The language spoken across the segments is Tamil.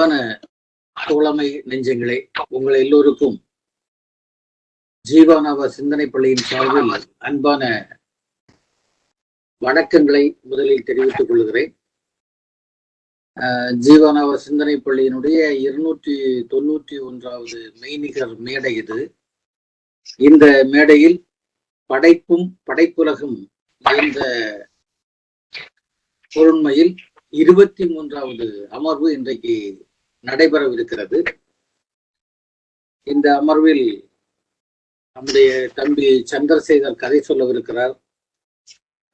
அன்பான தோழமை நெஞ்சங்களே, உங்கள் எல்லோருக்கும் ஜீவானவ சிந்தனை பள்ளியின் சார்பில் அன்பான வணக்கங்களை முதலில் தெரிவித்துக் கொள்கிறேன். ஜீவானவ சிந்தனை பள்ளியினுடைய 291வது மெய்நிகர் மேடை இது. இந்த மேடையில் படைப்பும் படைப்புலகும் என்ற பொருண்மையில் 23வது அமர்வு இன்றைக்கு நடைபெறவிருக்கிறது. இந்த அமர்வில் நம்முடைய தம்பி சந்திரசேகர் கதை சொல்லவிருக்கிறார்.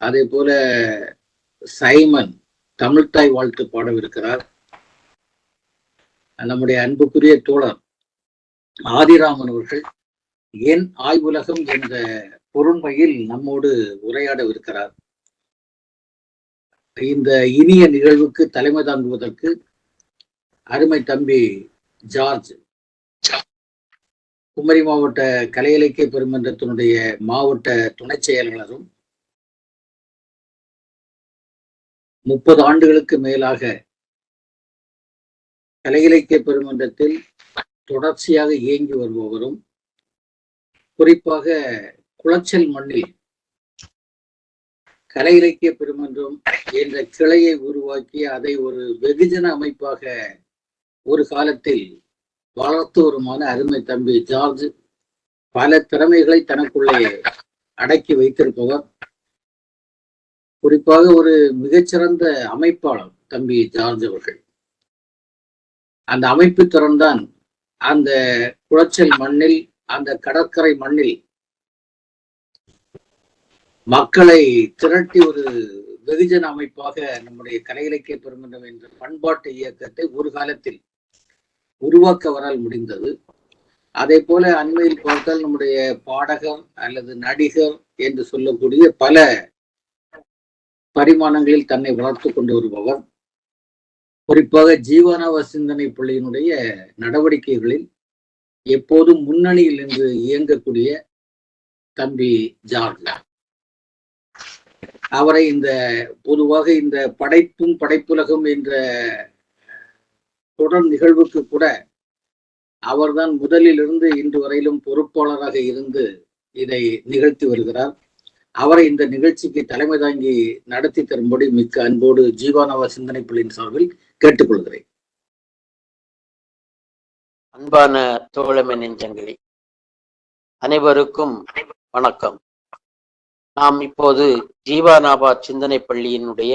அதே போல சைமன் தமிழ்த்தாய் வாழ்த்து பாடவிருக்கிறார். நம்முடைய அன்புக்குரிய தோழர் ஆதிராமன் அவர்கள் என் ஆய்வுலகம் என்ற பொருண்மையில் நம்மோடு உரையாடவிருக்கிறார். இந்த இனிய நிகழ்வுக்கு தலைமை தாங்குவதற்கு அருமை தம்பி ஜார்ஜ், குமரி மாவட்ட கலை இலக்கிய பெருமன்றத்தினுடைய மாவட்ட துணை செயலாளரும் 30 ஆண்டுகளுக்கு மேலாக கலை இலக்கிய பெருமன்றத்தில் தொடர்ச்சியாக இயங்கி வருபவரும், குறிப்பாக குளச்சல் மண்ணில் கலை இலக்கிய பெருமன்றம் என்ற கிளையை உருவாக்கி அதை ஒரு வெகுஜன அமைப்பாக ஒரு காலத்தில் வளர்த்து வருமான அருமை தம்பி ஜார்ஜ் பல திறமைகளை தனக்குள்ளே அடக்கி வைத்திருப்பவர். குறிப்பாக ஒரு மிகச்சிறந்த அமைப்பாளர் தம்பி ஜார்ஜ் அவர்கள். அந்த அமைப்பு திறன்தான் அந்த குளச்சல் மண்ணில், அந்த கடற்கரை மண்ணில் மக்களை திரட்டி ஒரு வெகுஜன அமைப்பாக நம்முடைய கலை இலக்கிய பெருமன்றம் என்ற பண்பாட்டு இயக்கத்தை ஒரு காலத்தில் உருவாக்க வரால் முடிந்தது. அதே போல அண்மையில் பார்த்தால் நம்முடைய பாடகர் அல்லது நடிகர் என்று சொல்லக்கூடிய பல பரிமாணங்களில் தன்னை வளர்த்து கொண்டு வருபவர். குறிப்பாக ஜீவானவ சிந்தனை பள்ளியினுடைய நடவடிக்கைகளில் எப்போதும் முன்னணியில் நின்று இயங்கக்கூடிய தம்பி ஜார்ஜ். அவரை பொதுவாக இந்த படைப்பும் படைப்புலகம் என்ற தொடர் நிகழ்வுக்கு கூட அவர்தான் முதலிலிருந்து இன்று வரையிலும் பொறுப்பாளராக இருந்து இதை நிகழ்த்தி வருகிறார். அவரை இந்த நிகழ்ச்சிக்கு தலைமை தாங்கி நடத்தி தரும்படி மிக்க அன்போடு ஜீவானவ சிந்தனை பள்ளியின் சார்பில் கேட்டுக்கொள்கிறேன். அன்பான தோழமை நெஞ்சங்களே, அனைவருக்கும் வணக்கம். நாம் இப்போது ஜீவானாபா சிந்தனை பள்ளியினுடைய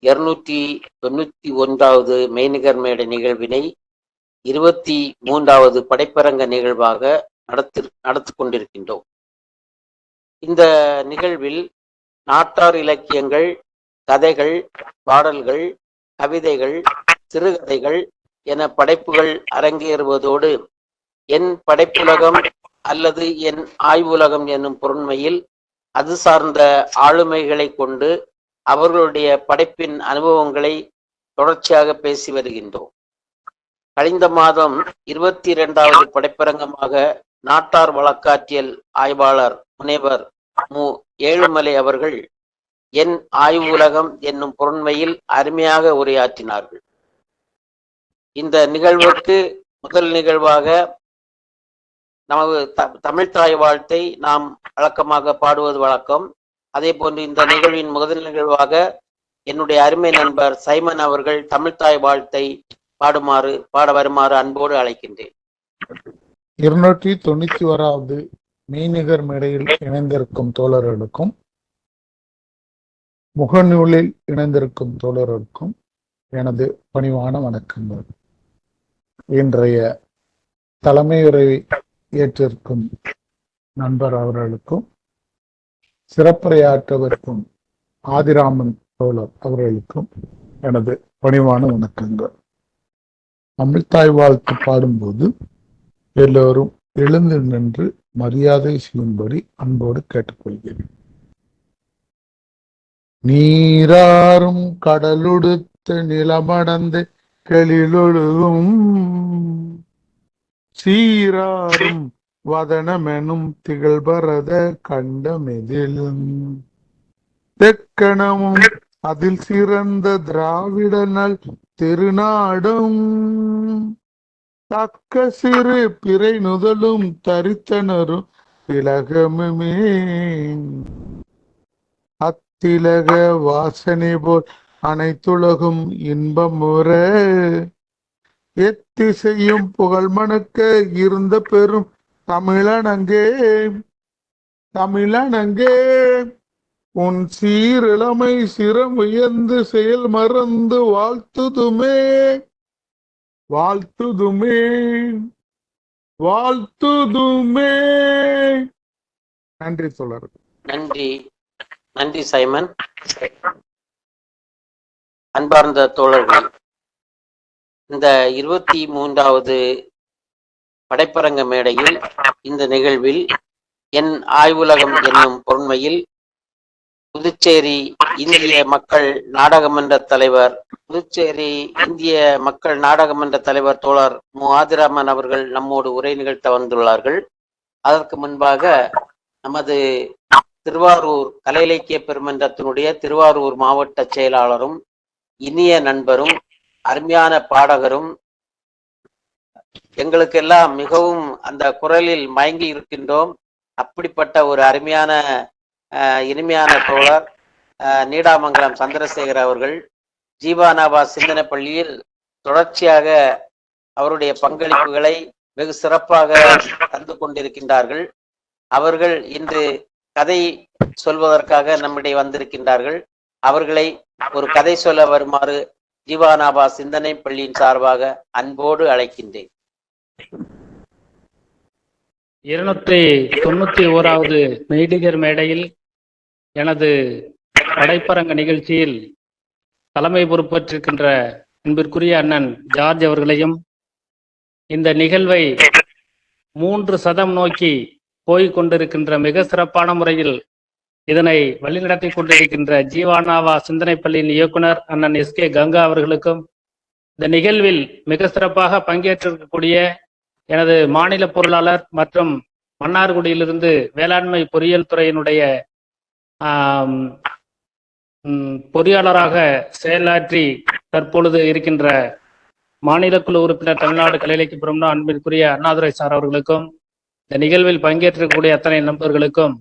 291வது மெய்நிகர் மேடை நிகழ்வினை 23வது படைப்பரங்க நிகழ்வாக நடத்தி கொண்டிருக்கின்றோம். இந்த நிகழ்வில் நாட்டார் இலக்கியங்கள், கதைகள், பாடல்கள், கவிதைகள், சிறுகதைகள் என படைப்புகள் அரங்கேறுவதோடு என் படைப்புலகம் அல்லது என் ஆய்வுலகம் என்னும் பொருண்மையில் அது சார்ந்த ஆளுமைகளை கொண்டு அவர்களுடைய படைப்பின் அனுபவங்களை தொடர்ச்சியாக பேசி வருகின்றோம். கழிந்த மாதம் 22வது படைப்பரங்கமாக நாட்டார் வழக்காற்றியல் ஆய்வாளர் முனைவர் மு. ஏழுமலை அவர்கள் என் ஆய்வுலகம் என்னும் பொருண்மையில் அருமையாக உரையாற்றினார்கள். இந்த நிகழ்வுக்கு முதல் நிகழ்வாக நமது தமிழ்த்தாய் வாழ்த்தை நாம் வழக்கமாக பாடுவது வழக்கம். அதே போன்று இந்த நிகழ்வின் முதல் நிகழ்வாக என்னுடைய அருமை நண்பர் சைமன் அவர்கள் தமிழ்த்தாய் வாழ்த்தை பாட வருமாறு அன்போடு அழைக்கின்றேன். 291வது மெய்நிகர் மேடையில் இணைந்திருக்கும் தோழர்களுக்கும், முகநூலில் இணைந்திருக்கும் தோழர்களுக்கும் எனது பணிவான வணக்கங்கள். இன்றைய தலைமையுரை ஏற்றிருக்கும் நண்பர் அவர்களுக்கும், சிறப்புரையாற்றவிருக்கும் ஆதிராமன் தோழர் அவர்களுக்கும் எனது பணிவான வணக்கங்கள். தமிழ்த்தாய் வாழ்த்து பாடும்போது எல்லோரும் எழுந்து நின்று மரியாதை செய்யும்படி அன்போடு கேட்டுக்கொள்கிறேன். நீராறும் கடலுடுத்த நிலமடந்து கெளிலொழுகும் சீராறும் வதனமெனும் திகழ்பரத கண்டமெதிலும் தெக்கணமும் அதில் சிறந்த திராவிடனல் திருநாடும் தக்க சிறு பிறை நுதலும் தரித்தனரும் திலகமுமே. அத்திலக வாசனை போல் அனைத்துலகும் இன்பமுற எத்திசையும் புகழ் மணக்க இருந்த பெரும் தமிழனங்கே தமிழனங்கே. உன் சீரிழமை சிரம் உயர்ந்து செயல் மறந்து வாழ்த்துதுமே வாழ்த்துதுமே வாழ்த்துதுமே. நன்றி தோழர். நன்றி நன்றி சைமன். அன்பார்ந்த தோழர்கள், இந்த 23வது படைப்பரங்க மேடையில் இந்த நிகழ்வில் என் ஆய்வுலகம் என்னும் பொருண்மையில் புதுச்சேரி இந்திய மக்கள் நாடகமன்ற தலைவர் தோழர் மு. ஆதிராமன் அவர்கள் நம்மோடு உரை நிகழ்த்த வந்துள்ளார்கள். அதற்கு முன்பாக நமது திருவாரூர் கலை இலக்கிய பெருமன்றத்தினுடைய திருவாரூர் மாவட்ட செயலாளரும் இனிய நண்பரும் அருமையான பாடகரும் எங்களுக்கெல்லாம் மிகவும் அந்த குரலில் மயங்கி இருக்கின்றோம். அப்படிப்பட்ட ஒரு அருமையான இனிமையான தோழர் நீடாமங்கலம் சந்திரசேகர் அவர்கள் ஜீவானாபா சிந்தனை பள்ளியில் தொடர்ச்சியாக அவருடைய பங்களிப்புகளை வெகு சிறப்பாக தந்து கொண்டிருக்கின்றார்கள். அவர்கள் இன்று கதை சொல்வதற்காக நம்மிடையே வந்திருக்கின்றார்கள். அவர்களை ஒரு கதை சொல்ல வருமாறு ஜீவானாபா சிந்தனை பள்ளியின் சார்பாக அன்போடு அழைக்கின்றேன். 291வது மெய்டிகர் மேடையில் எனது படைப்பரங்க நிகழ்ச்சியில் தலைமை பொறுப்பேற்றிருக்கின்ற அன்பிற்குரிய அண்ணன் ஜார்ஜ் அவர்களையும், இந்த நிகழ்வை 3 சதம் நோக்கி போய்க் கொண்டிருக்கின்ற மிக சிறப்பான முறையில் இதனை வழிநடத்தி கொண்டிருக்கின்ற ஜீவானாவா சிந்தனை பள்ளியின் இயக்குனர் அண்ணன் எஸ்.கே. கங்கா அவர்களுக்கும், இந்த நிகழ்வில் மிக சிறப்பாக பங்கேற்றிருக்கக்கூடிய எனது மாநில பொருளாளர் மற்றும் மன்னார்குடியிலிருந்து வேளாண்மை பொறியியல் துறையினுடைய பொறியாளராக செயலாற்றி தற்பொழுது இருக்கின்ற மாநில குழு உறுப்பினர் தமிழ்நாடு கலை இலக்கிய பெருமன்றம் அன்பிற்குரிய அண்ணாதுரை சார் அவர்களுக்கும், இந்த நிகழ்வில் பங்கேற்றக்கூடிய அத்தனை நண்பர்களுக்கும்,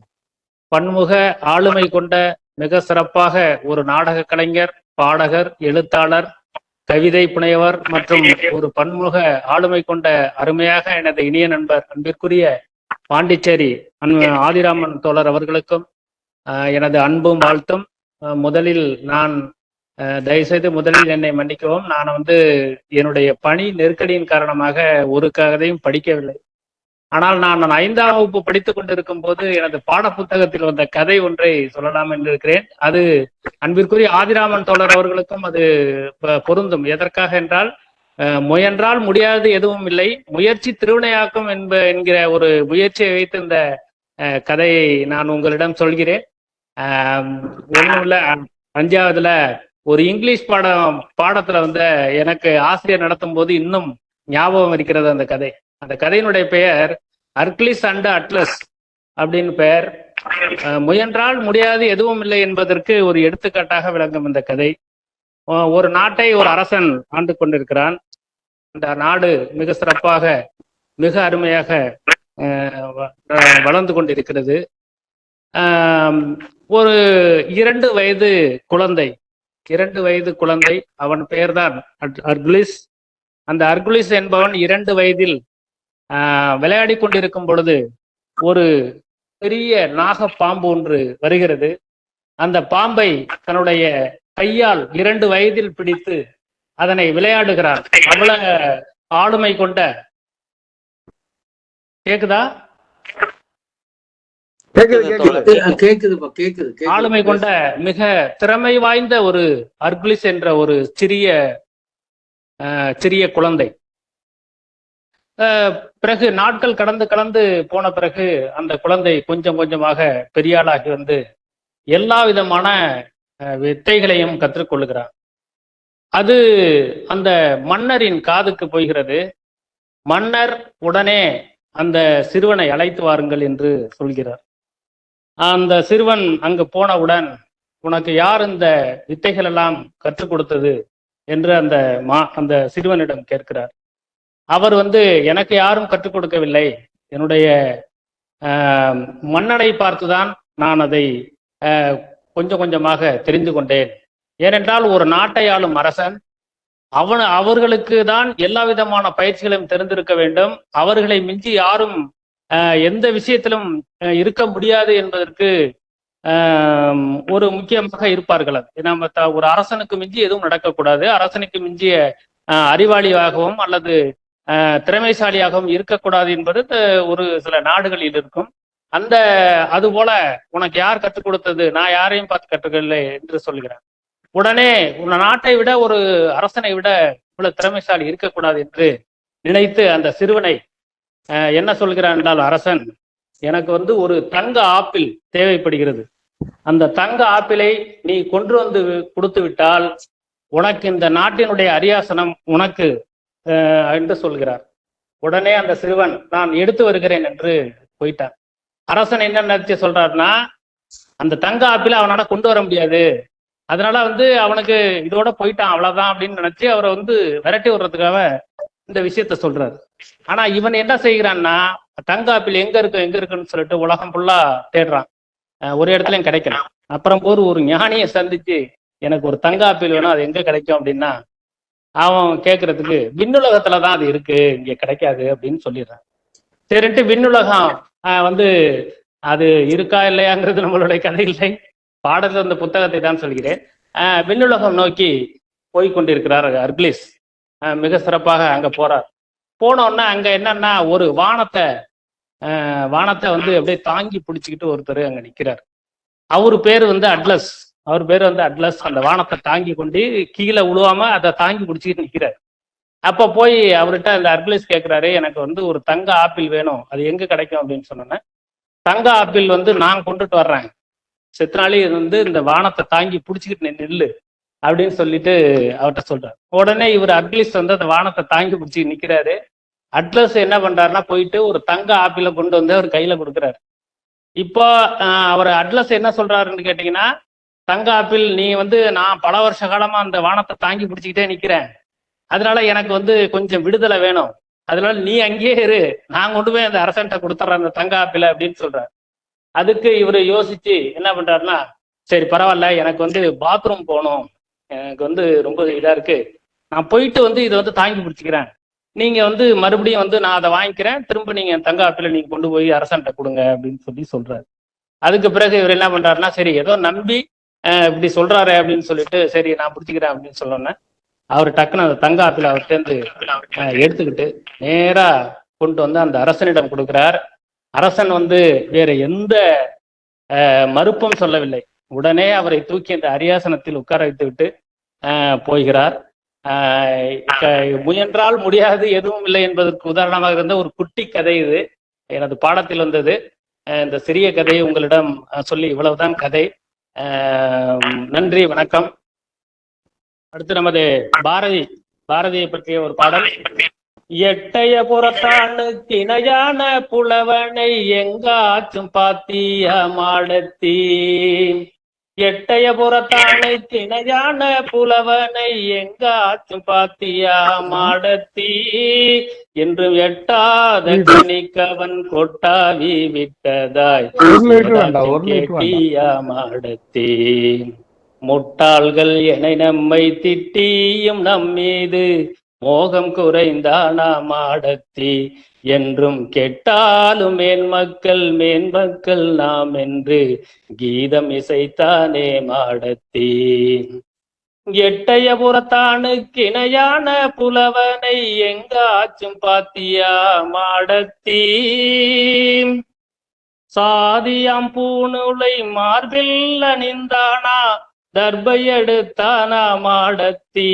பன்முக ஆளுமை கொண்ட மிக சிறப்பாக ஒரு நாடக கலைஞர், பாடகர், எழுத்தாளர், கவிதை புனையவர் மற்றும் ஒரு பன்முக ஆளுமை கொண்ட அருமையாக எனது இனிய நண்பர் அன்பிற்குரிய பாண்டிச்சேரி ஆதிராமன் தோழர் அவர்களுக்கும் எனது அன்பும் வாழ்த்தும். முதலில் நான் தயவுசெய்து முதலில் என்னை மன்னிக்கவும். நான் என்னுடைய பணி நெருக்கடியின் காரணமாக ஒரு கதையும் படிக்கவில்லை. ஆனால் நான் 5ஆம் வகுப்பு படித்துக் கொண்டிருக்கும் போது எனது பாட புத்தகத்தில் வந்த கதை ஒன்றை சொல்லலாம் என்று இருக்கிறேன். அது அன்பிற்குரிய ஆதிராமன் தோழர் அவர்களுக்கும் அது பொருந்தும். எதற்காக என்றால், முயன்றால் முடியாது எதுவும் இல்லை, முயற்சி திருவினையாக்கும் என்கிற ஒரு முயற்சியை வைத்து இந்த கதையை நான் உங்களிடம் சொல்கிறேன். ஒன்றும் இல்லை, 5ஆவதுல ஒரு இங்கிலீஷ் பாடத்துல எனக்கு ஆசிரியர் நடத்தும் போது இன்னும் ஞாபகம் இருக்கிறது அந்த கதை. அந்த கதையினுடைய பெயர் அர்க்லிஸ் அண்ட் அட்லஸ் அப்படின்னு பெயர். முயன்றால் முடியாது எதுவும் இல்லை என்பதற்கு ஒரு எடுத்துக்காட்டாக விளங்கும் இந்த கதை. ஒரு நாட்டை ஒரு அரசன் ஆண்டு கொண்டிருக்கிறான். இந்த நாடு மிக சிறப்பாக மிக அருமையாக வளர்ந்து கொண்டிருக்கிறது. ஒரு 2 வயது குழந்தை, அவன் பெயர்தான் அர்குலிஸ். அந்த அர்குலிஸ் என்பவன் 2 வயதில் விளையாடி கொண்டிருக்கும் பொழுது ஒரு பெரிய நாக பாம்பு ஒன்று வருகிறது. அந்த பாம்பை தன்னுடைய கையால் 2 வயதில் பிடித்து அதனை விளையாடுகிறான். அவ்வளவு ஆளுமை கொண்ட கேக்குதா ஆளுமை கொண்ட மிக திறமை வாய்ந்த ஒரு அர்குலிஸ் என்ற ஒரு சிறிய குழந்தை. பிறகு நாட்கள் கடந்து போன பிறகு அந்த குழந்தை கொஞ்சம் கொஞ்சமாக பெரியாளாகி எல்லா விதமான வித்தைகளையும் கற்றுக்கொள்ளுகிறார். அது அந்த மன்னரின் காதுக்கு போகிறது. மன்னர் உடனே அந்த சிறுவனை அழைத்து வாருங்கள் என்று சொல்கிறார். அந்த சிறுவன் அங்கு போனவுடன், உனக்கு யார் இந்த வித்தைகள் எல்லாம் கற்றுக் கொடுத்தது என்று அந்த சிறுவனிடம் கேட்கிறார். அவர் எனக்கு யாரும் கற்றுக் கொடுக்கவில்லை, என்னுடைய மன்னனை பார்த்துதான் நான் அதை கொஞ்சம் கொஞ்சமாக தெரிந்து கொண்டேன். ஏனென்றால் ஒரு நாட்டை ஆளும் அரசன் அவர்களுக்கு தான் எல்லா விதமான பயிற்சிகளையும் தெரிந்திருக்க வேண்டும். அவர்களை மிஞ்சி யாரும் எந்த விஷயத்திலும் இருக்க முடியாது என்பதற்கு ஒரு முக்கியமாக இருப்பார்கள். நம்ம ஒரு அரசனுக்கு மிஞ்சி எதுவும் நடக்கக்கூடாது, அரசனுக்கு மிஞ்சிய அறிவாளியாகவும் அல்லது திறமைசாலியாகவும் இருக்கக்கூடாது என்பது ஒரு சில நாடுகளில் இருக்கும். அது போல உனக்கு யார் கற்றுக் கொடுத்தது, நான் யாரையும் பார்த்து கற்றுக்கவில்லை என்று சொல்கிறேன். உடனே உன் நாட்டை விட ஒரு அரசனை விட இவ்வளவு திறமைசாலி இருக்கக்கூடாது என்று நினைத்து அந்த சிறுவனை என்ன சொல்கிறான் என்றால், அரசன் எனக்கு ஒரு தங்க ஆப்பிள் தேவைப்படுகிறது, அந்த தங்க ஆப்பிளை நீ கொண்டு வந்து கொடுத்து விட்டால் உனக்கு இந்த நாட்டினுடைய அரியாசனம் உனக்கு என்று சொல்கிறார். உடனே அந்த சிறுவன் நான் எடுத்து வருகிறேன் என்று போயிட்டான். அரசன் என்ன நினைச்சு சொல்றாருன்னா, அந்த தங்க ஆப்பிளை அவனால கொண்டு வர முடியாது, அதனால அவனுக்கு இதோட போயிட்டான் அவ்வளவுதான் அப்படின்னு நினைச்சு அவரை விரட்டி விடுறதுக்காக இந்த விஷயத்த சொல்றாரு. ஆனா இவன் என்ன செய்கிறான்னா, தங்க ஆப்பிள் எங்க இருக்குன்னு சொல்லிட்டு உலகம் ஃபுல்லா தேடுறான், ஒரு இடத்துலயும் கிடைக்கல. அப்புறம் ஒரு ஞானியை சந்திச்சு எனக்கு ஒரு தங்க ஆப்பிள் வேணும், அது எங்க கிடைக்கும் அப்படின்னா, அவன் கேட்கறதுக்கு விண்ணுலகத்துலதான் அது இருக்கு, இங்க கிடைக்காது அப்படின்னு சொல்லிடுறான். சரின்ட்டு விண்ணுலகம் அது இருக்கா இல்லையாங்கிறது நம்மளுடைய கதை இல்லை, பாடத்துல அந்த புத்தகத்தை தான் சொல்கிறேன். விண்ணுலகம் நோக்கி போய்கொண்டிருக்கிறார் ஹெர்குலிஸ். மிக சிறப்பாக அங்க போறார். போனோன்னா அங்க என்னன்னா, ஒரு வானத்தை அப்படியே தாங்கி பிடிச்சிக்கிட்டு ஒருத்தர் அங்க நிக்கிறார். அவரு பேரு அட்லஸ். அட்லஸ் அந்த வானத்தை தாங்கி கொண்டு கீழே விழுவாம அதை தாங்கி பிடிச்சிக்கிட்டு நிக்கிறார். அப்ப போய் அவர்கிட்ட அந்த ஹெர்குலிஸ் கேட்கிறாரு, எனக்கு ஒரு தங்க ஆப்பிள் வேணும், அது எங்க கிடைக்கும் அப்படின்னு சொன்னோன்னே, தங்க ஆப்பிள் நான் கொண்டுட்டு வர்றேன், செத்தனாலே இந்த வானத்தை தாங்கி பிடிச்சிக்கிட்டு நில்லு அப்படின்னு சொல்லிட்டு அவர்கிட்ட சொல்றாரு. உடனே இவர் ஹெர்குலிஸ் அந்த வானத்தை தாங்கி பிடிச்சி நிக்கிறாரு. அட்லஸ் என்ன பண்றாருன்னா, போயிட்டு ஒரு தங்க ஆப்பிளை கொண்டு அவர் கையில கொடுக்குறாரு. இப்போ அவர் அட்லஸ் என்ன சொல்றாருன்னு கேட்டீங்கன்னா, தங்க ஆப்பிள் நீ நான் பல வருஷ காலமா அந்த வானத்தை தாங்கி பிடிச்சிக்கிட்டே நிக்கிறேன், அதனால எனக்கு கொஞ்சம் விடுதலை வேணும், அதனால நீ அங்கேயே இரு, நான் கொண்டு போய் அந்த அரசன்ட்ட கொடுத்துட்றேன் அந்த தங்க ஆப்பிளை அப்படின்னு சொல்றாரு. அதுக்கு இவரு யோசிச்சு என்ன பண்றாருன்னா, சரி பரவாயில்ல, எனக்கு பாத்ரூம் போகணும், எனக்கு ரொம்ப இதா இருக்கு, நான் போயிட்டு இதை தாங்கி பிடிச்சிக்கிறேன், நீங்க மறுபடியும் நான் அதை வாங்கிக்கிறேன், திரும்ப நீங்க தங்க ஆப்பிளை நீங்க கொண்டு போய் அரசன்ட்ட கொடுங்க அப்படின்னு சொல்றாரு. அதுக்கு பிறகு இவர் என்ன பண்றாருன்னா, சரி ஏதோ நம்பி இப்படி சொல்றாரு அப்படின்னு சொல்லிட்டு, சரி நான் பிடிச்சிக்கிறேன் அப்படின்னு சொன்னோன்னே, அவர் டக்குன்னு அந்த தங்க ஆப்பிளை அவர்கிட்ட எடுத்துக்கிட்டு நேரா கொண்டு அந்த அரசனிடம் கொடுக்கிறார். அரசன் வேற எந்த மறுப்பும் சொல்லவில்லை. உடனே அவரை தூக்கி அந்த அரியாசனத்தில் உட்கார வைத்து விட்டு போகிறார். முயன்றால் முடியாது எதுவும் இல்லை என்பதற்கு உதாரணமாக இருந்த ஒரு குட்டி கதை இது, எனது பாடத்தில் வந்தது. இந்த சிறிய கதையை உங்களிடம் சொல்லி இவ்வளவுதான் கதை. நன்றி, வணக்கம். அடுத்து நமது பாரதியை பற்றிய ஒரு பாடல். எட்டய புறத்தானுக்கு இணையான புலவனை எங்காச்சும் பாத்திய மாடத்தி, எட்டய புறத்தானுக்கு இணையான புலவனை எங்காச்சும் பாத்தியா மாடத்தி, என்றும் எட்டாத கணிக்கவன் கொட்டாவி விட்டதாய் கேட்டியா மாடத்தி, முட்டாள்கள் என நம்மை திட்டியும் நம்மீது மோகம் குறைந்தானா மாடத்தி, என்றும் கெட்டாலும் மேன்மக்கள் நாம் என்று கீதம் இசைத்தானே மாடத்தி, எட்டய புறத்தானுக்கு இணையான புலவனை எங்காச்சும் பாத்தியா மாடத்தி, சாதியாம் பூநூலை மார்பில் அணிந்தானா தர்பை எடுத்தானா மாடத்தி,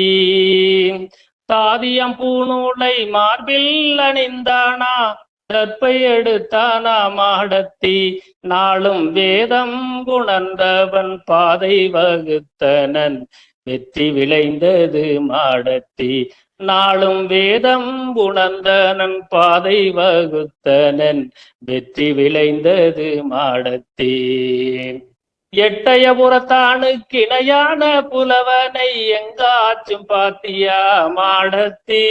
சாதியாம் பூநூலை மார்பில் அணிந்தானா தர்பை எடுத்தானா மாடத்தி, நாளும் வேதம் குணர்ந்தவன் பாதை வகுத்தனன் வெற்றி விளைந்தது மாடத்தி, நாளும் வேதம் உணர்ந்தனன் பாதை வகுத்தனன் வெற்றி விளைந்தது மாடத்தி. எட்டயபுரத்தானுக்கு இணையான புலவனை எங்காச்சும் பாத்தியா மாடத்தீ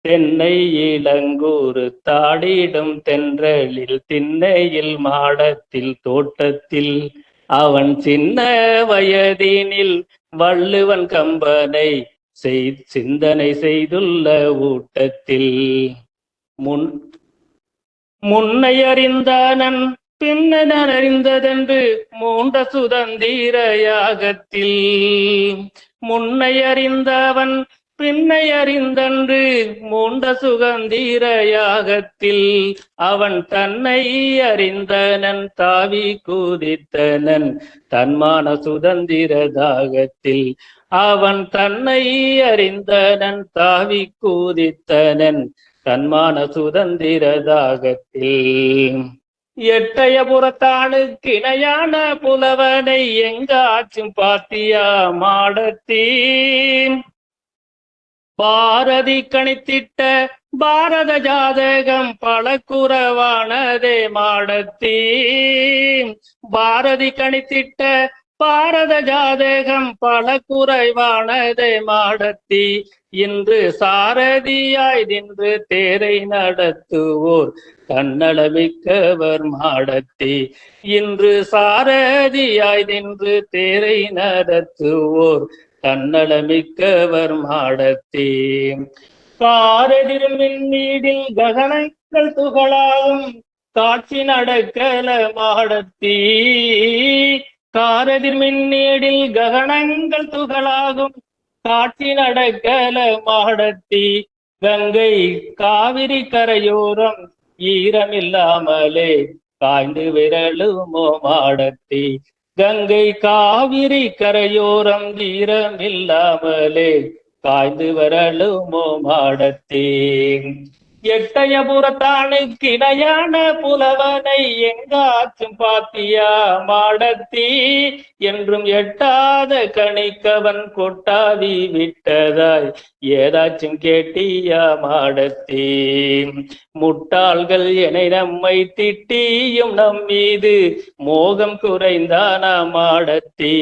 தென்னை இளங்கூறு தாடிடும் தென்றலில் திண்ணையில் மாடத்தில் தோட்டத்தில் அவன் சின்ன வயதினில் வள்ளுவன் கம்பனை சிந்தனை செய்துள்ள ஊட்டத்தில் முன்னை அறிந்தானன் பின்னர் அறிந்ததென்று மூண்ட சுதந்திர யாகத்தில் முன்னை அறிந்தவன் பின்னை அறிந்தன்று மூண்ட சுகந்திர யாகத்தில் அவன் தன்னை அறிந்தனன் தாவி குதித்தனன் தன்மான சுதந்திர தாகத்தில் அவன் தன்னை அறிந்தனன் தாவி குதித்தனன் தன்மான சுதந்திர தாகத்தில் எட்டயபுரத்தானுக்கு இணையான புலவனை எங்காச்சும் பாத்தியா மாடத்தீ பாரதி கணித்திட்ட பாரத ஜாதகம் பல குறவானதே மாடத்தீ பாரதி கணித்திட்ட பாரத ஜாதகம் பல குறைவானதை மாடத்தி இன்று சாரதியாய் நின்று தேரை நடத்துவோர் தன்னலமிக்கவர் மாடத்தி இன்று சாரதியாய் நின்று தேரை நடத்துவோர் தன்னலமிக்கவர் மாடத்தி காரெதிரும் நீடில் ககனங்கள் துகளாகும் காட்சி நடக்கல மாடத்தி காரெதிர் மின்னீடில் ககனங்கள் துகளாகும் காட்சி நடக்கல மாடத்தி கங்கை காவிரி கரையோரம் ஈரமில்லாமலே காய்ந்து விரலுமோ மாடத்தி கங்கை காவிரி கரையோரம் ஈரமில்லாமலே காய்ந்து விரலுமோ மாடத்தி எட்டயபுரத்தானுக்கு இணையான புலவனை எங்காச்சும் பாத்தியா மாடத்தி என்றும் எட்டாத கணிக்கவன் கொட்டாவி விட்டதாய் ஏதாச்சும் கேட்டியா மாடத்தி முட்டாள்கள் என நம்மை திட்டியும் நம் மீது மோகம் குறைந்தானா மாடத்தி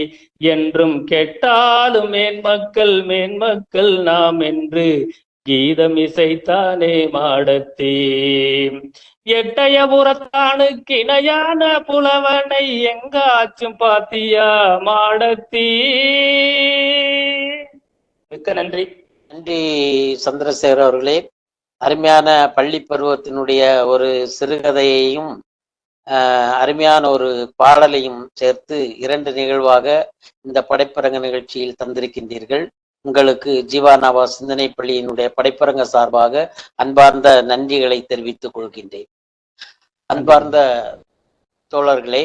என்றும் கெட்டாலும் மேன்மக்கள் நாம் என்று கீதம் இசைத்தானே மாடத்தி எட்டயபுரத்தானுக்கு இணையான புலவனை எங்காச்சும் பாத்தியா மாடத்தி. மிக்க நன்றி. நன்றி சந்திரசேகர் அவர்களே. அருமையான பள்ளி பருவத்தினுடைய ஒரு சிறுகதையையும் அருமையான ஒரு பாடலையும் சேர்த்து 2 நிகழ்வாக இந்த படைப்பரங்க நிகழ்ச்சியில் தந்திருக்கின்றீர்கள். உங்களுக்கு ஜீவானாவா சிந்தனை பள்ளியினுடைய படைப்பரங்க சார்பாக அன்பார்ந்த நன்றிகளை தெரிவித்துக் கொள்கின்றேன். அன்பார்ந்த தோழர்களே,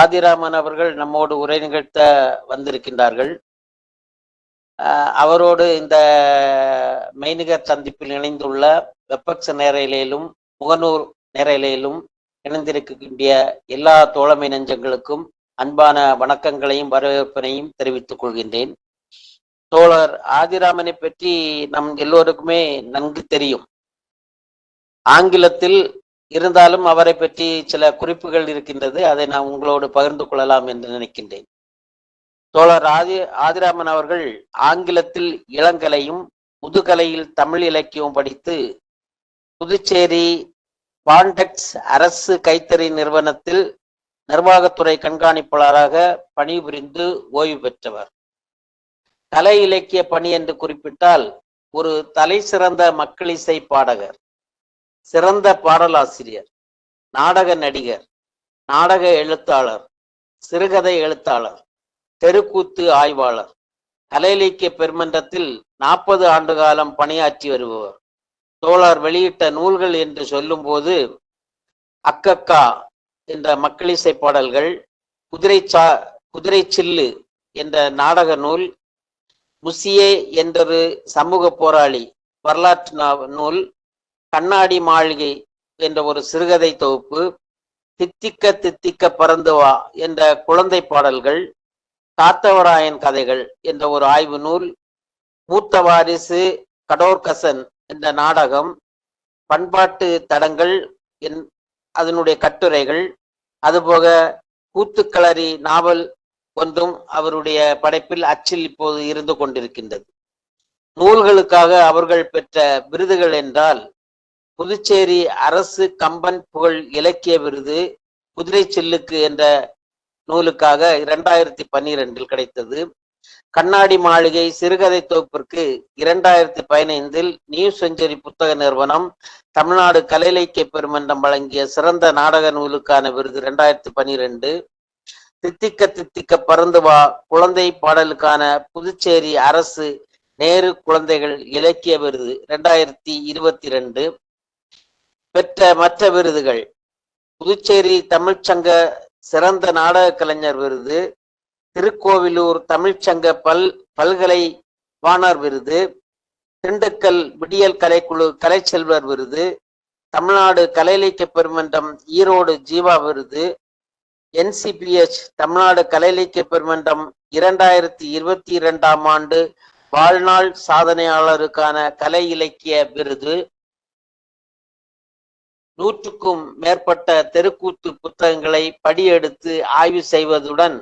ஆதிராமன் அவர்கள் நம்மோடு உரை நிகழ்த்த வந்திருக்கின்றார்கள். அவரோடு இந்த மெய்நிகர் சந்திப்பில் இணைந்துள்ள வெப்பக்ச நேரலையிலும் முகநூல் நேரலையிலும் இணைந்திருக்கின்ற எல்லா தோழமை நெஞ்சங்களுக்கும் அன்பான வணக்கங்களையும் வரவேற்பனையும் தெரிவித்துக் கொள்கின்றேன். தோழர் ஆதிராமனை பற்றி நம் எல்லோருக்குமே நன்கு தெரியும். ஆங்கிலத்தில் இருந்தாலும் அவரை பற்றி சில குறிப்புகள் இருக்கின்றது. அதை நான் உங்களோடு பகிர்ந்து கொள்ளலாம் என்று நினைக்கின்றேன். தோழர் ஆதிராமன் அவர்கள் ஆங்கிலத்தில் இளங்கலையும் முதுகலையில் தமிழ் இலக்கியமும் படித்து புதுச்சேரி பாண்டெக்ஸ் அரசு கைத்தறி நிறுவனத்தில் நிர்வாகத்துறை கண்காணிப்பாளராக பணிபுரிந்து ஓய்வு பெற்றவர். கலை இலக்கிய பணி என்று குறிப்பிட்டால் ஒரு தலை சிறந்த மக்கள் இசை பாடகர், சிறந்த பாடலாசிரியர், நாடக நடிகர், நாடக எழுத்தாளர், சிறுகதை எழுத்தாளர், தெருக்கூத்து ஆய்வாளர், கலை இலக்கிய பெருமன்றத்தில் 40 ஆண்டு காலம் பணியாற்றி வருபவர். தோழர் வெளியிட்ட நூல்கள் என்று சொல்லும் போது அக்கக்கா என்ற மக்களிசை பாடல்கள், குதிரை சில்லு என்ற நாடக நூல், முசியே என்றொரு சமூக போராளி வரலாற்று நூல், கண்ணாடி மாளிகை என்ற ஒரு சிறுகதை தொகுப்பு, தித்திக்க தித்திக்க பறந்து வா என்ற குழந்தை பாடல்கள், காத்தவராயன் கதைகள் என்ற ஒரு ஆய்வு நூல், மூத்த வாரிசு கடோர்கசன் என்ற நாடகம், பண்பாட்டு தடங்கள் அதனுடைய கட்டுரைகள், அதுபோக கூத்துக்களரி நாவல் ஒன்றும் அவருடைய படைப்பில் அச்சில் இப்போது இருந்து கொண்டிருக்கின்றது. நூல்களுக்காக அவர்கள் பெற்ற விருதுகள் என்றால் புதுச்சேரி அரசு கம்பன் புகழ் இலக்கிய விருது குதிரை சில்லுக்கு என்ற நூலுக்காக 2012 கிடைத்தது. கண்ணாடி மாளிகை சிறுகதை தொகுப்பிற்கு 2015 நியூ செஞ்சுரி புத்தக நிறுவனம் தமிழ்நாடு கலை இலக்கிய பெருமன்றம் வழங்கிய சிறந்த நாடக நூலுக்கான விருது 2012. தித்திக்க தித்திக்க பறந்து வா குழந்தை பாடலுக்கான புதுச்சேரி அரசு நேரு குழந்தைகள் இலக்கிய விருது 2022. பெற்ற மற்ற விருதுகள்: புதுச்சேரி தமிழ்ச்சங்க சிறந்த நாடக கலைஞர் விருது, திருக்கோவிலூர் தமிழ்ச்சங்க பல்கலை வாணர் விருது, திண்டுக்கல் விடியல் கலைக்குழு கலைச்செல்வர் விருது, தமிழ்நாடு கலை இலக்கிய பெருமன்றம் ஈரோடு ஜீவா விருது, NCPH தமிழ்நாடு கலை இலக்கிய பெருமன்றம் 2022 ஆண்டு வாழ்நாள் சாதனையாளருக்கான கலை இலக்கிய விருது, 100க்கும் மேற்பட்ட தெருக்கூத்து புத்தகங்களை படியெடுத்து ஆய்வு செய்வதுடன்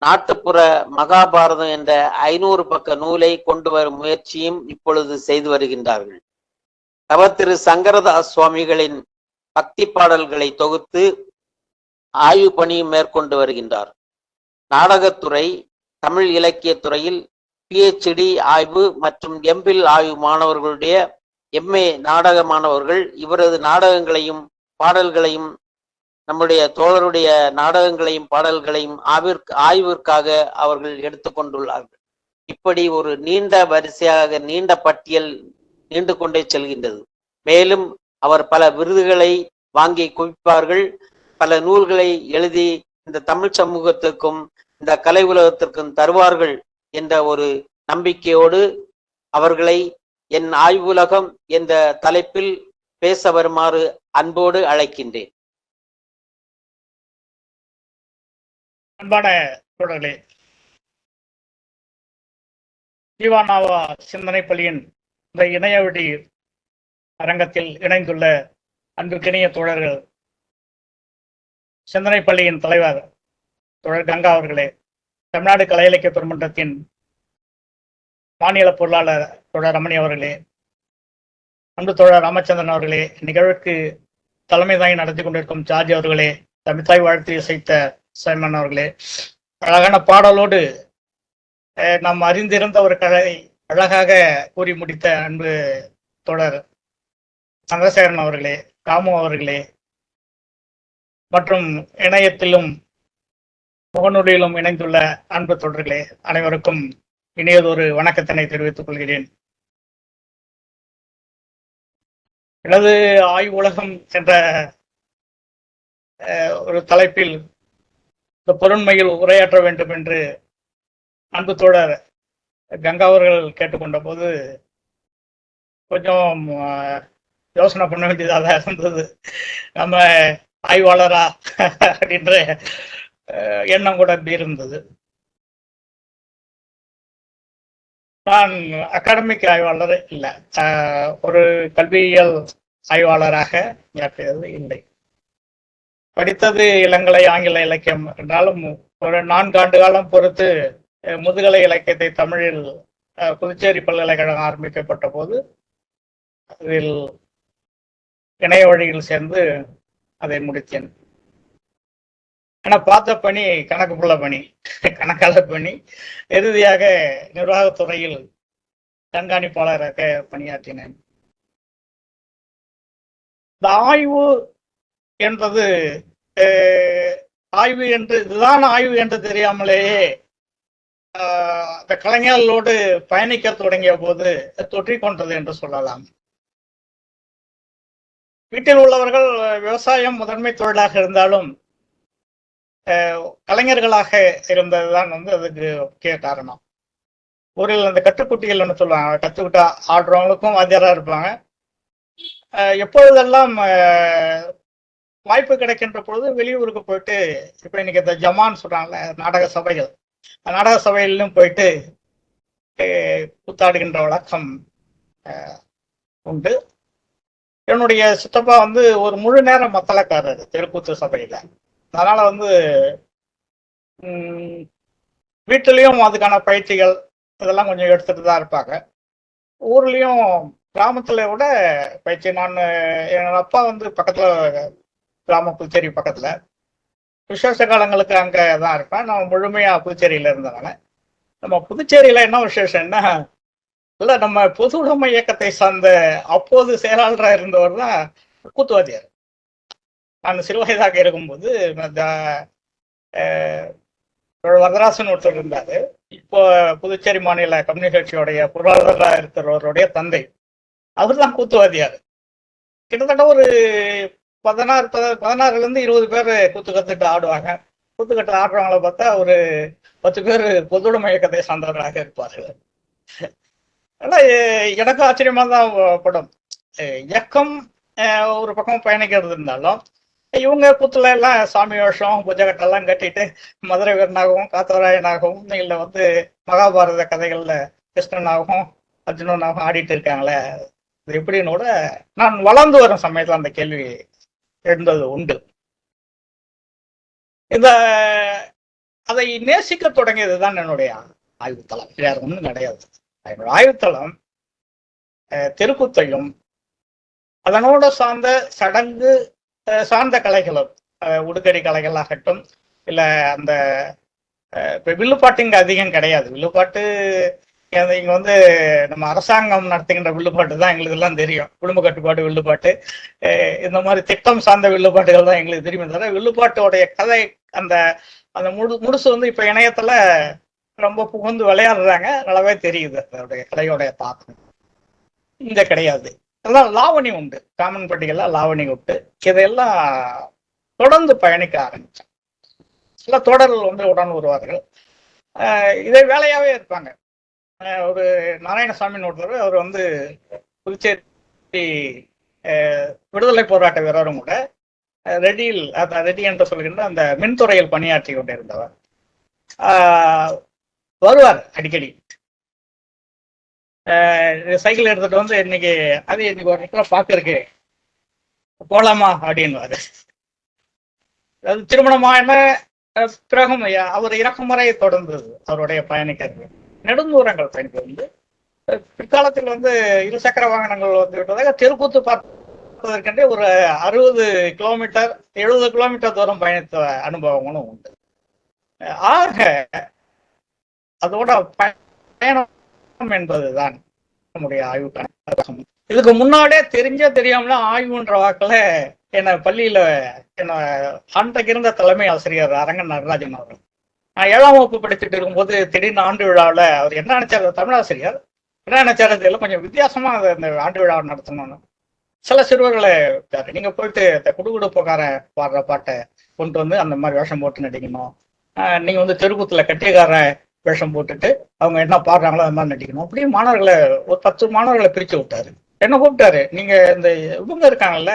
நாட்டுப்புற மகாபாரதம் என்ற 500 பக்க நூலை கொண்டு வரும் முயற்சியும் இப்பொழுது செய்து வருகின்றார்கள். அவர் திரு சங்கரதாஸ் சுவாமிகளின் பக்தி பாடல்களை தொகுத்து ஆய்வு பணியும் மேற்கொண்டு வருகின்றார். நாடகத்துறை, தமிழ் இலக்கியத்துறையில் PhD ஆய்வு மற்றும் MPhil ஆய்வு மாணவர்களுடைய MA நாடக மாணவர்கள் இவரது நாடகங்களையும் பாடல்களையும் நம்முடைய தோழருடைய நாடகங்களையும் பாடல்களையும் ஆய்விற்காக அவர்கள் எடுத்துக்கொண்டுள்ளார்கள். இப்படி ஒரு நீண்ட வரிசையாக நீண்ட பட்டியல் நீண்டு கொண்டே செல்கின்றது. மேலும் அவர் பல விருதுகளை வாங்கி குவிப்பார்கள், பல நூல்களை எழுதி இந்த தமிழ் சமூகத்திற்கும் இந்த கலை உலகத்திற்கும் தருவார்கள் என்ற ஒரு நம்பிக்கையோடு அவர்களை என் ஆய்வுலகம் என்ற தலைப்பில் பேச வருமாறு அன்போடு அழைக்கின்றேன். அன்பான தோழர்களே, ஜீவானாவா சிந்தனை பள்ளியின் இந்த இணையவழி அரங்கத்தில் இணைந்துள்ள அன்புக்கிணைய தோழர்கள், சிந்தனை பள்ளியின் தலைவர் தோழர் கங்கா அவர்களே, தமிழ்நாடு கலை இலக்கிய பெருமன்றத்தின் மாநில பொருளாளர் தோழர் ரமணி அவர்களே, அன்பு தோழர் ராமச்சந்திரன் அவர்களே, நிகழ்வுக்கு தலைமை தாங்கி நடத்தி கொண்டிருக்கும் ஜார்ஜ் அவர்களே, தமிழ்தாய் வாழ்த்து இசைத்த சைமன் அவர்களே, அழகான பாடலோடு நாம் அறிந்திருந்த ஒரு கலை அழகாக கூறி முடித்த அன்பு தோழர் சந்திரசேகரன் அவர்களே, ராமு அவர்களே, மற்றும் இணையத்திலும் முகநூலிலும் இணைந்துள்ள அன்பு தோழர்களே, அனைவருக்கும் இனியதொரு வணக்கத்தினை தெரிவித்துக் கொள்கிறேன். எனது ஆய்வுலகம் என்ற ஒரு தலைப்பில் இந்த பொருண்மையில் உரையாற்ற வேண்டும் என்று அன்பு தோழர் கங்கா அவர்கள் கேட்டுக்கொண்ட போது கொஞ்சம் யோசனை பண்ண வேண்டியதாக இருந்தது. நம்ம ஆய்வாளரா அப்படின்ற எண்ணம் கூட அப்படி இருந்தது. நான் அகாடமிக் ஆய்வாளர் இல்லை, ஒரு கல்வியியல் ஆய்வாளராக இயற்றியது இல்லை. படித்தது இளங்கலை ஆங்கில இலக்கியம் என்றாலும் ஒரு 4 ஆண்டு காலம் பொறுத்து முதுகலை இலக்கியத்தை தமிழில் புதுச்சேரி பல்கலைக்கழகம் ஆரம்பிக்கப்பட்ட போது அதில் இணைய வழியில் சேர்ந்து அதை முடித்தேன். ஆனால் பார்த்த பணி கணக்குப்புள்ள பணி, கணக்காளர் பணி. இறுதியாக நிர்வாகத்துறையில் கண்காணிப்பாளராக பணியாற்றினேன். இந்த ஆய்வு என்பது ஆய்வு என்று இதுதான் ஆய்வு என்று தெரியாமலேயே இந்த கலைஞர்களோடு பயணிக்க தொடங்கிய போது தொற்றிக்கொண்டது என்று சொல்லலாம். வீட்டில் உள்ளவர்கள் விவசாயம் முதன்மை தொழிலாக இருந்தாலும் கலைஞர்களாக இருந்ததுதான் அதுக்கு முக்கிய காரணம். ஊரில் அந்த கட்டுக்குட்டிகள் ஒன்று சொல்லுவாங்க, கற்றுக்கிட்ட ஆடுறவங்களுக்கும் வாத்தியாராக இருப்பாங்க. எப்பொழுதெல்லாம் வாய்ப்பு கிடைக்கின்ற பொழுது வெளியூருக்கு போயிட்டு, இப்போ இன்னைக்கு இந்த ஜமான் சொல்றாங்கல்ல நாடக சபைகள், நாடக சபையிலும் போயிட்டு கூத்தாடுகின்ற வழக்கம் உண்டு. என்னுடைய சித்தப்பா வந்து ஒரு முழு நேர மத்தளக்காரர் தெருக்கூத்து சபையில. அதனால வந்து வீட்டிலையும் அதுக்கான பயிற்சிகள் இதெல்லாம் கொஞ்சம் எடுத்துட்டு தான் இருப்பாங்க. ஊர்லயும் கிராமத்துல விட பயிற்சி. என்னோட அப்பா வந்து பக்கத்துல கிராம புதுச்சேரி பக்கத்துல, விசேஷ காலங்களுக்கு அங்கதான் இருப்பேன். நான் முழுமையா புதுச்சேரியில இருந்தனால. நம்ம புதுச்சேரியில என்ன விசேஷம்னா, இல்ல நம்ம பொது உடைமை இயக்கத்தை சார்ந்த அப்போது செயலாளராக இருந்தவர் தான் கூத்துவாதியார். நான் சிறுவயதாக இருக்கும்போது வரதராசன் ஒருத்தர் இருந்தாரு. இப்போ புதுச்சேரி மாநில கம்யூனிஸ்ட் கட்சியோடைய பொருளாளராக இருக்கிறவருடைய தந்தை, அவர் தான் கூத்துவாதியார். கிட்டத்தட்ட ஒரு 16 20 பேர் கூத்து கத்துட்டு ஆடுவாங்க. கூத்து கட்டு ஆடுறவங்கள பார்த்தா ஒரு 10 பேர் பொது உடைமை இயக்கத்தை சார்ந்தவர்களாக இருப்பார்கள். ஆனா எனக்கு ஆச்சரியமா தான் படும். இயக்கம் ஒரு பக்கம் பயணிக்கிறது இருந்தாலும், இவங்க கூத்துல எல்லாம் சாமி வேஷம் பூஜை கட்டெல்லாம் கட்டிட்டு மதுரை வீரனாகவும் காத்தவராயனாகவும் இல்லை வந்து மகாபாரத கதைகள்ல கிருஷ்ணனாகவும் அர்ஜுனனாகவும் ஆடிட்டு இருக்காங்களே, இது எப்படின்னு கூட நான் வளர்ந்து வரும் சமயத்துல அந்த கேள்வி எழுந்தது உண்டு. அதை நேசிக்க தொடங்கியதுதான் என்னுடைய ஆய்வுத்தளம். வேற ஒன்றும் கிடையாது. என்னோட ஆய்வுத்தளம் தெருக்கூத்தையும் அதனோட சார்ந்த சடங்கு சார்ந்த கலைகளும், உடுக்கடி கலைகள் ஆகட்டும், இல்லை அந்த இப்போ வில்லுப்பாட்டு இங்கே அதிகம் கிடையாது. வில்லுப்பாட்டு இங்கே வந்து நம்ம அரசாங்கம் நடத்துகின்ற வில்லுப்பாட்டு தான் எங்களுக்கு எல்லாம் தெரியும். குடும்ப கட்டுப்பாடு வில்லுப்பாட்டு, இந்த மாதிரி திட்டம் சார்ந்த வில்லுப்பாட்டுகள் தான் எங்களுக்கு தெரியுமே தவிர, வில்லுப்பாட்டோடைய கதை அந்த அந்த முழுசு வந்து இப்போ இணையத்துல ரொம்ப புகுந்து விளையாடுறாங்க. நல்லாவே தெரியுது அதோடைய கலையோடைய தாக்கம். இங்க கிடையாது. அதெல்லாம் லாவணி உண்டு, காமன் பட்டியல லாவணி உண்டு. இதையெல்லாம் தொடர்ந்து பயணிக்க ஆரம்பிச்சேன். சில தொடர்கள் வந்து உடன் வருவார்கள். இதை வேலையாவே இருப்பாங்க. ஒரு நாராயணசாமின்னு ஒருத்தர், அவர் வந்து புதுச்சேரி விடுதலை போராட்ட வீரரும் கூட, ரெடி என்று சொல்கின்ற அந்த மின்துறையில் பணியாற்றி கொண்டிருந்தவர். வருவார் அடிக்கடி. சைக்கிள் எடுத்துட்டு வந்து இன்னைக்கு ஒரு இடத்துல பார்க்கறக்கு போலாமா அப்படின்வாரு. அது திருமணமான பிறகும் அவர் இறக்கும் வரை தொடர்ந்தது அவருடைய பயணிக்கிறது. நெடுந்தூரங்கள் பயணிக்கிறது வந்து பிற்காலத்தில் வந்து இருசக்கர வாகனங்கள் வந்து விட்டதாக தெருக்கூத்து பார்ப்பதற்கென்றே ஒரு 60 கிலோமீட்டர் 70 கிலோமீட்டர் தூரம் பயணித்த அனுபவங்களும் உண்டு. ஆக அதோட பயணம் என்பதுதான் நம்முடைய ஆய்வுக்கான. இதுக்கு முன்னாடியே தெரியாமல ஆய்வுன்ற வாக்குல என்ன பள்ளியில என்ன அன்றைக்கு இருந்த தலைமை ஆசிரியர் அரங்கன் நடராஜன் அவர்கள், நான் 7ஆம் வகுப்பு படிச்சுட்டு இருக்கும்போது திடீர்னு ஆண்டு விழாவில் அவர் என்ன நினைச்சாரு, தமிழாசிரியர் என்ன நினைச்சாரு தெரியல, கொஞ்சம் வித்தியாசமா அந்த ஆண்டு விழாவை நடத்தணும்னு சில சிறுவர்களை நீங்க போயிட்டு குடுகுடுப்புக்கார பாடுற பாட்டை கொண்டு வந்து அந்த மாதிரி வேஷம் போட்டு நடிக்கணும், நீங்க வந்து தெருக்கூத்துல கட்டியக்கார வேஷம் போட்டுட்டு அவங்க என்ன பாடுறாங்களோ அந்த மாதிரி நடிக்கணும். அப்படியே மாணவர்களை ஒரு 10 மாணவர்களை பிரிச்சு விட்டாரு. என்ன கூப்பிட்டாரு, நீங்க இந்த இவங்க இருக்காங்கல்ல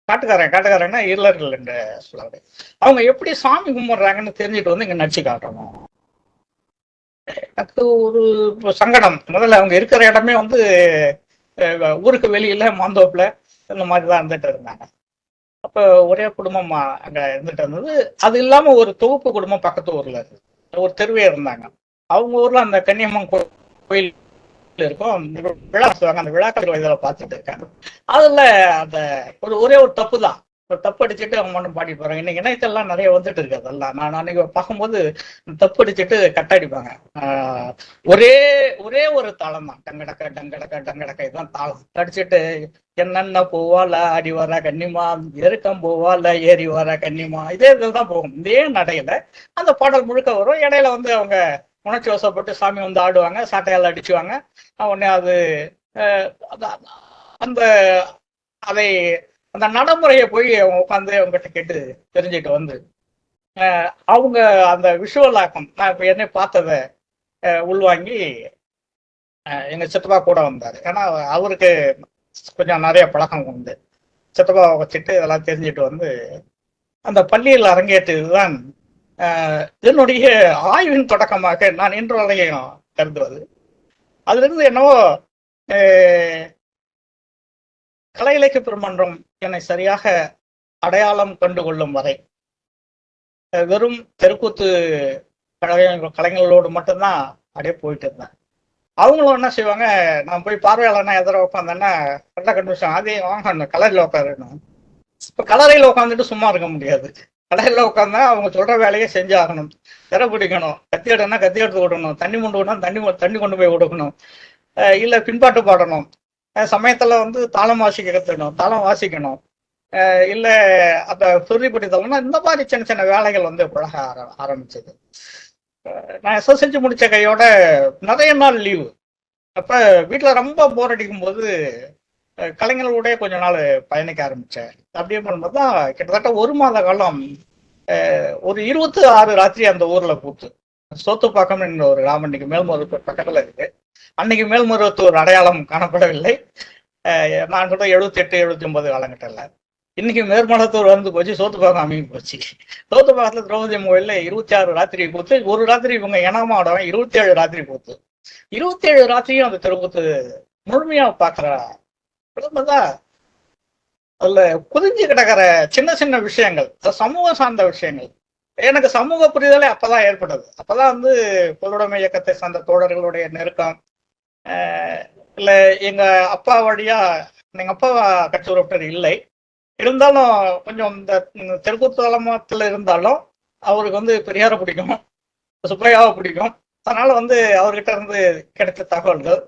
காட்டுக்காரன்னா இருளர்கள் என்று சொல்லுவாரு, அவங்க எப்படி சாமி கும்பிடுறாங்கன்னு தெரிஞ்சுட்டு வந்து இங்க நடிச்சு காட்டணும். எனக்கு ஒரு சங்கடம். முதல்ல அவங்க இருக்கிற இடமே வந்து ஊருக்கு வெளியில மாந்தோப்புல இந்த மாதிரிதான் இருந்துட்டு இருந்தாங்க. அப்ப ஒரே குடும்பம் அங்க இருந்துட்டு இருந்தது. அது இல்லாம ஒரு தொகுப்பு குடும்பம் பக்கத்து ஊர்ல இருக்கு, ஒரு தெருவே இருந்தாங்க. அவங்க ஊர்ல அந்த கன்னியம்மன் கோயில் இருக்கும், விழா நடத்துவாங்க. அந்த விழாக்கள் இதில் பார்த்துட்டு இருக்காங்க. அதுல அந்த ஒரே ஒரு தப்பு தான், ஒரு தப்பு அடிச்சுட்டு அவங்க மட்டும் பாடிட்டு போறாங்க. இன்னைக்கு இணையத்தெல்லாம் நிறைய வந்துட்டு இருக்கு. அதெல்லாம் நான் அன்னைக்கு பார்க்கும்போது தப்பு அடிச்சுட்டு கட்டாடிப்பாங்க. ஒரே ஒரு தாளம் தான், டங்கடக்க டங்கடக்க டங்கடக்க இதுதான் தாளம். அடிச்சுட்டு என்னென்ன போவால ஆடி வர கன்னிமா, எருக்கம் போவால ஏறி வர கன்னிமா, இதே இதில் தான் போகும். இதே நடையில அந்த பாடல் முழுக்க வரும். இடையில வந்து அவங்க உணர்ச்சி வசப்பட்டு சாமி வந்து ஆடுவாங்க, சாட்டையால் அடிச்சுவாங்க. உடனே அது அந்த நடைமுறையை போய் அவங்க உட்காந்து அவங்ககிட்ட கேட்டு தெரிஞ்சுட்டு வந்து அவங்க அந்த விஷுவல் ஆக்கம், நான் இப்போ என்ன பார்த்ததை உள்வாங்கி எங்க சித்தப்பா கூட வந்தார். ஏன்னா அவருக்கு கொஞ்சம் நிறைய பழக்கம் உண்டு. சித்தப்பாவை வச்சுட்டு இதெல்லாம் தெரிஞ்சுட்டு வந்து அந்த பள்ளியில் அரங்கேற்றதுதான் என்னுடைய ஆய்வின் தொடக்கமாக நான் இன்று வரையும் கருதுவது. அதுல இருந்து என்னவோ கலை இலக்கிய பெருமன்றம் என்னை சரியாக அடையாளம் கண்டு கொள்ளும் வரை வெறும் தெருக்கூத்து கலைஞர்களோடு மட்டும்தான் அப்படியே போயிட்டு இருந்தேன். அவங்களும் என்ன செய்வாங்க, நான் போய் பார்வையாளர்னா எதிர உட்காந்தேன்னா நல்லா கண்டுபிடிச்சேன், அதே வாங்க கலரில் உட்காரணும். இப்போ கலரையில் உட்காந்துட்டு சும்மா இருக்க முடியாது. கலரில் உட்காந்தா அவங்க சொல்ற வேலையை செஞ்சாகணும். திரை பிடிக்கணும், கத்தி எடுனா கத்தி எடுத்து விடணும், தண்ணி கொண்டு விடணும், தண்ணி கொண்டு போய் விடணும், இல்லை பின்பாட்டு பாடணும், சமயத்தில் வந்து தாளம் வாசிக்க கற்றுக்கணும், தாளம் வாசிக்கணும், இல்லை அந்த சுருதிப்படி தள்ளணும். இந்த மாதிரி சின்ன சின்ன வேலைகள் வந்து பழக ஆரம்பிச்சது. நான் எஸ்எஸ்எல்சி முடிச்ச கையோட நிறைய நாள் லீவு. அப்போ வீட்டில் ரொம்ப போர் அடிக்கும் போது கலைஞர்களோட கொஞ்ச நாள் பயணிக்க ஆரம்பித்தேன். அப்படியே பண்ணும்போது தான் கிட்டத்தட்ட 1 மாத காலம் ஒரு 26 ராத்திரி அந்த ஊரில் கூத்து. சோத்துப்பாக்கம் என்ற ஒரு கிராமம் இன்னைக்கு மேல்மருவத்தூர் பக்கத்தில் இருக்கு. அன்னைக்கு மேல்மருவத்தூர் அடையாளம் காணப்படவில்லை. நான் கூட 78, 79 காலகட்டத்தில். இன்னைக்கு மேல்மருவத்தூர் வந்து போச்சு, சோத்துப்பாக்கம் அமைங்கி போச்சு. சோத்துப்பாக்கத்தில் திரௌபதி கோயில்ல 26 ராத்திரி கூத்து. ஒரு ராத்திரி இவங்க இனமா ஆடுவாங்க, 27 ராத்திரி கூத்து. 27 ராத்திரியும் அந்த தெருக்கூத்து முழுமையா பார்க்குற தான் அதுல புரிஞ்சு கிடக்கிற சின்ன சின்ன விஷயங்கள், சமூகம் சார்ந்த விஷயங்கள். எனக்கு சமூக புரிதலே அப்பதான் ஏற்பட்டது. அப்பதான் வந்து பொதுவுடைமை இயக்கத்தை சார்ந்த தோழர்களுடைய நெருக்கம், இல்லை எங்க அப்பா வழியா, எங்க அப்பா கட்சி உறுப்பினர் இல்லை, இருந்தாலும் கொஞ்சம் இந்த தெருக்கூத்து தளமத்தில் இருந்தாலும் அவருக்கு வந்து பெரியாரை பிடிக்கும், சுப்பையாவை பிடிக்கும். அதனால வந்து அவர்கிட்ட இருந்து கிடைச்ச தகவல்கள்,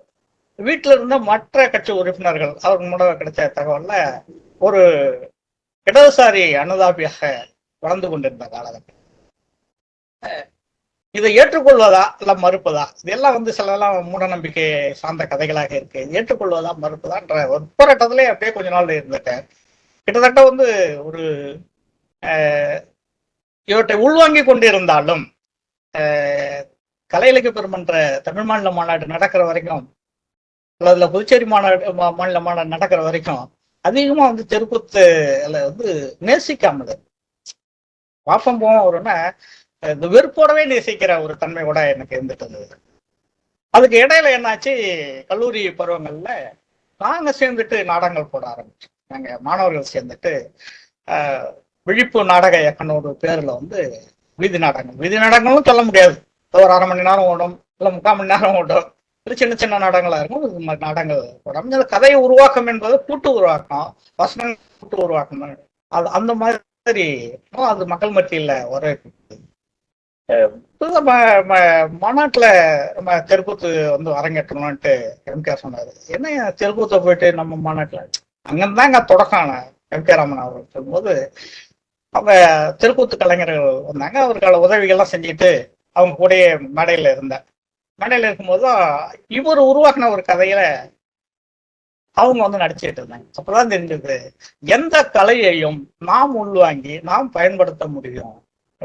வீட்டில் இருந்த மற்ற கட்சி உறுப்பினர்கள் அவருக்கு மூலம் கிடைச்ச தகவல்ல ஒரு இடதுசாரி அனுதாபியாக வளர்ந்து கொண்டிருந்த காலகட்டம். இதை ஏற்றுக்கொள்வதா இல்லை மறுப்பதா, இதெல்லாம் வந்து சிலதெல்லாம் மூட நம்பிக்கை சார்ந்த கதைகளாக இருக்கு. ஏற்றுக்கொள்வதா மறுப்பதான்ற ஒரு போராட்டத்திலே அப்படியே கொஞ்ச நாள் இருந்துட்டேன். கிட்டத்தட்ட வந்து ஒரு இவற்றை உள்வாங்கி கொண்டிருந்தாலும் கலை இலக்கிய பெருமன்ற தமிழ் மாநில மாநாடு நடக்கிற வரைக்கும், அதுல புதுச்சேரி மாநில மாநாடு நடக்கிற வரைக்கும் அதிகமா வந்து தெருக்கூத்து வந்து நேசிக்காமல் வாசம் போவோம். ஒருன்னா இந்த வெறுப்போடவே நேசிக்கிற ஒரு தன்மை கூட எனக்கு இருந்துட்டு. அதுக்கு இடையில என்னாச்சு, கல்லூரி பருவங்கள்ல நாங்க சேர்ந்துட்டு நாடகங்கள் போட ஆரம்பிச்சோம். நாங்க மாணவர்கள் சேர்ந்துட்டு விழிப்பு நாடக இயக்குனர் பேர்ல வந்து வீதி நாடகங்களும் சொல்ல முடியாது, ஒரு 1/2 மணி நேரம் ஓடும், இல்லை 3/4 மணி நேரம் ஓடும், இல்லை சின்ன சின்ன நாடகங்களா இருக்கும். இது மாதிரி நாடகங்கள் போடாம இந்த கதையை உருவாக்கம் என்பது கூட்டு உருவாக்கம், வசனம் கூட்டு உருவாக்கம். அது அந்த மாதிரி அது மக்கள் மத்தியில் ஒரே மாநாட்டுல நம்ம தெருக்கூத்து வந்து அரங்கேற்றணும்ட்டு எம்கேஆர் சொன்னாரு. என்ன தெருக்கூத்தை போயிட்டு நம்ம மாநாட்டுல அங்கதாங்க தொடக்கம். எம்கே ராமன் அவர்கள் சொல்லும்போது அவங்க தெருக்கூத்து கலைஞர்கள் வந்தாங்க, அவர்கள் உதவிகள்லாம் செஞ்சுட்டு அவங்க கூடயே மேடையில இருந்தேன். மேடையில இருக்கும்போது இவர் உருவாக்கின ஒரு கதையில அவங்க வந்து நடிச்சுட்டு இருந்தாங்க. அப்பதான் தெரிஞ்சது, எந்த கலையையும் நாம் உள்வாங்கி நாம் பயன்படுத்த முடியும்,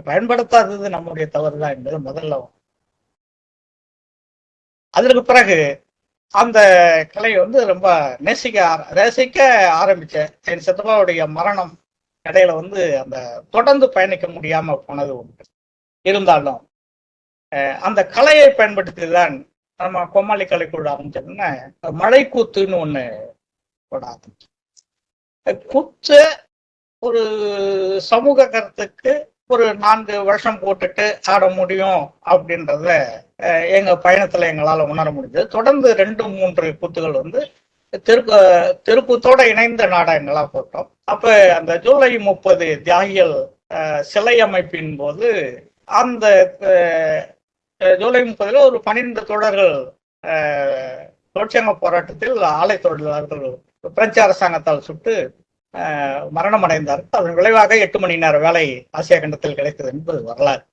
பயன்படுத்தாதது நம்முடைய தவறு தான் என்பது முதல்ல. அதற்கு பிறகு அந்த கலையை வந்து ரொம்ப நேசிக்க ஆரம்பிச்சேன். என் சித்தப்பாவுடைய மரணம் இடையில வந்து அந்த தொடர்ந்து பயணிக்க முடியாம போனது உண்டு. இருந்தாலும் அந்த கலையை பயன்படுத்தி தான் நம்ம கோமாளி கலைக்குழு ஆரம்பிச்சோம்னா மழை கூத்துன்னு ஒண்ணு போட ஆரம்பிச்சோம். கூத்து ஒரு சமூக கருத்துக்கு ஒரு 4 வருஷம் போட்டுட்டு ஆட முடியும் அப்படின்றத எங்க பயணத்துல எங்களால உணர முடிஞ்சது. தொடர்ந்து 2-3 கூத்துகள் வந்து தெருக்கூத்தோட இணைந்த நாடகங்களா போட்டோம். அப்ப அந்த ஜூலை 30 தியாகிகள் சிலை அமைப்பின் போது அந்த ஜூலை 30 ஒரு 12 தோழர்கள் தொழிற்சங்க போராட்டத்தில் ஆலை தொழிலாளர்கள் பிரெஞ்சு அரசாங்கத்தால் சுட்டு மரணம் அடைந்தார்கள். அதன் விளைவாக 8 மணி நேர வேலை ஆசியா கண்டத்தில் கிடைத்தது என்பது வரலாறு.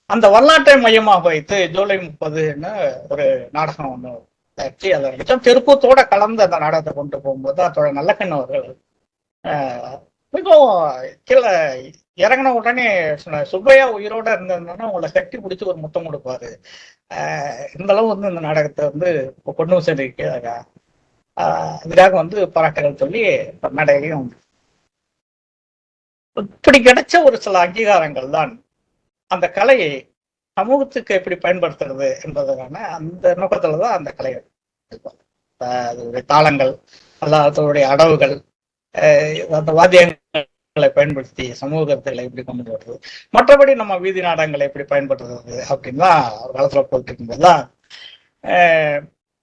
அந்த வரலாற்றை மையமாக வைத்து ஜூலை 30ன்னு ஒரு நாடகம் ஒன்று தயாரிச்சு அதை நினைச்சோம். தெருக்கூத்தோட கலந்து அந்த நாடகத்தை கொண்டு போகும்போது அதோட நல்லக்கண்ணு அவர்கள் மிகவும் கீழே இறங்கின உடனே சுப்பையா உயிரோட இருந்திருந்தோன்னா உங்களை கட்டி பிடிச்சி ஒரு முத்தம் கொடுப்பாரு. இந்த அளவு வந்து இந்த நாடகத்தை வந்து கொண்டு சென்றிருக்கிறாங்க. இதுக்காக வந்து பாராட்டுகள் சொல்லி மேடையிலையும் இப்படி கிடைச்ச ஒரு சில அங்கீகாரங்கள் தான் அந்த கலையை சமூகத்துக்கு எப்படி பயன்படுத்துறது என்பதற்கான அந்த நோக்கத்துல தான் அந்த கலை, அதனுடைய தாளங்கள், அதனுடைய அடவுகள், அந்த வாத்தியங்களை பயன்படுத்தி சமூக கருத்துக்களை எப்படி கொண்டு வருது, மற்றபடி நம்ம வீதி நாடகங்களை எப்படி பயன்படுத்துறது அப்படின்னு தான் ஒரு காலத்துல போயிட்டு இருக்கும்போதுதான்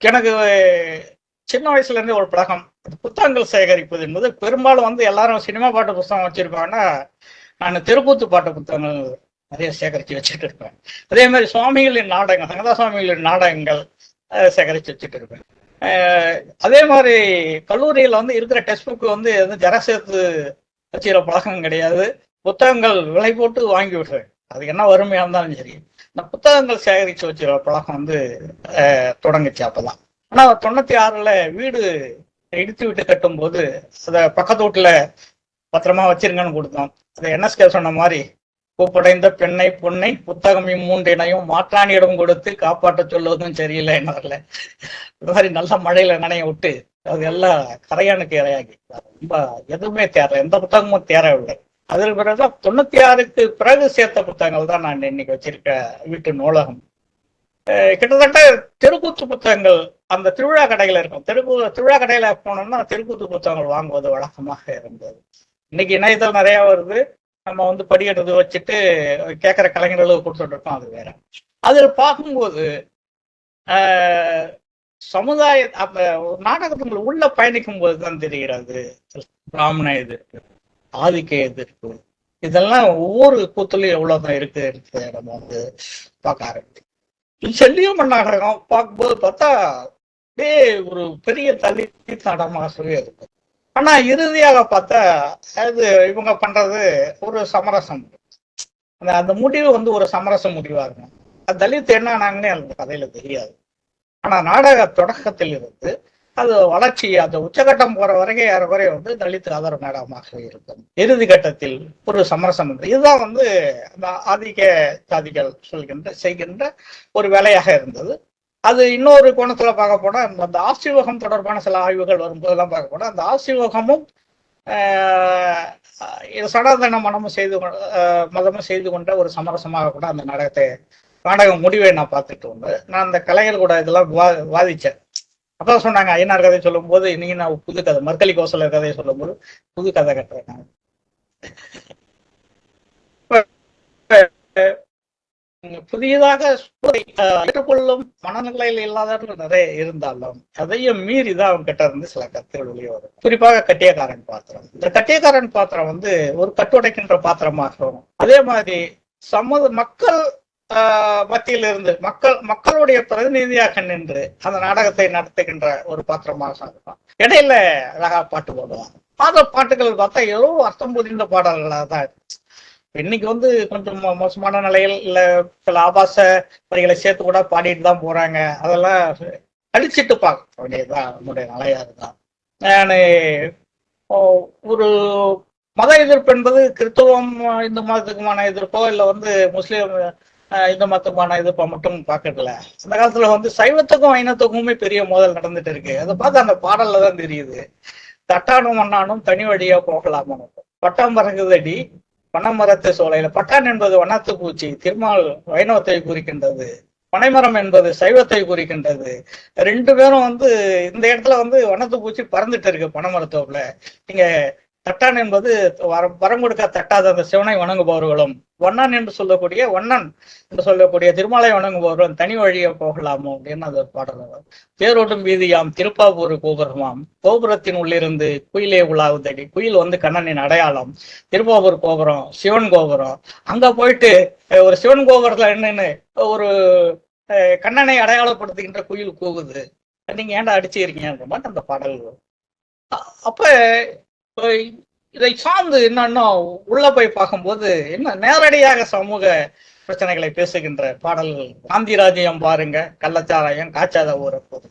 எனக்கு சின்ன வயசுல இருந்தே ஒரு பழக்கம். புத்தகங்கள் சேகரிப்பது என்பது பெரும்பாலும் வந்து எல்லாரும் சினிமா பாட்டு புத்தகம் வச்சிருப்பாங்கன்னா, நான் தெருக்கூத்து பாட்டு புத்தகங்கள் நிறைய சேகரித்து வச்சுட்டு இருப்பேன். அதே மாதிரி சுவாமிகளின் நாடகம், சங்கதா சுவாமிகளின் நாடகங்கள் சேகரித்து வச்சுட்டு இருப்பேன். அதே மாதிரி கல்லூரியில் வந்து இருக்கிற டெக்ஸ்ட் புக் வந்து எதுவும் ஜெராக்ஸ் எடுத்து வச்சுக்கிற பழக்கம் கிடையாது. புத்தகங்கள் விலை போட்டு வாங்கி விடுறேன், அது என்ன வறுமையாக இருந்தாலும் சரி. இந்த புத்தகங்கள் சேகரித்து வச்சுக்கிற பழக்கம் வந்து தொடங்குச்சு அப்பதான். ஆனால் 96 வீடு இடித்து விட்டு கட்டும்போது அதை பக்கத்து வீட்டுல பத்திரமா வச்சிருங்கன்னு கொடுத்தோம். அதை NSK சொன்ன மாதிரி பூப்படைந்த பெண்ணை பொண்ணை புத்தகம் இம்மூன்றினையும் மாற்றானியிடம் கொடுத்து காப்பாற்ற சொல்லுவதும் சரியில்லை என்ன வரல. இந்த மாதிரி நல்ல மழையில நனைய விட்டு அது எல்லாம் கரையானுக்கு இரையாகி ரொம்ப எதுவுமே தேரல, எந்த புத்தகமும் தேரவில்லை. அதற்கு பிறகு 96க்கு பிறகு சேர்த்த புத்தகங்கள் தான் நான் இன்னைக்கு வச்சிருக்க வீட்டு நூலகம். கிட்டத்தட்ட தெருக்கூத்து புத்தகங்கள் அந்த திருவிழா கடையில இருக்கும். திருவிழா கடையில போனோம்னா தெருக்கூத்து புத்தகங்கள் வாங்குவது வழக்கமாக இருந்தது. இன்னைக்கு இணையத்தில் நிறைய வருது, நம்ம வந்து படிக்கிறது வச்சுட்டு கேட்குற கலைஞர்களுக்கு கொடுத்துட்டு இருக்கோம், அது வேற. அதில் பார்க்கும்போது சமுதாய அந்த நாடகத்துக்குள்ள உள்ள பயணிக்கும் போது தான் தெரிகிறது பிராமண எதிர்ப்பு, ஆதிக்க எதிர்ப்பு, இதெல்லாம் ஒவ்வொரு கூத்துலையும் எவ்வளவுதான் இருக்கு நம்ம வந்து பார்க்க ஆரம்பிச்சு. செல்லியம்மன் நாடகம் பார்க்கும்போது பார்த்தா அப்படியே ஒரு பெரிய தலித் நாடகமாகவே இருக்கும். ஆனா இறுதியாக பார்த்தா அது இவங்க பண்றது ஒரு சமரசம், அந்த முடிவு வந்து ஒரு சமரச முடிவா இருக்கும். அது தலித் என்ன ஆனாங்கன்னு அந்த கதையில தெரியாது. ஆனா நாடக தொடக்கத்தில் இருந்து அது வளர்ச்சி அந்த உச்சகட்டம் போற வரைக்கும் ஏறக்குறைய வந்து தலித் ஆதரவு நாடகமாக இருக்கும். இறுதி கட்டத்தில் ஒரு சமரசம். இதுதான் வந்து அந்த ஆதிக்க சாதிகள் செய்கின்ற ஒரு வேலையாக இருந்தது. அது இன்னொரு கோணத்துல பார்க்க போனா அந்த ஆசீவகம் தொடர்பான சில ஆய்வுகள் வரும்போதெல்லாம் பார்க்க போனா அந்த ஆசீவகமும் சனாதன மதமும் செய்து கொண்ட ஒரு சமரசமாக கூட அந்த நாடக முடிவை நான் பார்த்துட்டு உண்டு. நான் அந்த கலைகள் கூட இதெல்லாம் வாதிச்சேன். அப்பதான் சொன்னாங்க, ஐயனார் கதை சொல்லும் போது இன்னைக்கு நான் புது கதை, மர்கலி கோசலர் கதையை சொல்லும் போது புது கதை கட்டுறேன். புதியதாக ஏற்றுக்கொள்ளும் மனநிலையில் இல்லாதவர்கள் நிறைய இருந்தாலும் அதையும் மீறிதான் அவங்க கிட்ட இருந்து சில கருத்துகள் வெளியே வரும். குறிப்பாக கட்டியக்காரன் பாத்திரம். இந்த கட்டியக்காரன் பாத்திரம் வந்து ஒரு கட்டுடைக்கின்ற பாத்திரமாகவும், அதே மாதிரி மக்கள் மத்தியில் இருந்து மக்களுடைய பிரதிநிதியாக நின்று அந்த நாடகத்தை நடத்துகின்ற ஒரு பாத்திரமாக இருக்கும். இடையில அழகா பாட்டு போடுவாங்க. பாட்டுகள் பார்த்தா ஏதோ அர்த்தம் புரிந்த பாடல்களாக தான் இருக்கு. இன்னைக்கு வந்து கொஞ்சம் மோசமான நிலையில் இல்ல சில ஆபாச வரிகளை சேர்த்து கூட பாடிட்டு தான் போறாங்க. அதெல்லாம் அழிச்சிட்டு பார்க்க வேண்டியதுதான் நம்முடைய நிலையா இருந்தான். நான் ஒரு மத எதிர்ப்பு என்பது கிறிஸ்தவம் இந்து மதத்துக்குமான எதிர்ப்போ இல்லை வந்து முஸ்லீம் இந்த மதத்துக்குமான எதிர்ப்பை மட்டும் பார்க்கறதுல. அந்த காலத்துல வந்து சைவத்துக்கும் வைணத்துக்குமே பெரிய மோதல் நடந்துட்டு இருக்கு. அதை பார்த்து அந்த பாடல்ல தான் தெரியுது. தட்டானும் மண்ணானும் தனி வழியா போகலாமா, பட்டம் பறங்குதடி பனைமரத்து சோலையில. பட்டான் என்பது வண்ணத்து பூச்சி, திருமால் வைணவத்தை குறிக்கின்றது, பனைமரம் என்பது சைவத்தை குறிக்கின்றது. ரெண்டு பேரும் வந்து இந்த இடத்துல வந்து வண்ணத்து பூச்சி பறந்துட்டு இருக்கு பனைமரத்தோப்புல. நீங்க தட்டான் என்பது வரம் கொடுக்க தட்டாத அந்த சிவனை வணங்குபவர்களும், வண்ணன் என்று சொல்லக்கூடிய திருமாலை வணங்குபவர்களும் தனி வழியை போகலாமோ அப்படின்னு அது பாடல். தேரோட்டும் வீதியாம் திருப்பாவூர் கோபுரமாம், கோபுரத்தின் உள்ளிருந்து குயிலே உலாவுதடி. குயில் வந்து கண்ணனின் அடையாளம். திருப்பாவூர் கோபுரம் சிவன் கோபுரம். அங்க போயிட்டு ஒரு சிவன் கோபுரத்துல என்னன்னு ஒரு கண்ணனை அடையாளப்படுத்துகின்ற குயில் கூவுது, நீங்க ஏன்டா அடிச்சுக்கிறீங்கன்ற மாதிரி அந்த பாடல். அப்ப இதை சார்ந்து என்னன்னா உள்ள போய் பார்க்கும்போது என்ன நேரடியாக சமூக பிரச்சனைகளை பேசுகின்ற பாடல்கள். காந்தி ராஜ்யம் பாருங்க, கள்ளச்சாராயம் காய்ச்சாத ஊரை போது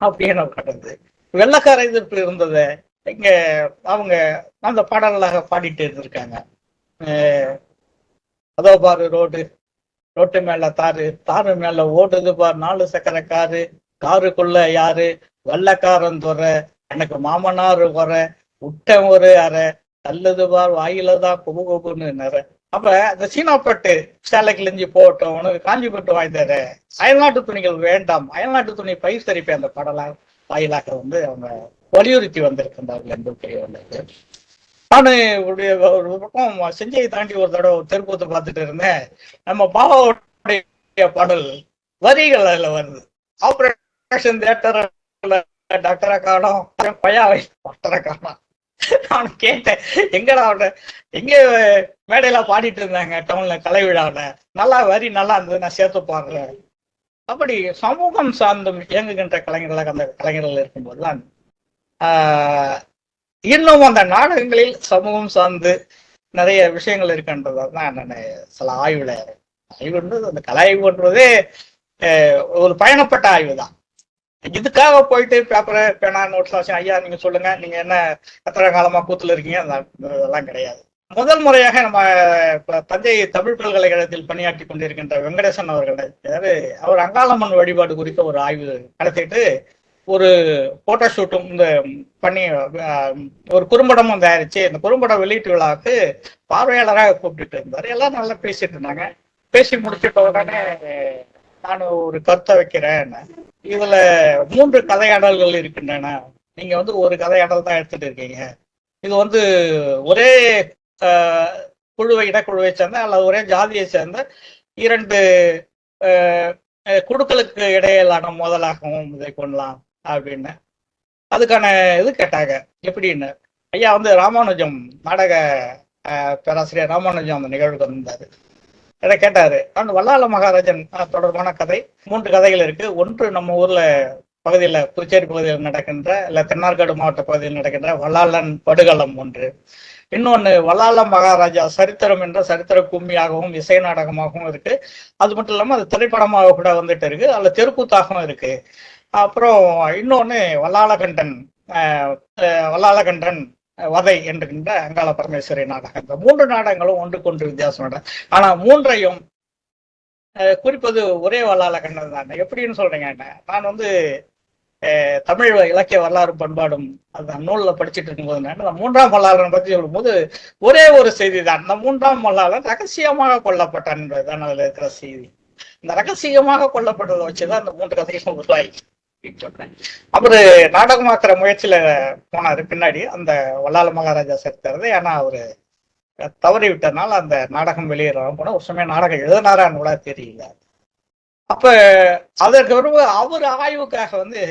அப்படின்னு கடந்து வெள்ளக்கார எதிர்ப்பு இருந்ததை இங்க அவங்க அந்த பாடல்களாக பாடிட்டு இருந்திருக்காங்க. அதோ பாரு ரோட்டு மேல தாரு மேல ஓடுது பார் 4 சக்கர காருக்குள்ள யாரு, வெள்ளக்காரன் துறை, எனக்கு மாமனார் வர, உட்டம் ஒரு அறை, நல்லது பார் வாயிலதான் குபுகுபுன்னு நிற. அப்ப அந்த சீனாப்பட்டு சேலை கிழிஞ்சி போட்டோம், உனக்கு காஞ்சி பட்டு வாய்ந்தாரு, அயல்நாட்டு துணிகள் வேண்டாம், அயல்நாட்டு துணி பயிர் சரிப்பேன் அந்த பாடலாம் வாயிலாக வந்து அவங்க வலியுறுத்தி வந்திருக்கின்றார்கள் என்பது தெரிய வந்தது. நான் ஒரு பக்கம் செஞ்சையை தாண்டி ஒரு தடவை தெருக்கூத்து பார்த்துட்டு இருந்தேன். நம்ம பாபாவுடைய பாடல் வரிகள் அதுல வருது. ஆபரேஷன் தியேட்டர்ல டாக்டரை காணோம், பையாவை டாக்டரை காணோம். நான் கேட்டேன், எங்கடா எங்க மேடையில பாடிட்டு இருந்தாங்க டவுன்ல கலை விழாவில, நல்லா வரி நல்லா இருந்தது, நான் சேர்த்து பாடுறேன். அப்படி சமூகம் சார்ந்தும் இயங்குகின்ற கலைஞர்களாக அந்த கலைஞர்கள் இருக்கும்போதுதான் இன்னும் அந்த நாடகங்களில் சமூகம் சார்ந்து நிறைய விஷயங்கள் இருக்கின்றதான் நான் சில ஆய்வுன்றது அந்த கலை ஆய்வுன்றதே ஒரு பயணப்பட்ட ஆய்வு தான். இதுக்காக போயிட்டு பேப்பரை பேனா நோட்ஸ் வாசி ஐயா நீங்க சொல்லுங்க, நீங்க என்ன எத்தனை காலமா கூத்துல இருக்கீங்க, அதெல்லாம் கிடையாது. முதல் முறையாக நம்ம தஞ்சை தமிழ் பல்கலைக்கழகத்தில் பணியாற்றி கொண்டிருக்கின்ற வெங்கடேசன் அவர்கள் அவர் அங்காளம்மன் வழிபாடு குறித்த ஒரு ஆய்வு நடத்திட்டு ஒரு போட்டோ ஷூட்டும் இந்த பண்ணி ஒரு குறும்படமும் தயாரிச்சு இந்த குறும்பட வெளியீட்டு விழாவுக்கு பார்வையாளராக கூப்பிட்டு இருந்தாரு. எல்லாம் நல்லா பேசிட்டு இருந்தாங்க. பேசி முடிச்சிட்ட உடனே நான் ஒரு கருத்தை வைக்கிறேன், இதுல 3 கதையாடல்கள் இருக்கின்றன, நீங்க வந்து ஒரு கதையாடல் தான் எடுத்துட்டு இருக்கீங்க, இது வந்து ஒரே இடக்குழுவை சேர்ந்த அல்லது ஒரே ஜாதியை சேர்ந்த 2 குழுக்களுக்கு இடையிலான மோதலாகவும் இதை கொள்ளலாம் அப்படின்னு அதுக்கான இது கேட்டாங்க. எப்படின்னு ஐயா வந்து ராமானுஜம் நாடக பேராசிரியர் ராமானுஜம் அந்த நிகழ்வுக்கு வந்தாரு. இதை கேட்டாரு. அந்த வல்லாள மகாராஜன் தொடர்பான கதை 3 கதைகள் இருக்கு. ஒன்று நம்ம ஊர்ல பகுதியில் புதுச்சேரி பகுதியில் நடக்கின்ற இல்ல தென்னார்காடு மாவட்ட பகுதியில் நடக்கின்ற வல்லாளன் படுகளம் ஒன்று. இன்னொன்னு வல்லாள மகாராஜா சரித்திரம் என்ற சரித்திர கும்மியாகவும் இசை நாடகமாகவும் இருக்கு. அது மட்டும் இல்லாம அது திரைப்படமாக கூட வந்துட்டு இருக்கு, அதுல தெருக்கூத்தாகவும் இருக்கு. அப்புறம் இன்னொன்னு வல்லாளகண்டன் வதை என்கின்ற அங்காள பரமேஸ்வரி நாடகம். இந்த 3 நாடகங்களும் ஒன்றுக்கொன்று வித்தியாசம். ஆனா 3ஐயும் குறிப்பது ஒரே வல்லாளகண்டன் தான். எப்படின்னு சொல்றீங்க, நான் வந்து தமிழ் இலக்கிய வரலாறு பண்பாடும் அந்த நூல்ல படிச்சுட்டு இருக்கும்போது அந்த 3ஆம் வல்லாளன் பத்தி சொல்லும்போது ஒரே ஒரு செய்தி தான், இந்த 3ஆம் வல்லாளன் ரகசியமாக கொல்லப்பட்டான் என்பதுதான் அதுல இருக்கிற செய்தி. இந்த ரகசியமாக கொல்லப்பட்டதை வச்சுதான் அந்த 3 கதைகளும் உருவாகி சொல்றேன். அவரு நாடகமாக்குற முயற்சியில போனாரு பின்னாடி அந்த வல்லாள மகாராஜா சேர்த்துறது. ஏன்னா அவரு தவறி விட்டதுனால அந்த நாடகம் வெளியேறாம போனா ஒரு சமயம் நாடகம் எழுதினாரான்னு கூட தெரியல. அப்ப அதற்கு பிறகு அவர் ஆய்வுக்காக வந்து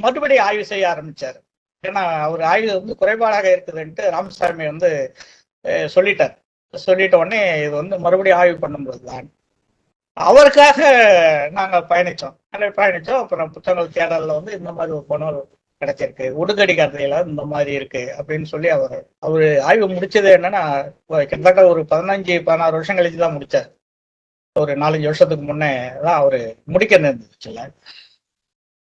மறுபடியும் ஆய்வு செய்ய ஆரம்பிச்சாரு. ஏன்னா அவர் ஆய்வு வந்து குறைபாடாக இருக்குதுன்ட்டு ராமசாமி வந்து சொல்லிட்ட உடனே இது வந்து மறுபடியும் ஆய்வு பண்ணும்போது தான் அவருக்காக நாங்க பயணிச்சோம். அப்புறம் புத்தகங்கள் தேடல்ல வந்து இந்த மாதிரி ஒரு பொண்ணு கிடைச்சிருக்கு, உடுக்கடி கதையில இந்த மாதிரி இருக்கு அப்படின்னு சொல்லி அவரு ஆய்வு முடிச்சது என்னன்னா கிட்டத்தட்ட ஒரு 15-16 வருஷம் கழிச்சு தான் முடிச்சார். ஒரு 4-5 வருஷத்துக்கு முன்னே தான் அவரு முடிக்க இருந்துச்சுல்ல.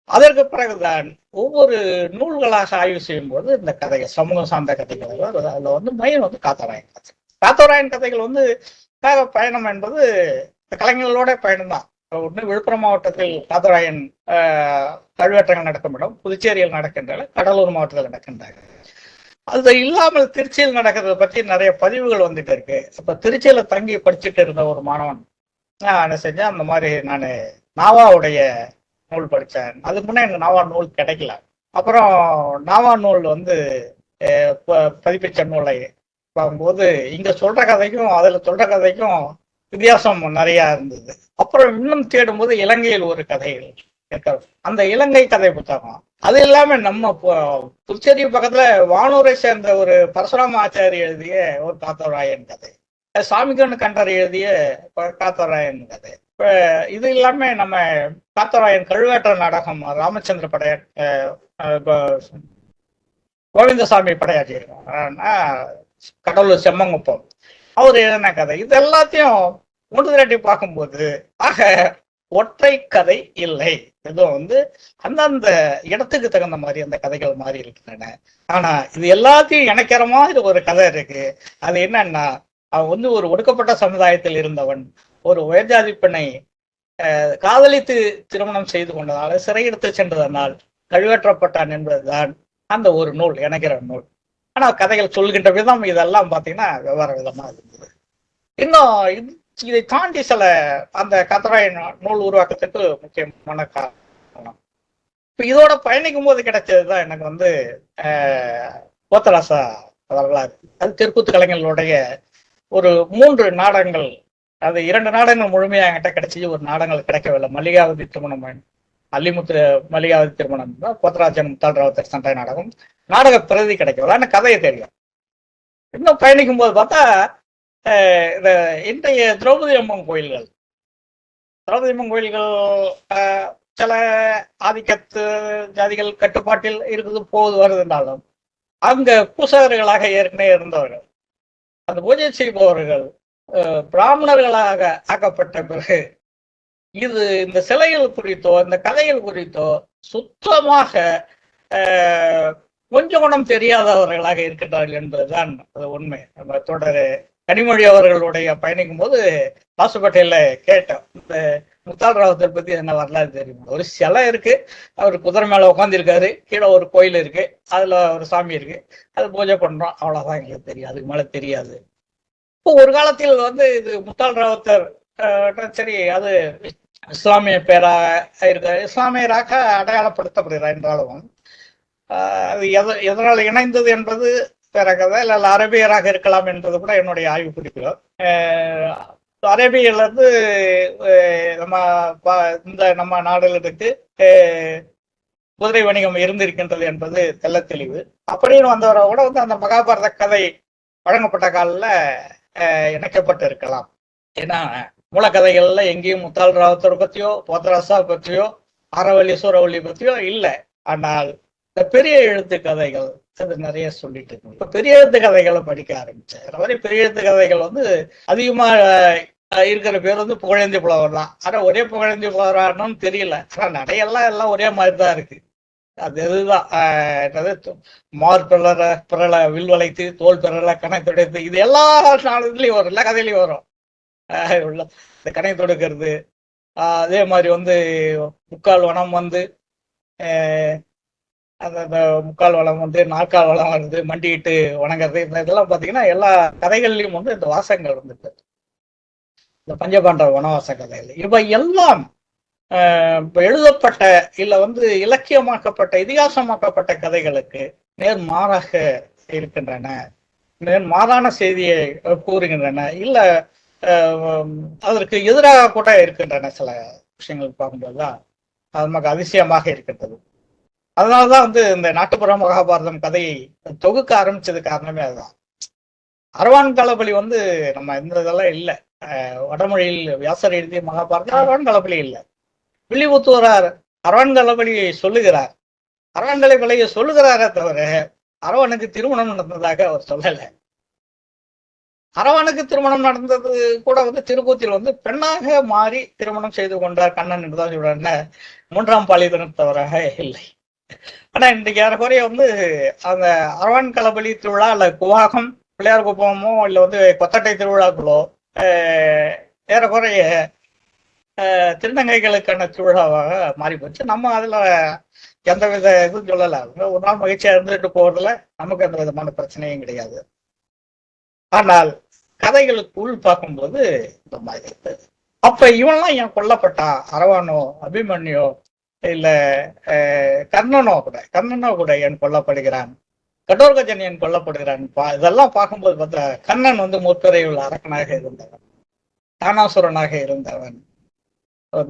அதற்கு பிறகுதான் ஒவ்வொரு நூல்களாக ஆய்வு செய்யும் போது இந்த கதைகள் சமூகம் சார்ந்த கதைகள் அதுல வந்து மையம் வந்து காத்தவராயன் கதைகள் வந்து பயணம் என்பது கலைஞர்களோட பயணம் தான். ஒன்று விழுப்புரம் மாவட்டத்தில் காத்தவராயன் கல்வெட்டங்கள் நடக்கும் இடம், புதுச்சேரியில் நடக்கின்றன, கடலூர் மாவட்டத்தில் நடக்கின்றன. அது இல்லாமல் திருச்சியில் நடக்கிறத பத்தி நிறைய பதிவுகள் வந்துட்டு இருக்கு. அப்ப திருச்சியில தங்கி படிச்சுட்டு இருந்த ஒரு மாணவன் நான் என்ன செஞ்சேன், அந்த மாதிரி நான் நாவாவுடைய நூல் படித்தேன். அதுக்கு முன்னே எனக்கு நாவா நூல் கிடைக்கல. அப்புறம் நாவா நூல் வந்து பதிப்பிச்ச நூலை பார்க்கும்போது இங்க சொல்ற கதைக்கும் அதுல சொல்ற கதைக்கும் வித்தியாசம் நிறைய இருந்தது. அப்புறம் இன்னும் தேடும்போது இலங்கையில் ஒரு கதைகள் அந்த இலங்கை கதை புத்தகம், அது இல்லாம நம்ம புதுச்சேரி பக்கத்துல வானூரை சேர்ந்த ஒரு பரசுராம ஆச்சாரி எழுதிய ஒரு காத்தவராயன் கதை, சாமிகண்ணு கண்டர் எழுதிய காத்தவராயன் கதை. இது இல்லாம நம்ம காத்தவராயன் கழுவேற்ற நாடகம் ராமச்சந்திர கோவிந்தசாமி படையாற்றியிருக்கோம், கடலூர் செம்மங்குப்பம் அவர் எழுதின கதை. இது எல்லாத்தையும் ஒன்று திரட்டி பார்க்கும்போது ஆக ஒற்றை கதை இல்லை, ஏதோ வந்து அந்தந்த இடத்துக்கு தகுந்த மாதிரி அந்த கதைகள் மாறி இருக்கின்றன. ஆனா இது எல்லாத்தையும் இணைக்கிற மாதிரி ஒரு கதை இருக்கு. அது என்னன்னா, அவன் வந்து ஒரு ஒடுக்கப்பட்ட சமுதாயத்தில் இருந்தவன் ஒரு உயர்ஜாதி பெண்ணை காதலித்து திருமணம் செய்து கொண்டதால் சிறையெடுத்து சென்றதனால் கழுவேற்றப்பட்டான் என்பதுதான் அந்த ஒரு நூல், இணைக்கிற நூல். ஆனா கதைகள் சொல்கின்ற விதம் இதெல்லாம் பாத்தீங்கன்னா வெவ்வேறு விதமா இருந்தது. இன்னும் இதை தாண்டி சில அந்த காத்தவராயன் நூல் உருவாக்கத்துக்கு முக்கியமான காரணம் இப்ப இதோட பயணிக்கும் போது கிடைச்சதுதான் எனக்கு வந்து போத்தராசா வரலாறு. அது தெற்குத்து கலைஞர்களுடைய ஒரு 3 நாடகங்கள், அது 2 நாடகங்கள் முழுமையாக என்கிட்ட கிடைச்சி, ஒரு நாடகங்கள் கிடைக்கவில்லை. மல்லிகாவதி திருமணம், அல்லிமுத்து மல்லிகாவதி திருமணம் தான் போத்தராஜன் முத்தாள் ராவுத்தர் சண்டை நாடகம். நாடக பிரதி கிடைக்கவில்லை, எனக்கு கதையை தெரியும். இன்னும் பயணிக்கும் போது பார்த்தா இந்த இன்றைய திரௌபதி அம்மன் கோயில்கள் சில ஆதிக்கத்து ஜாதிகள் கட்டுப்பாட்டில் இருக்குது போது வருதுனாலும் அங்க பூசகர்களாக ஏற்கனவே இருந்தவர்கள், அந்த பூஜை செய்பவர்கள் பிராமணர்களாக ஆக்கப்பட்ட பிறகு இது இந்த சிலைகள் குறித்தோ இந்த கதைகள் குறித்தோ சுத்தமாக கொஞ்சம் குணம் தெரியாதவர்களாக இருக்கின்றார்கள் என்பதுதான் அது உண்மை. நம்ம தொடர் கனிமொழி அவர்களுடைய பயணிக்கும் போது வாசுப்பேட்டையில கேட்டோம், இந்த முத்தாள் ராவுத்தர் பத்தி என்ன வரலாறு தெரியும்? ஒரு சிலை இருக்கு, அவர் குதிரை மேல உட்காந்துருக்காரு, கீழே ஒரு கோயில் இருக்கு, அதுல ஒரு சாமி இருக்கு, அது பூஜை பண்றோம், அவ்வளவுதான் எங்களுக்கு தெரியும், அதுக்கு மேல தெரியாது. இப்போ ஒரு காலத்தில் வந்து இது முத்தாள் ராவுத்தர் சரி, அது இஸ்லாமிய பேராக இருக்க, இஸ்லாமியராக அடையாளப்படுத்தப்படுகிறார் என்றாலும் அது எதனால் இணைந்தது என்பது வேற கதை, இல்ல அரேபியராக இருக்கலாம் என்பது கூட என்னுடைய ஆய்வு குறிப்பில். அரேபியில இருந்து நம்ம நாடுகளுக்கு குதிரை வணிகம் இருந்திருக்கின்றது என்பது தெல்ல தெளிவு. அப்படின்னு வந்தவரை கூட வந்து அந்த மகாபாரத கதை வழங்கப்பட்ட காலில் இணைக்கப்பட்டு இருக்கலாம். ஏன்னா மூலக்கதைகள்ல எங்கேயும் முத்தாள் ராவுத்தர் பத்தியோ போத்தராசா பற்றியோ ஆரவல்லி சூரவல்லி பத்தியோ இல்லை. ஆனால் இந்த பெரிய எழுத்து கதைகள் அது நிறைய சொல்லிட்டு இருக்கு. இப்ப பெரிய எழுத்து கதைகளை படிக்க ஆரம்பிச்சேன். இந்த மாதிரி பெரிய எழுத்து கதைகள் வந்து அதிகமா இருக்கிற பேர் வந்து புகழேந்தி புலவர் தான். ஆனா ஒரே புகழேந்தி புலவரானு தெரியல. ஆனா நடையெல்லாம் எல்லாம் ஒரே மாதிரிதான் இருக்கு. அது எதுதான் பிறல வில் வளைத்து தோல் பிறல கணை துடைத்து, இது எல்லா நாளுலயும் வரும், எல்லா கதையிலையும் வரும். இந்த கணை தொடுக்கிறது, அதே மாதிரி வந்து முக்கால் வனம் வந்து அந்த முக்கால் வளம் வந்து நாற்கால் வளம் வருது, மண்டிட்டு வணங்குறது, இதெல்லாம் பார்த்தீங்கன்னா எல்லா கதைகள்லையும் வந்து இந்த வாசகங்கள் வந்துட்டு, இந்த பஞ்சபாண்டவ வனவாச கதைகள் இவை எல்லாம் எழுதப்பட்ட இல்ல வந்து இலக்கியமாக்கப்பட்ட இதிகாசமாக்கப்பட்ட கதைகளுக்கு நேர்மாறாக இருக்கின்றன, நேர்மாறான செய்தியை கூறுகின்றன, இல்ல அதற்கு எதிராக கூட இருக்கின்றன. சில விஷயங்கள் பார்க்கும்போதுதான் அது நமக்கு அதிசயமாக இருக்கின்றது. அதனாலதான் வந்து இந்த நாட்டுப்புற மகாபாரதம் கதையை தொகுக்க ஆரம்பிச்சது காரணமே அதுதான். அரவான் களபலி வந்து நம்ம இந்த இதெல்லாம் இல்லை, வடமொழியில் வியாசர் எழுதிய மகாபாரதம் அரவான் களபலி இல்லை. வில்லிபுத்தூரார் அரவான் களபலியை சொல்லுகிறார், அரவான் களபலியை சொல்லுகிறாரே தவிர அரவனுக்கு திருமணம் நடந்ததாக அவர் சொல்லலை. அரவனுக்கு திருமணம் நடந்தது கூட வந்து திருக்கூத்தில் வந்து பெண்ணாக மாறி திருமணம் செய்து கொண்டார் கண்ணன் என்றுதான் சொல்றாங்க, 3ஆம் பாலியத்தினத்தவராக இல்லை. ஆனா இன்றைக்கு ஏறக்குறைய வந்து அந்த அரவான் களபலி திருவிழா இல்ல குவாகம் பிள்ளையார் குப்பமோ இல்ல வந்து கொத்தட்டை திருவிழாக்களோ ஏறக்குறைய திருநங்கைகளுக்கான திருவிழாவாக மாறி போச்சு. நம்ம அதுல எந்தவித இதுவும் சொல்லல, ஒரு நாள் மகிழ்ச்சியா இருந்துட்டு போறதுல நமக்கு எந்த விதமான பிரச்சனையும் கிடையாது. ஆனால் கதைகளுக்குள் பார்க்கும்போது இந்த மாதிரி இருந்தது. அப்ப இவன்லாம் ஏன் கொல்லப்பட்டான்? அரவானோ அபிமன்யோ இல்ல கர்ணனோ கூட ஏன் கொல்லப்படுகிறான்? கடோர்கஜன் ஏன் கொல்லப்படுகிறான்? இதெல்லாம் பார்க்கும்போது பார்த்தா கண்ணன் வந்து முற்பிறையுள்ள அரக்கனாக இருந்தவன், தானாசுரனாக இருந்தவன்,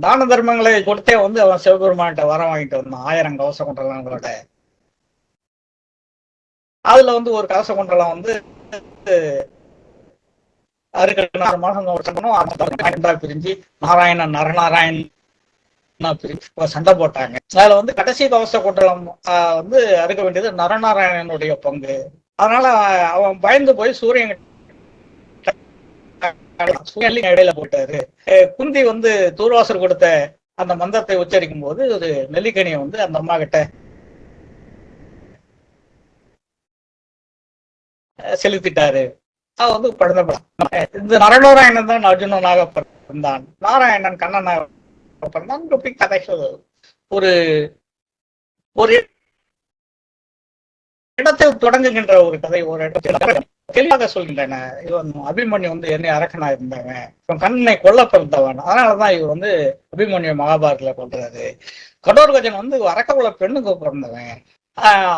தான தர்மங்களை கொடுத்தே வந்து அவன் சிவபெருமான்கிட்ட வரம் வாங்கிட்டு வந்தான் 1000 கவச குண்டலங்களோட. அதுல வந்து ஒரு கவச குண்டலம் வந்து பிரிஞ்சு நாராயணன் நரநாராயண் சண்டை போட்டாங்க. அதுல வந்து கடைசி கவச குண்டலம் வந்து அறுக்க வேண்டியது நரநாராயணனுடைய பங்கு. அதனால அவன் பயந்து போய் சூரியன் இடையில போட்டாரு. குந்தி வந்து தூர்வாசர் கொடுத்த அந்த மந்திரத்தை உச்சரிக்கும் போது ஒரு நெல்லிக்கனியை வந்து அந்த அம்மா கிட்ட செலுத்திட்டாரு. அவ வந்து படுத்த இந்த நரநாராயணன் தான் அர்ஜுனனாக பிறந்தான், நாராயணன் கண்ணனாக பிறந்தான். கதைகள் ஒரு ஒரு இடத்தில் தொடங்குகின்ற ஒரு கதை, ஒரு இடத்தில் தெளிவாக சொல்கின்றன. இவன் அபிமன்யு வந்து என்னை அரக்கனா இருந்தவன், இவன் கண்ணனை கொல்ல பிறந்தவன், அதனாலதான் இவர் வந்து அபிமன்யு மகாபாரதத்துல கொள்றாரு. கடோர்கஜன் வந்து அரக்ககுல பெண்ணுக்கு பிறந்தவன்,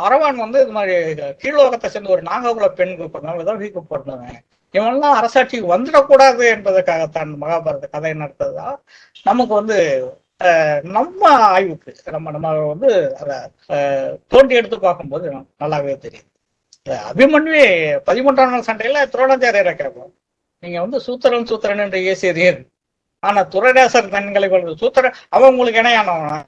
அரவான் வந்து இது மாதிரி கீழ்லோகத்தை சேர்ந்து ஒரு நாககுல பெண்ணுக்கு பிறந்தவன், விதவிக்கு பிறந்தவன். இவன்லாம் அரசாட்சிக்கு வந்துடக்கூடாது என்பதற்காகத்தான் மகாபாரத கதை நடத்ததா நமக்கு வந்து நம்ம ஆய்வுக்கு நம்ம வந்து அதை தோண்டி எடுத்து பார்க்கும்போது நல்லாவே தெரியும். அபிமன்யுவே 13ஆம் நாள் சண்டையில துரோணாச்சாரியரை கேட்போம், நீங்க வந்து சூத்திரன் என்று ஏசியர், ஆனா துரராசர் தன்களை சூத்திரன் அவன் உங்களுக்கு இணையானவன்,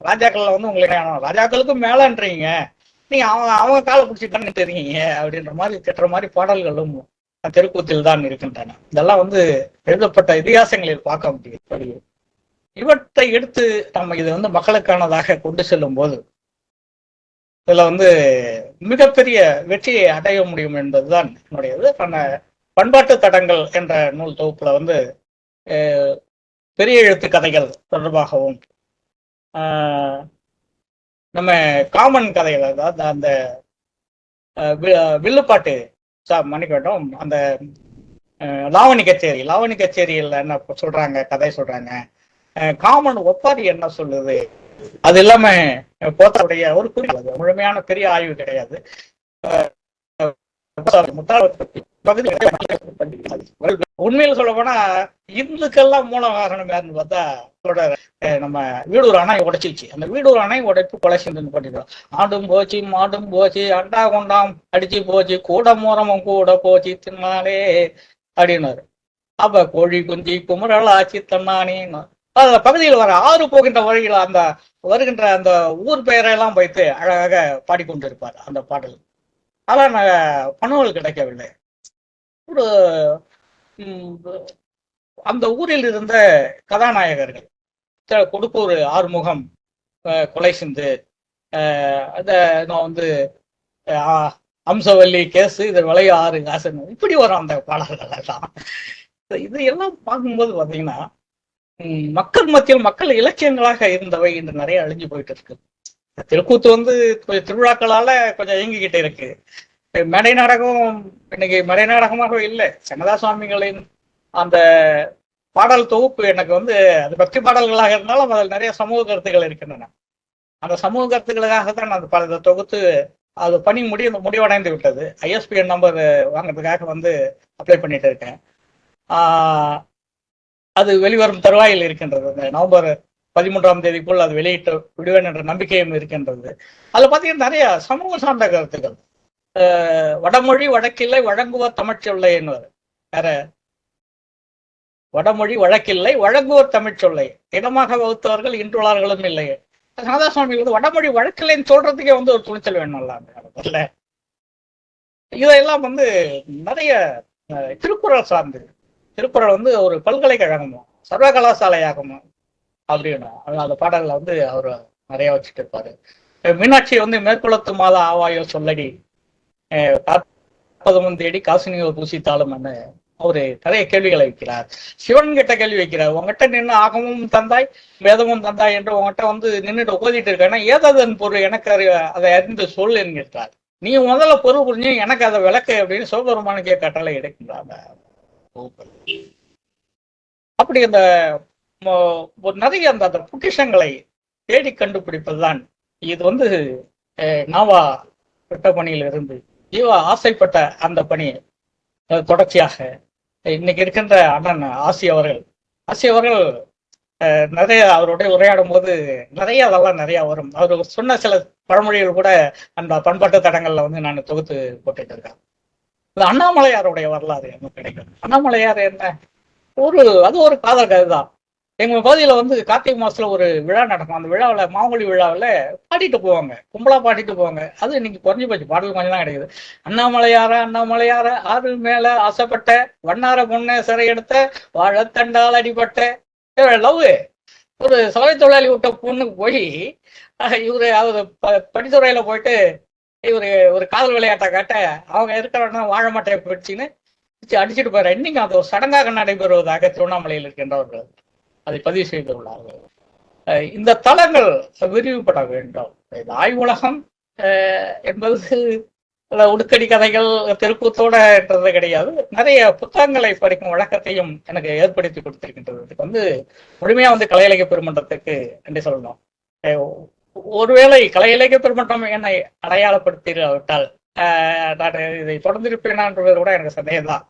ராஜாக்கள்ல வந்து உங்களுக்கு இணையானவன், ராஜாக்களுக்கும் மேலன்றீங்க, நீங்க அவங்க காலை பிடிச்சிட்டு தெரியுங்க அப்படின்ற மாதிரி திட்டுற மாதிரி பாடல்களும் தெருக்கூத்தில் தான் இருக்கின்றன. இதெல்லாம் வந்து எழுதப்பட்ட இதிகாசங்களில் பார்க்க முடியும். இவற்றை எடுத்து நம்ம இதை வந்து மக்களுக்கானதாக கொண்டு செல்லும் போது இதுல வந்து மிகப்பெரிய வெற்றியை அடைய முடியும் என்பதுதான் என்னுடையது. பண்பாட்டு தடங்கள் என்ற நூல் தொகுப்புல வந்து பெரிய எழுத்து கதைகள் தொடர்பாகவும் நம்ம காமன் கதைகள், அதாவது அந்த வில்லுப்பாட்டு மணிக்கட்டும், அந்த லாவணி கச்சேரியில் என்ன சொல்றாங்க, கதை சொல்றாங்க, காமன் ஒப்பாரி என்ன சொல்லுது, அது இல்லாம போத்தருடைய ஒரு குறிப்பு முழுமையான பெரிய ஆய்வு கிடையாது. உண்மையில சொல்ல போனா இந்துக்கெல்லாம் மூல காரணம் யாருன்னு பார்த்தா நம்ம வீடூர் அணை உடைச்சிருச்சு. அந்த வீடூர் அணை உடைப்பு கொலை செஞ்சு பண்ணிடுவோம். ஆடும் போச்சு மாடும் போச்சு அண்டா கொண்டாம் அடிச்சு போச்சு கூட மூரமும் கூட போச்சு தின்னாலே அப்படின்னாரு. அப்ப கோழி குஞ்சி குமரல் ஆச்சு தன்னானேன்னு பகுதியில் வர ஆறு போகின்ற வழியில் அந்த வருகின்ற அந்த ஊர் பெயரெல்லாம் வைத்து அழகாக பாடிக்கொண்டிருப்பார் அந்த பாடல். ஆனால் பணங்கள் கிடைக்கவில்லை. ஒரு அந்த ஊரில் இருந்த கதாநாயகர்கள் கொடுக்கூர் ஆறுமுகம் கொலை செஞ்சு அத நான் வந்து அம்சவல்லி கேசு இது விளைய ஆறு காசுன்னு இப்படி வரும் அந்த பாடல்கள் எல்லாம். இது எல்லாம் பார்க்கும்போது பார்த்தீங்கன்னா மக்கள் மத்தியில் மக்கள் இலக்கியங்களாக இருந்தவை இன்று நிறைய அழிஞ்சு போயிட்டு இருக்கு. திருக்கூத்து வந்து திருவிழாக்களால கொஞ்சம் இயங்கிக்கிட்டு இருக்கு. மேடை நாடகம் இன்னைக்கு மேடை நாடகமாக இல்லை. சங்கரா சுவாமிகளின் அந்த பாடல் தொகுப்பு எனக்கு வந்து அது பக்தி பாடல்களாக இருந்தாலும் அதில் நிறைய சமூக கருத்துக்கள் இருக்கின்றன. அந்த சமூக கருத்துக்களுக்காகத்தான் அந்த பல தொகுத்து அது பணி முடிவடைந்து விட்டது. ISBN நம்பர் வாங்கிறதுக்காக வந்து அப்ளை பண்ணிட்டு இருக்கேன். அது வெளிவரும் தருவாயில் இருக்கின்றது. அந்த நவம்பர் 13ஆம் தேதிக்குள் அது வெளியிட்டு விடுவேன் என்ற நம்பிக்கையும் இருக்கின்றது. அதுல பார்த்தீங்கன்னா நிறைய சமூக சார்ந்த கருத்துக்கள். வடமொழி வழக்கில்லை வழங்குவோர் தமிழ்ச்சொல்லை என்பது வேற. வடமொழி வழக்கில்லை வழங்குவோர் தமிழ்ச்சொல்லை இடமாக வகுத்தவர்கள் இன்றுள்ளார்களும் இல்லை. சனதாசுவாமி வந்து வடமொழி வழக்கில்லைன்னு சொல்றதுக்கே வந்து ஒரு துணிச்சல் வேணும்ல. இதெல்லாம் வந்து நிறைய திருக்குறள் சார்ந்து, திருக்குறள் வந்து ஒரு பல்கலைக்கழகமும் சர்வ கலாசாலையாகமும் அப்படின்னு அந்த பாடல்களை வந்து அவர் நிறைய வச்சுட்டு இருப்பாரு. மீனாட்சி வந்து மேற்குளத்து மாத ஆவாயோ சொல்லடி காப்பதமும் தேடி காசினியோ பூசித்தாலும் அவரு நிறைய கேள்விகளை வைக்கிறார். சிவன் கிட்ட கேள்வி வைக்கிறார். உங்ககிட்ட நின்று ஆகமும் தந்தாய் வேதமும் தந்தாய் என்று உங்ககிட்ட வந்து நின்றுட்டு ஓதிட்டு இருக்கேன்னா ஏததன் பொருள் எனக்கு அதை அறிந்து சொல் என்கிறார். நீ முதல்ல பொருள் புரிஞ்சு எனக்கு அதை விளக்கு அப்படின்னு சிவபெருமானுக்கே கட்டளை எடுக்கின்றாங்க. அப்படி அந்த நிறைய அந்த பொக்கிஷங்களை தேடி கண்டுபிடிப்பதுதான் இது வந்து நாவா விட்ட பணியில இருந்து ஜீவா ஆசைப்பட்ட அந்த பணி தொடர்ச்சியாக இன்னைக்கு இருக்கின்ற அண்ணன் ஆசி அவர்கள் நிறைய அவருடைய உரையாடும் போது நிறைய அதெல்லாம் நிறைய வரும். அவர் சொன்ன சில பழமொழிகள் கூட அந்த பண்பாட்டு தடங்கள்ல வந்து நான் தொகுத்து போட்டுட்டு இருக்கேன். அண்ணாமலையாருடைய வரலாறு எனக்கு கிடைக்கும். அண்ணாமலையார் என்ன அது ஒரு காதல் கதை தான். எங்க பகுதியில வந்து கார்த்திகை மாசத்துல ஒரு விழா நடக்கும். அந்த விழாவில மாங்குழி விழாவில பாடிட்டு போவாங்க, கும்பலா பாடிட்டு போவாங்க. அது இன்னைக்கு குறைஞ்சி போச்சு, பாடல் கொஞ்சம் தான் கிடைக்குது. அண்ணாமலையார ஆறு மேல ஆசைப்பட்ட வண்ணார பொண்ணை சிறை எடுத்த வாழத்தண்டால் அடிபட்ட லவ் ஒரு சலை தொழிலாளி விட்ட பொண்ணுக்கு போய் இவரு அவர் படித்துறையில போயிட்டு இவரு ஒரு காதல் விளையாட்டை காட்ட அவங்க இருக்கிற வாழ மாட்டையை பிடிச்சின்னு அடிச்சுட்டு போயிடுற. இன்னைக்கு அது ஒரு சடங்காக நடைபெறுவதாக திருவண்ணாமலையில் இருக்கின்றவர்கள் அதை பதிவு செய்துள்ளார்கள். இந்த தளங்கள் விரிவுபட வேண்டும். இந்த ஆய்வுலகம் என்பது இல்ல உடுக்கடி கதைகள் தெருக்கூத்தோடன்றது கிடையாது. நிறைய புத்தகங்களை படிக்கும் வழக்கத்தையும் எனக்கு ஏற்படுத்தி கொடுத்திருக்கின்றது. இதுக்கு முழுமையா கலை இலக்கிய பெருமன்றத்துக்கு நன்றி சொல்லணும். ஒருவேளை கலை இலக்கிய பெருமன்றம் என்னை அடையாளப்படுத்திவிட்டால் நான் இதை தொடர்ந்திருப்பேனான்றது கூட எனக்கு சந்தேகம் தான்.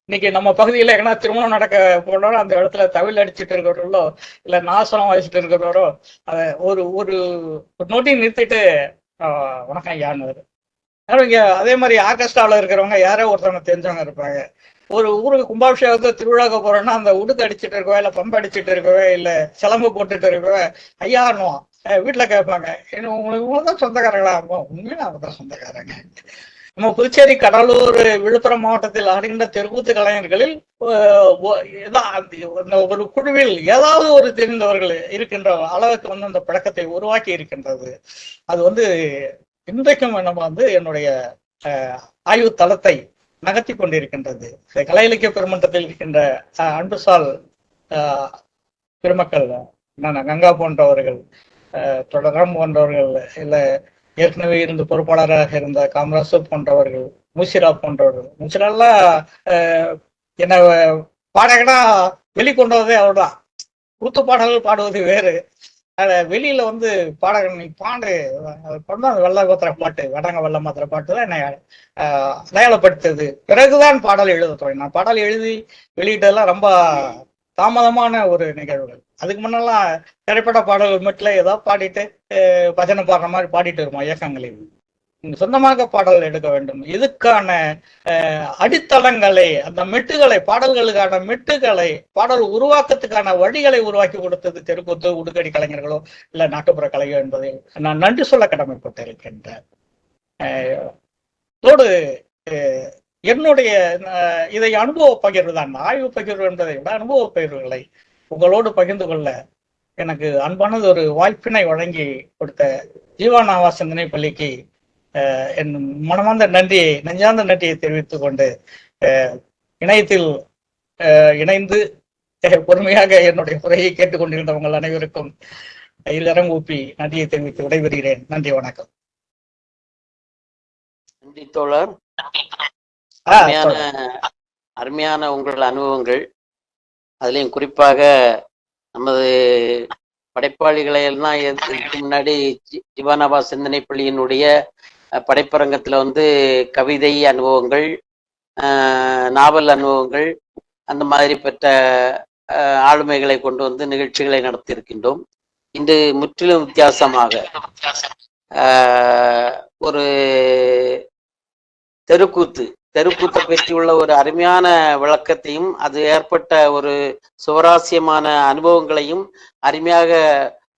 இன்னைக்கு நம்ம பகுதியில் எங்கன்னா திருமணம் நடக்க போனாலும் அந்த இடத்துல தவில் அடிச்சுட்டு இருக்கிறவர்களோ இல்ல நாசனம் வாசிச்சுட்டு இருக்கிறவரோ அதை ஒரு ஒரு நோட்டையும் நிறுத்திட்டு வணக்கம் ஐயான்னு. இங்க அதே மாதிரி ஆர்கெஸ்ட்ராவில் இருக்கிறவங்க யாரோ ஒருத்தவங்க தெரிஞ்சவங்க இருப்பாங்க. ஒரு ஊருக்கு கும்பாபிஷேகத்தை திருவிழாக்க போறோம்னா அந்த உடுக்கு அடிச்சுட்டு இருக்கவே இல்லை பம்பு அடிச்சுட்டு இருக்கவே இல்லை சிலம்பு போட்டுட்டு இருக்கவே ஐயான்னுவோம். வீட்டுல கேட்பாங்க என்ன உங்களுக்கு சொந்தக்காரங்களா? உண்மையில அவங்க தான் சொந்தக்காரங்க. நம்ம புதுச்சேரி, கடலூர், விழுப்புரம் மாவட்டத்தில் ஆடுகின்ற தெருக்கூத்து கலைஞர்களில் ஒரு குழுவில் ஏதாவது ஒரு தெரிந்தவர்கள் இருக்கின்ற அளவுக்கு அந்த பழக்கத்தை உருவாக்கி இருக்கின்றது. அது இன்றைக்கும் நம்ம என்னுடைய ஆய்வு தளத்தை நகர்த்தி கொண்டிருக்கின்றது. கலை இலக்கிய பெருமன்றத்தில் இருக்கின்ற அன்புசால் பெருமக்கள், கங்கா போன்றவர்கள், தொடரம் போன்றவர்கள், இல்ல ஏற்கனவே இருந்து பொறுப்பாளராக இருந்த காமராசு போன்றவர்கள், முசிரா போன்றவர்கள். முசிரெல்லாம் என்ன பாடகனா வெளிக்கொண்டு வந்ததே அவர்தான். கூத்து பாடல்கள் பாடுவது வேறு. வெளியில பாடகன் நீ பாண்டு வெள்ள கோத்திர பாட்டு, வடங்க வெள்ள மாத்திர பாட்டு தான் என்னை அடையாளப்படுத்தது. பிறகுதான் பாடல் எழுத தொடங்கினேன். நான் பாடல் எழுதி வெளியிட்டதெல்லாம் ரொம்ப தாமதமான ஒரு நிகழ்வுகள். அதுக்கு முன்னெல்லாம் திரைப்பட பாடல்கள் மட்டும் ஏதாவது பாடிட்டு பஜனை பாடுற மாதிரி பாடிட்டு இருப்போம் இயக்கங்களில். சொந்தமாக பாடல் எடுக்க வேண்டும். இதுக்கான அடித்தளங்களை, அந்த மெட்டுகளை, பாடல்களுக்கான மெட்டுகளை, பாடல் உருவாக்கத்துக்கான வழிகளை உருவாக்கி கொடுத்தது தெருக்கூத்து, உடுக்கடி கலைஞர்களோ இல்ல நாட்டுப்புற கலையோ என்பதை நான் நன்றி சொல்ல கடமைப்பட்டு இருக்கின்றேன். தோடு என்னுடைய இதை அனுபவ பகிர்வு தான். ஆய்வு பகிர்வு என்பதை விட அனுபவ பகிர்வுகளை உங்களோடு பகிர்ந்து கொள்ள எனக்கு அன்பானது ஒரு வாய்ப்பினை வழங்கி கொடுத்த ஜீவா நாவா சிந்தனை பள்ளிக்கு என் மனமார்ந்த நன்றியை, நெஞ்சார்ந்த நன்றியை தெரிவித்துக் கொண்டு இணையத்தில் இணைந்து பொறுமையாக என்னுடைய உரையை கேட்டுக்கொண்டிருந்தவங்கள் அனைவருக்கும் இறங்கூப்பி நன்றியை தெரிவித்து விடைபெறுகிறேன். நன்றி, வணக்கம். நன்றி தோழர். அருமையான உங்கள் அனுபவங்கள், அதுலயும் குறிப்பாக நமது படைப்பாளிகளை எல்லாம் இதுக்கு முன்னாடி ஜீவானாபா சிந்தனை பள்ளியினுடைய படைப்பரங்கத்துல கவிதை அனுபவங்கள், நாவல் அனுபவங்கள், அந்த மாதிரி பெற்ற ஆளுமைகளை கொண்டு நிகழ்ச்சிகளை நடத்தி இருக்கின்றோம். இன்று முற்றிலும் வித்தியாசமாக ஒரு தெருக்கூத்தை பற்றியுள்ள ஒரு அருமையான விளக்கத்தையும் அது ஏற்பட்ட ஒரு சுவராசியமான அனுபவங்களையும் அருமையாக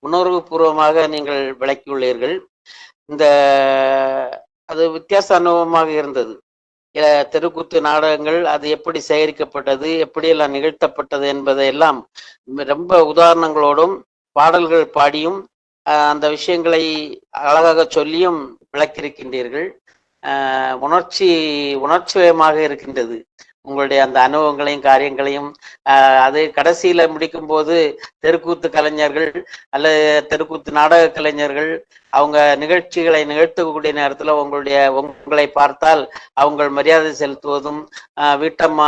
உணர்வு பூர்வமாக நீங்கள் விளக்கியுள்ளீர்கள். அது வித்தியாச அனுபவமாக இருந்தது. தெருக்கூத்து நாடகங்கள் அது எப்படி சேகரிக்கப்பட்டது, எப்படியெல்லாம் நிகழ்த்தப்பட்டது என்பதையெல்லாம் ரொம்ப உதாரணங்களோடும் பாடல்கள் பாடியும் அந்த விஷயங்களை அழகாக சொல்லியும் விளக்கியிருக்கின்றீர்கள். உணர்ச்சிவயமாக இருக்கின்றது உங்களுடைய அந்த அனுபவங்களையும் காரியங்களையும். அது கடைசியில முடிக்கும் போது தெருக்கூத்து கலைஞர்கள் அல்லது தெருக்கூத்து நாடக கலைஞர்கள் அவங்க நிகழ்ச்சிகளை நிகழ்த்தக்கூடிய நேரத்துல உங்களை பார்த்தால் அவங்க மரியாதை செலுத்துவதும், வீட்டம்மா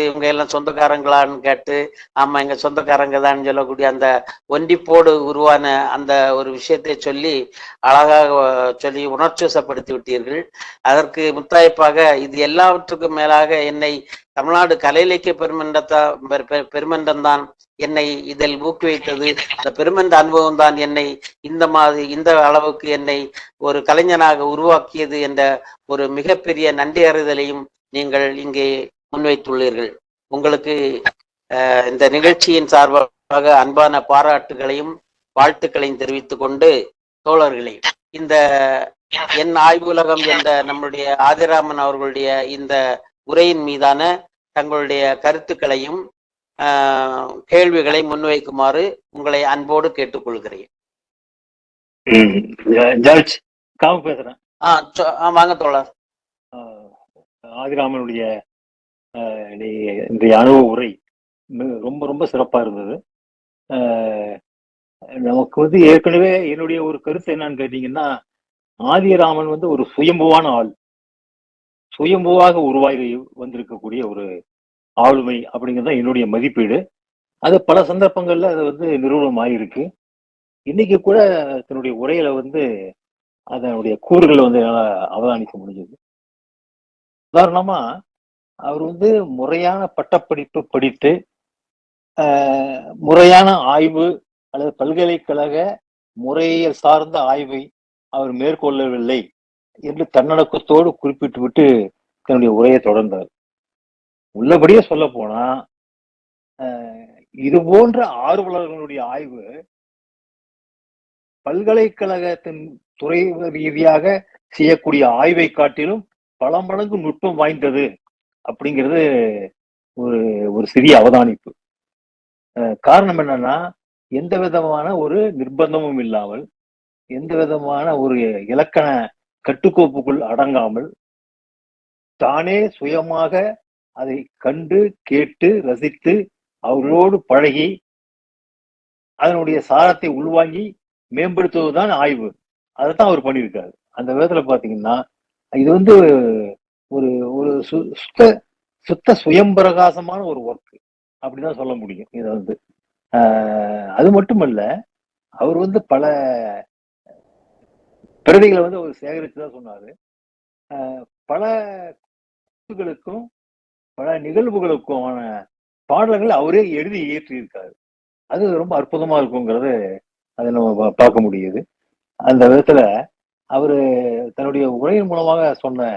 இவங்க எல்லாம் சொந்தக்காரங்களான்னு கேட்டு ஆமா எங்க சொந்தக்காரங்க தான் சொல்லக்கூடிய அந்த ஒண்டிப்போடு உருவான அந்த ஒரு விஷயத்தை சொல்லி அழகாக சொல்லி உணர்ச்சிவசப்படுத்தி விட்டீர்கள். அதற்கு முத்தாய்ப்பாக இது எல்லாவற்றுக்கும் மேலாக என்னை தமிழ்நாடு கலை இலக்கிய பெருமன்றம் தான் என்னை இதில் ஊக்குவித்தது. இந்த பெருமன்ற அனுபவம் தான் என்னை இந்த அளவுக்கு என்னை ஒரு கலைஞனாக உருவாக்கியது என்ற ஒரு மிகப்பெரிய நன்றி அறிதலையும் நீங்கள் இங்கே முன்வைத்துள்ளீர்கள். உங்களுக்கு இந்த நிகழ்ச்சியின் சார்பாக அன்பான பாராட்டுகளையும் வாழ்த்துக்களையும் தெரிவித்துக் கொண்டு, தோழர்களே, இந்த என் ஆய்வுலகம் என்ற நம்முடைய ஆதிராமன் அவர்களுடைய இந்த உரையின் மீதான தங்களுடைய கருத்துக்களையும் கேள்விகளை முன்வைக்குமாறு உங்களை அன்போடு கேட்டுக்கொள்கிறேன். பேசுறேன். வாங்க தோழர். ஆதிராமனுடைய இந்த அனுபவ உரை ரொம்ப ரொம்ப சிறப்பா இருந்தது. நமக்கு ஏற்கனவே என்னுடைய ஒரு கருத்து என்னன்னு கேட்டீங்கன்னா, ஆதிராமன் ஒரு சுயம்புவான ஆள். சுயம்புவாக உருவாகி வந்திருக்கக்கூடிய ஒரு ஆளுமை அப்படிங்கிறது தான் என்னுடைய மதிப்பீடு. அது பல சந்தர்ப்பங்கள்ல அது வந்து நிறுவனம் ஆயிருக்கு. இன்னைக்கு கூட தன்னுடைய உரையில வந்து அதனுடைய கூறுகளை வந்து என்னால அவதானிக்க முடிஞ்சது. உதாரணமா அவர் வந்து முறையான பட்டப்படிப்பு படித்து முறையான ஆய்வு அல்லது பல்கலைக்கழக முறையியல் சார்ந்த ஆய்வை அவர் மேற்கொள்ளவில்லை என்று தன்னடக்கத்தோடு குறிப்பிட்டு விட்டு தன்னுடைய உரையை தொடர்ந்தார். உள்ளபடியே சொல்ல போனா இது போன்ற ஆர்வலர்களுடைய ஆய்வு பல்கலைக்கழகத்தின் துறை ரீதியாக செய்யக்கூடிய ஆய்வை காட்டிலும் பல மடங்கு நுட்பம் வாய்ந்தது அப்படிங்கிறது ஒரு ஒரு சிறிய அவதானிப்பு. காரணம் என்னன்னா, எந்த விதமான ஒரு நிர்பந்தமும் இல்லாமல், எந்த விதமான ஒரு இலக்கண கட்டுக்கோப்புக்குள் அடங்காமல், தானே சுயமாக அதை கண்டு கேட்டு ரசித்து அவர்களோடு பழகி அதனுடைய சாரத்தை உள்வாங்கி மேம்படுத்துவதுதான் ஆய்வு. அதைத்தான் அவர் பண்ணியிருக்காரு. அந்த விதத்துல பாத்தீங்கன்னா இது வந்து ஒரு ஒரு சுத்த சுயம்பிரகாசமான ஒரு ஒர்க் அப்படிதான் சொல்ல முடியும். இதை வந்து அது மட்டுமல்ல, அவர் வந்து பல பிரதிகளை வந்து அவர் சேகரிச்சுதான் சொன்னாரு. பல கூத்துகளுக்கும் பல நிகழ்வுகளுக்குமான பாடல்கள் அவரே எழுதி இயற்றியிருக்காரு. அது ரொம்ப அற்புதமா இருக்குங்கிறது அதை நம்ம பார்க்க முடியுது. அந்த விதத்துல அவரு தன்னுடைய உரையின் மூலமாக சொன்ன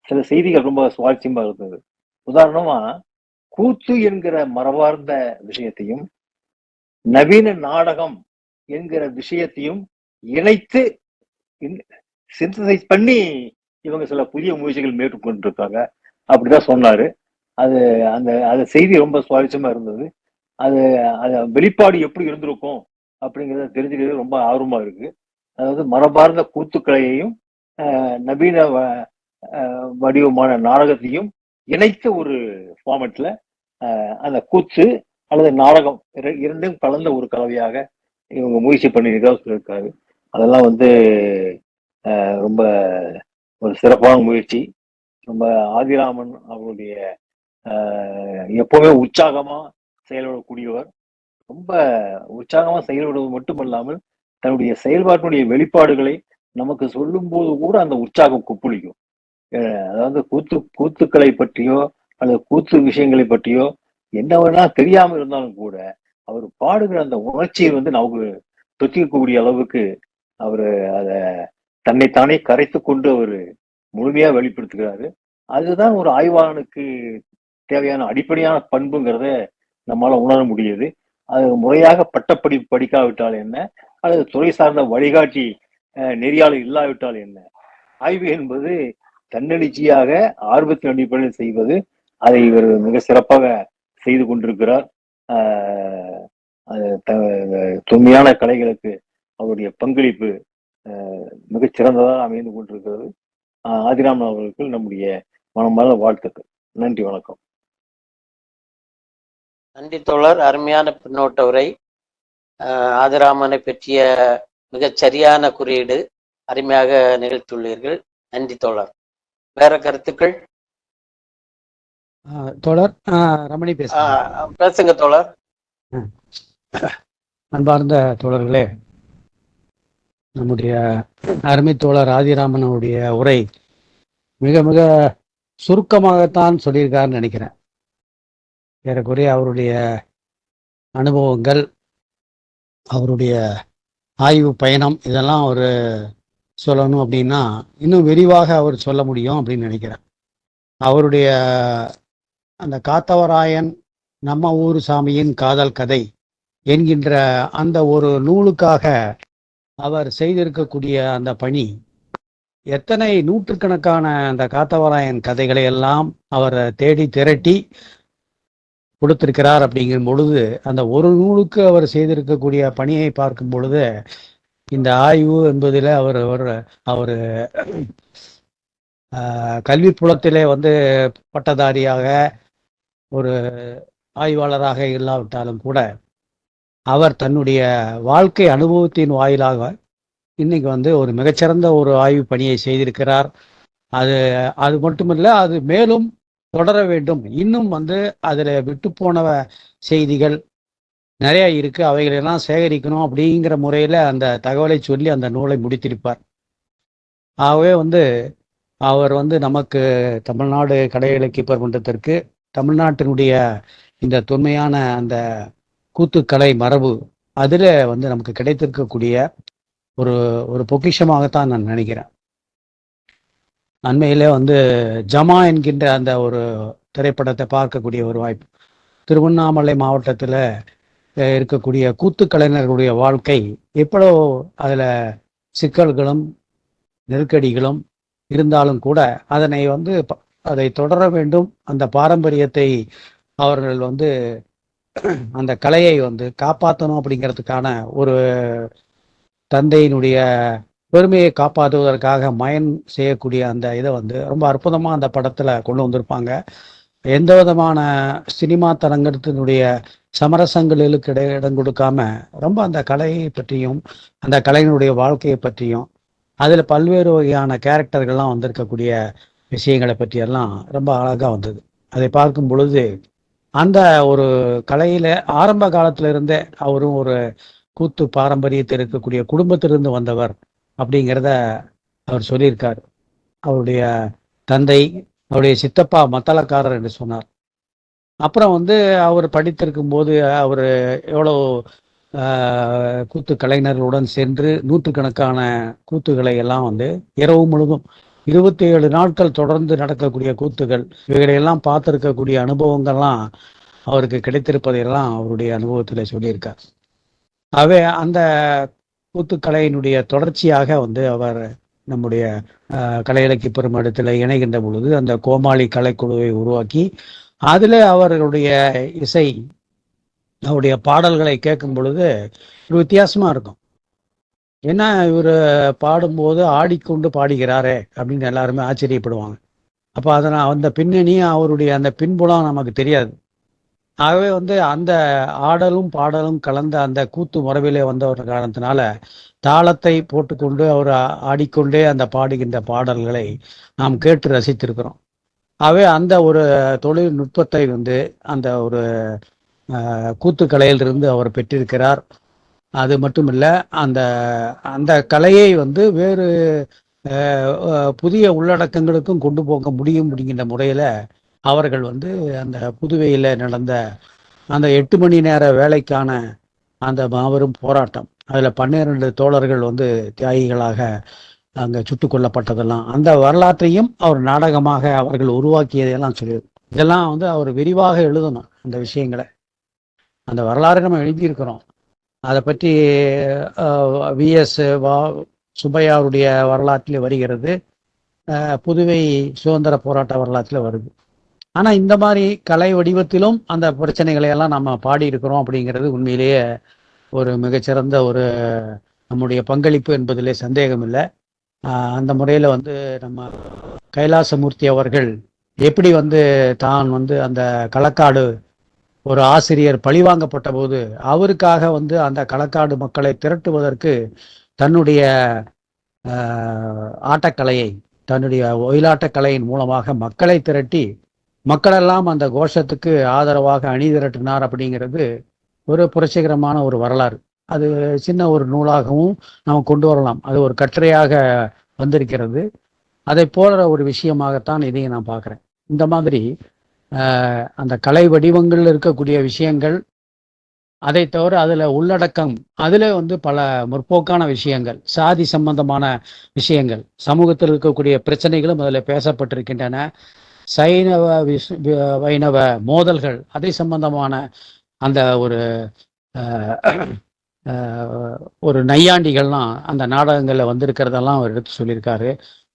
சில செய்திகள் ரொம்ப சுவாரஸ்யமா இருந்தது. உதாரணமா, கூத்து என்கிற மரபார்ந்த விஷயத்தையும் நவீன நாடகம் என்கிற விஷயத்தையும் இணைத்து சிந்தசைஸ் பண்ணி இவங்க சில புதிய முயற்சிகள் மேற்கொண்டிருக்காங்க அப்படிதான் சொன்னாரு. அந்த செய்தி ரொம்ப சுவாரஸ்யமா இருந்தது. அது வெளிப்பாடு எப்படி இருந்திருக்கும் அப்படிங்கிறத தெரிஞ்சுக்கிறது ரொம்ப ஆர்வமா இருக்கு. அதாவது மரபார்ந்த கூத்துக்கலையையும் நவீன வடிவமான நாடகத்தையும் இணைத்த ஒரு ஃபார்மேட்ல அந்த கூத்து அல்லது நாடகம் இரண்டும் கலந்த ஒரு கலவையாக இவங்க முயற்சி பண்ணியிருக்கா சொல்லியிருக்காரு. அதெல்லாம் வந்து ரொம்ப ஒரு சிறப்பான முயற்சி. ரொம்ப ஆதிராமன் அவருடைய எப்பவுமே உற்சாகமா செயல்படக்கூடியவர். ரொம்ப உற்சாகமா செயல்படுவது மட்டுமல்லாமல் தன்னுடைய செயல்பாட்டினுடைய வெளிப்பாடுகளை நமக்கு சொல்லும் போது கூட அந்த உற்சாகம் கொப்பளிக்கும். அதாவது கூத்துக்களை பற்றியோ அல்லது கூத்து விஷயங்களை பற்றியோ என்னவென்னா தெரியாம இருந்தாலும் கூட அவர் பாடுகிற அந்த உணர்ச்சியை வந்து நமக்கு தொத்திக்கக்கூடிய அளவுக்கு அவரு அதை தன்னைத்தானே கரைத்து கொண்டு அவர் முழுமையா வெளிப்படுத்துகிறாரு. அதுதான் ஒரு ஆய்வாளனுக்கு தேவையான அடிப்படையான பண்புங்கிறத நம்மளால உணர முடியுது. அது முறையாக பட்டப்படிப்பு படிக்காவிட்டால் என்ன, அல்லது துறை சார்ந்த வழிகாட்டி நெறியாளர் இல்லாவிட்டால் என்ன, ஆய்வு என்பது தன்னெழுச்சியாக ஆர்வத்தின் அடிப்படையில் செய்வது. அதை இவர் மிக சிறப்பாக செய்து கொண்டிருக்கிறார். தொன்மையான கலைகளுக்கு அவருடைய பங்களிப்பு மிகச் சிறந்ததாக அமைந்து கொண்டிருக்கிறது. ஆதிராமன் அவர்களுக்கு நம்முடைய மனமார்ந்த வாழ்த்துக்கள். நன்றி, வணக்கம். நன்றி தோழர், அருமையான பின்னோட்ட உரை. ஆதிராமனை பற்றிய மிகச் சரியான குறியீடு அருமையாக நிகழ்த்துள்ளீர்கள். நன்றி தோழர். வேற கருத்துக்கள்? தோழர் ரமணி பேசுங்க தோழர். அன்பார்ந்த தோழர்களே, நம்முடைய அருமை தோழர் ஆதிராமனுடைய உரை மிக மிக சுருக்கமாகத்தான் சொல்லியிருக்காருன்னு நினைக்கிறேன். ஏறக்குறைய அவருடைய அனுபவங்கள், அவருடைய ஆய்வு பயணம், இதெல்லாம் அவர் சொல்லணும் அப்படின்னா இன்னும் விரிவாக அவர் சொல்ல முடியும் அப்படின்னு நினைக்கிறேன். அவருடைய அந்த காத்தவராயன் நம்ம ஊர் சாமியின் காதல் கதை என்கின்ற அந்த ஒரு நூலுக்காக அவர் செய்திருக்கக்கூடிய அந்த பணி, எத்தனை நூற்றுக்கணக்கான அந்த காத்தவராயன் கதைகளை எல்லாம் அவர் தேடி திரட்டி கொடுத்திருக்கிறார் அப்படிங்கும் பொழுது, அந்த ஒரு நூலுக்கு அவர் செய்திருக்கக்கூடிய பணியை பார்க்கும் பொழுது இந்த ஆய்வு என்பதில் அவர் கல்வி புலத்திலே வந்து பட்டதாரியாக ஒரு ஆய்வாளராக இல்லாவிட்டாலும் கூட அவர் தன்னுடைய வாழ்க்கை அனுபவத்தின் வாயிலாக இன்னைக்கு வந்து ஒரு மிகச்சிறந்த ஒரு ஆய்வு பணியை செய்திருக்கிறார் அது அது மட்டுமில்ல, அது மேலும் தொடர வேண்டும். இன்னும் அதில் விட்டு போன செய்திகள் நிறைய இருக்கு, அவைகளெல்லாம் சேகரிக்கணும் அப்படிங்கிற முறையில் அந்த தகவலை சொல்லி அந்த நூலை முடித்திருப்பார். ஆகவே அவர் நமக்கு தமிழ்நாடு கலை இலக்கிய பெருமன்றத்திற்கு தமிழ்நாட்டினுடைய இந்த தொன்மையான அந்த கூத்துக்கலை மரபு அதில் நமக்கு கிடைத்திருக்கக்கூடிய ஒரு ஒரு பொக்கிஷமாகத்தான் நான் நினைக்கிறேன். அண்மையிலே ஜமா என்கின்ற அந்த ஒரு திரைப்படத்தை பார்க்கக்கூடிய ஒரு வாய்ப்பு. திருவண்ணாமலை மாவட்டத்தில் இருக்கக்கூடிய கூத்து கலைஞர்களுடைய வாழ்க்கை எப்படோ அதில் சிக்கல்களும் நெருக்கடிகளும் இருந்தாலும் கூட அதனை அதை தொடர வேண்டும், அந்த பாரம்பரியத்தை அவர்கள் அந்த கலையை காப்பாற்றணும் அப்படிங்கிறதுக்கான ஒரு தந்தையினுடைய பெருமையை காப்பாற்றுவதற்காக மயன் செய்யக்கூடிய அந்த இதை ரொம்ப அற்புதமாக அந்த படத்தில் கொண்டு வந்திருப்பாங்க. எந்த விதமான சினிமா தரங்கத்தினுடைய சமரசங்களுக்கு இடம் கொடுக்காம ரொம்ப அந்த கலையை பற்றியும் அந்த கலைஞனுடைய வாழ்க்கையை பற்றியும் அதில் பல்வேறு வகையான கேரக்டர்கள்லாம் வந்திருக்கக்கூடிய விஷயங்களை பற்றியெல்லாம் ரொம்ப அழகாக வந்தது. அதை பார்க்கும் பொழுது அந்த ஒரு கலையில் ஆரம்ப காலத்திலிருந்தே அவரும் ஒரு கூத்து பாரம்பரியத்தில் இருக்கக்கூடிய குடும்பத்திலிருந்து வந்தவர் அப்படிங்கிறத அவர் சொல்லியிருக்கார். அவருடைய தந்தை, அவருடைய சித்தப்பா மத்தளக்காரர் என்று சொன்னார். அப்புறம் அவர் படித்திருக்கும் போது அவர் எவ்வளோ கூத்து கலைஞர்களுடன் சென்று நூற்றுக்கணக்கான கூத்துக்களை எல்லாம் இரவு முழுதும் 27 நாட்கள் தொடர்ந்து நடக்கக்கூடிய கூத்துகள் இவைகளையெல்லாம் பார்த்துருக்கக்கூடிய அனுபவங்கள்லாம் அவருக்கு கிடைத்திருப்பதையெல்லாம் அவருடைய அனுபவத்தில் சொல்லியிருக்கார். ஆகவே அந்த கூத்துக்கலையினுடைய தொடர்ச்சியாக அவர் நம்முடைய கலை இலக்கிய பெருமன்றத்தில் இணைகின்ற பொழுது அந்த கோமாளி கலைக்குழுவை உருவாக்கி அதில் அவர்களுடைய இசை அவருடைய பாடல்களை கேட்கும் பொழுது ஒரு வித்தியாசமாக இருக்கும். ஏன்னா இவர் பாடும்போது ஆடிக்கொண்டு பாடுகிறாரே அப்படின்னு எல்லாருமே ஆச்சரியப்படுவாங்க. அப்போ அதனால் அந்த பின்னணியும் அவருடைய அந்த பின்புலம் நமக்கு தெரியாது. ஆகவே அந்த ஆடலும் பாடலும் கலந்த அந்த கூத்து முறையிலே வந்தவர் காரணத்தினால தாளத்தை போட்டுக்கொண்டு அவர் ஆடிக்கொண்டே அந்த பாடுகின்ற பாடல்களை நாம் கேட்டு ரசித்திருக்கிறோம். ஆகவே அந்த ஒரு தொழில்நுட்பத்தை அந்த ஒரு கூத்துக்கலையிலிருந்து அவர் பெற்றிருக்கிறார். அது மட்டும் இல்லை, அந்த அந்த கலையை வேறு புதிய உள்ளடக்கங்களுக்கும் கொண்டு போக முடியும் அப்படிங்கிற முறையில் அவர்கள் அந்த புதுவையில் நடந்த அந்த 8 மணி நேர வேலைக்கான அந்த மாபெரும் போராட்டம், அதில் 12 தோழர்கள் தியாகிகளாக அங்கே சுட்டு கொல்லப்பட்டதெல்லாம் அந்த வரலாற்றையும் அவர் நாடகமாக அவர்கள் உருவாக்கியதையெல்லாம் சொல்லி இதெல்லாம் அவர் விரிவாக எழுதணும். அந்த விஷயங்களை அந்த வரலாறு நம்ம எழுதியிருக்கிறோம். அதை பற்றி விஎஸ் சுப்பையாருடைய வரலாற்றில் வருகிறது, புதுவை சுதந்திர போராட்ட வரலாற்றில் வருது. ஆனால் இந்த மாதிரி கலை வடிவத்திலும் அந்த பிரச்சனைகளை எல்லாம் நம்ம பாடியிருக்கிறோம் அப்படிங்கிறது உண்மையிலேயே ஒரு மிகச்சிறந்த ஒரு நம்முடைய பங்களிப்பு என்பதிலே சந்தேகம் இல்லை. அந்த முறையில் நம்ம கைலாசமூர்த்தி அவர்கள் எப்படி தான் அந்த களக்காடு ஒரு ஆசிரியர் பழிவாங்கப்பட்ட போது அவருக்காக அந்த களக்காடு மக்களை திரட்டுவதற்கு தன்னுடைய ஆட்டக்கலையை, தன்னுடைய ஒயிலாட்டக்கலையின் மூலமாக மக்களை திரட்டி மக்களெல்லாம் அந்த கோஷத்துக்கு ஆதரவாக அணி திரட்டினார் அப்படிங்கிறது ஒரு புரட்சிகரமான ஒரு வரலாறு. அது சின்ன ஒரு நூலாகவும் நாம் கொண்டு வரலாம். அது ஒரு கட்டுரையாக வந்திருக்கிறது. அதை போல ஒரு விஷயமாகத்தான் இதையும் நான் பார்க்குறேன். இந்த மாதிரி அந்த கலை வடிவங்கள் இருக்கக்கூடிய விஷயங்கள், அதை தவிர அதில் உள்ளடக்கம், அதில் பல முற்போக்கான விஷயங்கள், சாதி சம்பந்தமான விஷயங்கள், சமூகத்தில் இருக்கக்கூடிய பிரச்சனைகளும் அதில் பேசப்பட்டிருக்கின்றன. சைனவ வைணவ மோதல்கள், அதை சம்பந்தமான அந்த ஒரு நையாண்டிகள்லாம் அந்த நாடகங்களில் வந்திருக்கிறதெல்லாம் அவர் எடுத்து சொல்லியிருக்காரு.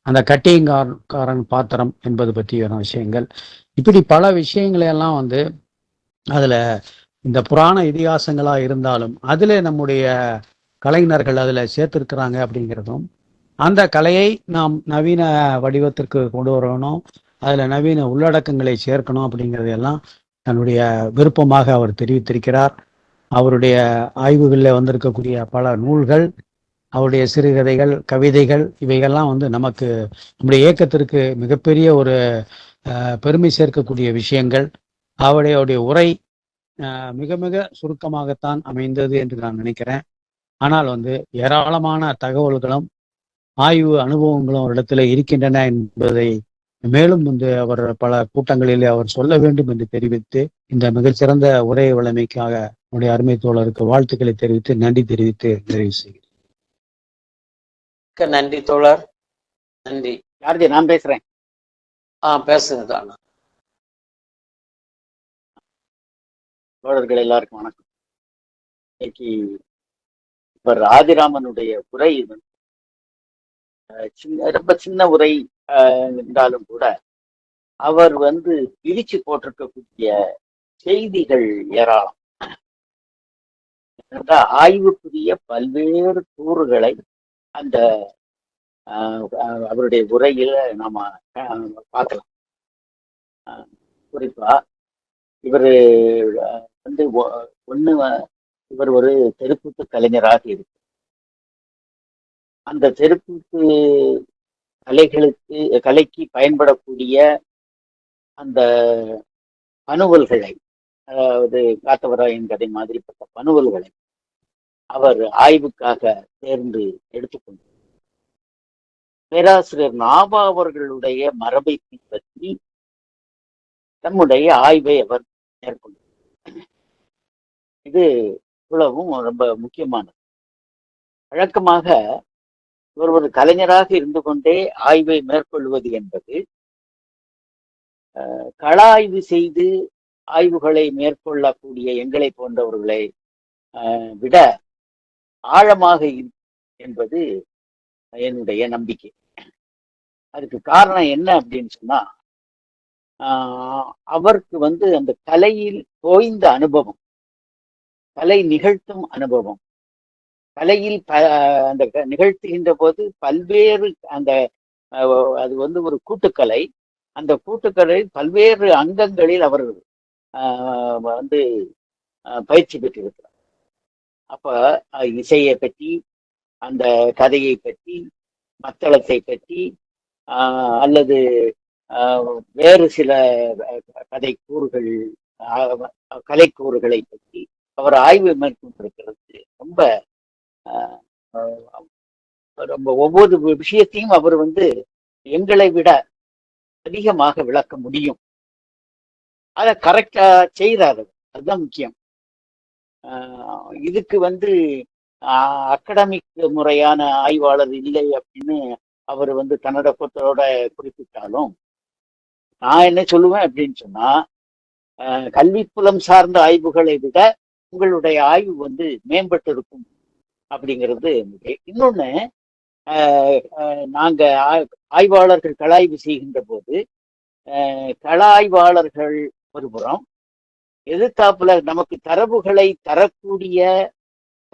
அந்த கட்டியங்காரன் பாத்திரம் என்பது பற்றியான விஷயங்கள், இப்படி பல விஷயங்களையெல்லாம் அதில் இந்த புராண இதிகாசங்களாக இருந்தாலும் அதில் நம்முடைய கலைஞர்கள் அதில் சேர்த்துருக்கிறாங்க அப்படிங்கிறதும், அந்த கலையை நாம் நவீன வடிவத்திற்கு கொண்டு வரணும், அதில் நவீன உள்ளடக்கங்களை சேர்க்கணும் அப்படிங்கிறதையெல்லாம் தன்னுடைய விருப்பமாக அவர் தெரிவித்திருக்கிறார். அவருடைய ஆய்வுகளில் வந்திருக்கக்கூடிய பல நூல்கள் அவருடைய சிறுகதைகள், கவிதைகள் இவைகள்லாம் வந்து நமக்கு நம்முடைய இயக்கத்திற்கு மிகப்பெரிய ஒரு பெருமை சேர்க்கக்கூடிய விஷயங்கள். அவருடைய உரை மிக மிக சுருக்கமாகத்தான் அமைந்தது என்று நான் நினைக்கிறேன். ஆனால் வந்து ஏராளமான தகவல்களும் ஆய்வு அனுபவங்களும் ஒரு இடத்துல இருக்கின்றன என்பதை மேலும் வந்து அவர் பல கூட்டங்களில் அவர் சொல்ல வேண்டும் என்று தெரிவித்து, இந்த மிகச்சிறந்த உரை வழமைக்காக என்னுடைய அருமை தோழருக்கு வாழ்த்துக்களை தெரிவித்து நன்றி தெரிவித்து நிறைவு செய்கிறேன். நன்றி தோழர், நன்றி. யாருஜி, நான் பேசுறேன். பேசுங்க தான். தோழர்கள் எல்லாருக்கும் வணக்கம். இன்னைக்கு இவர் ஆதிராமனுடைய உரை ரொம்ப சின்ன உரை என்றாலும் கூட அவர் வந்து பிரிச்சு போட்டிருக்கக்கூடிய செய்திகள் ஏராளம். ஆய்வுக்குரிய பல்வேறு கூறுகளை அந்த அவருடைய உரையில நாம பார்க்கலாம். குறிப்பா இவர் வந்து இவர் ஒரு தெருக்கூத்து கலைஞராக இருக்கு. அந்த தெருக்கூத்து கலைக்கு பயன்படக்கூடிய அந்த பனுவல்களை, அதாவது காத்தவராயன் கதை மாதிரிப்பட்ட பனுவல்களை அவர் ஆய்வுக்காக தேர்ந்து எடுத்துக்கொண்டார். பேராசிரியர் நாபா அவர்களுடைய மரபை பின்பற்றி தம்முடைய ஆய்வை அவர் மேற்கொண்டார். இது இவ்வளவும் ரொம்ப முக்கியமானது. வழக்கமாக ஒரு கலைஞராக இருந்து கொண்டே ஆய்வை மேற்கொள்வது என்பது கள ஆய்வு செய்து ஆய்வுகளை மேற்கொள்ளக்கூடிய எங்களை போன்றவர்களை விட ஆழமாக என்பது என்னுடைய நம்பிக்கை. அதுக்கு காரணம் என்ன அப்படின்னு சொன்னா, அவருக்கு வந்து அந்த கலையில் தோய்ந்த அனுபவம், கலை நிகழ்த்தும் அனுபவம், கலையில் அந்த நிகழ்த்துகின்ற போது பல்வேறு அந்த அது வந்து ஒரு கூட்டுக்கலை, அந்த கூட்டுக்கலை பல்வேறு அங்கங்களில் அவர் வந்து பயிற்சி பெற்றிருக்கிறார். அப்ப இசையை பற்றி, அந்த கதையை பற்றி, மத்தளத்தை பற்றி, அல்லது வேறு சில கலைக்கூறுகளை பற்றி அவர் ஆய்வு மேற்கொண்டிருக்கிறது. ரொம்ப ரொம்ப ஒவ்வொரு விஷயத்தையும் அவர் வந்து எங்களை விட அதிகமாக விளக்க முடியும். அதை கரெக்டா செய்யறாரு, அதுதான் முக்கியம். இதுக்கு வந்து அகடமிக் முறையான ஆய்வாளர் இல்லை அப்படின்னு அவர் வந்து தன்னோட பொறுத்தோட குறிப்பிட்டாலும், நான் என்ன சொல்லுவேன் அப்படின்னு சொன்னா, கல்வி புலம் சார்ந்த ஆய்வுகளை விட உங்களுடைய ஆய்வு வந்து மேம்பட்டு இருக்கும் அப்படிங்கிறது. இன்னொன்னு, நாங்க ஆய்வாளர்கள் கலாய்வு செய்கின்ற போது கள ஆய்வாளர்கள் ஒருபுறம், எதிர்த்தாப்புல நமக்கு தரவுகளை தரக்கூடிய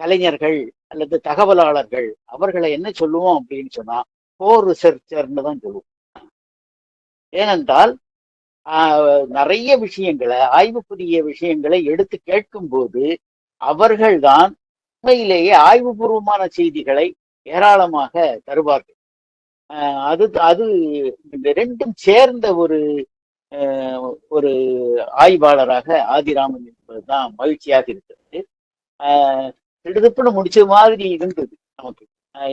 கலைஞர்கள் அல்லது தகவலாளர்கள், அவர்களை என்ன சொல்லுவோம் அப்படின்னு சொன்னா கோர் ரிசர்ச்சர்னு தான் சொல்லுவோம். ஏனென்றால் நிறைய விஷயங்களை, ஆய்வுக்குரிய விஷயங்களை எடுத்து கேட்கும் போது அவர்கள்தான் உண்மையிலேயே ஆய்வுபூர்வமான செய்திகளை ஏராளமாக தருவார்கள். அது இந்த ரெண்டும் சேர்ந்த ஒரு ஆய்வாளராக ஆதிராமன் என்பதுதான் மகிழ்ச்சியாக இருக்கிறது. திடுதுப்புன்னு முடிச்ச மாதிரி இருந்தது நமக்கு.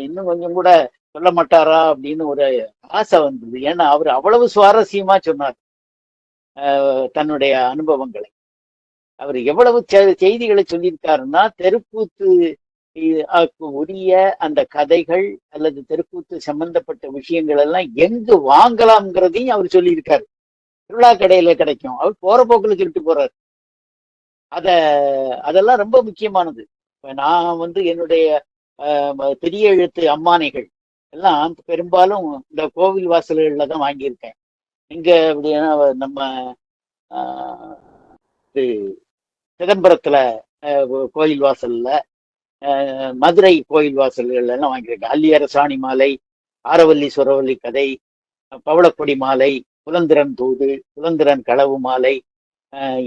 இன்னும் கொஞ்சம் கூட சொல்ல மாட்டாரா அப்படின்னு ஒரு ஆசை வந்தது. ஏன்னா அவர் அவ்வளவு சுவாரஸ்யமா சொன்னார் தன்னுடைய அனுபவங்களை. அவர் எவ்வளவு செய்திகளை சொல்லியிருக்காருன்னா, தெருக்கூத்து உரிய அந்த கதைகள் அல்லது தெருக்கூத்து சம்பந்தப்பட்ட விஷயங்கள் எல்லாம் எங்கு வாங்கலாம்ங்கிறதையும் அவர் சொல்லியிருக்காரு. திருவிழா கடையில கிடைக்கும், அவர் போற போக்குல சொல்லிட்டு போறாரு. அதெல்லாம் ரொம்ப முக்கியமானது. இப்ப நான் வந்து என்னுடைய பெரிய எழுத்து அம்மானைகள் எல்லாம் பெரும்பாலும் இந்த கோவில் வாசல்கள்ல தான் வாங்கியிருக்கேன். இங்க அப்படின்னா நம்ம சிதம்பரத்துல கோயில் வாசல்ல, மதுரை கோயில் வாசல்கள் எல்லாம் வாங்கியிருக்கேன். அல்லியரசாணி மாலை, ஆரவல்லி சுரவல்லி கதை, பவளக்கொடி மாலை, புலந்திரன் தூது, புலந்திரன் களவு மாலை,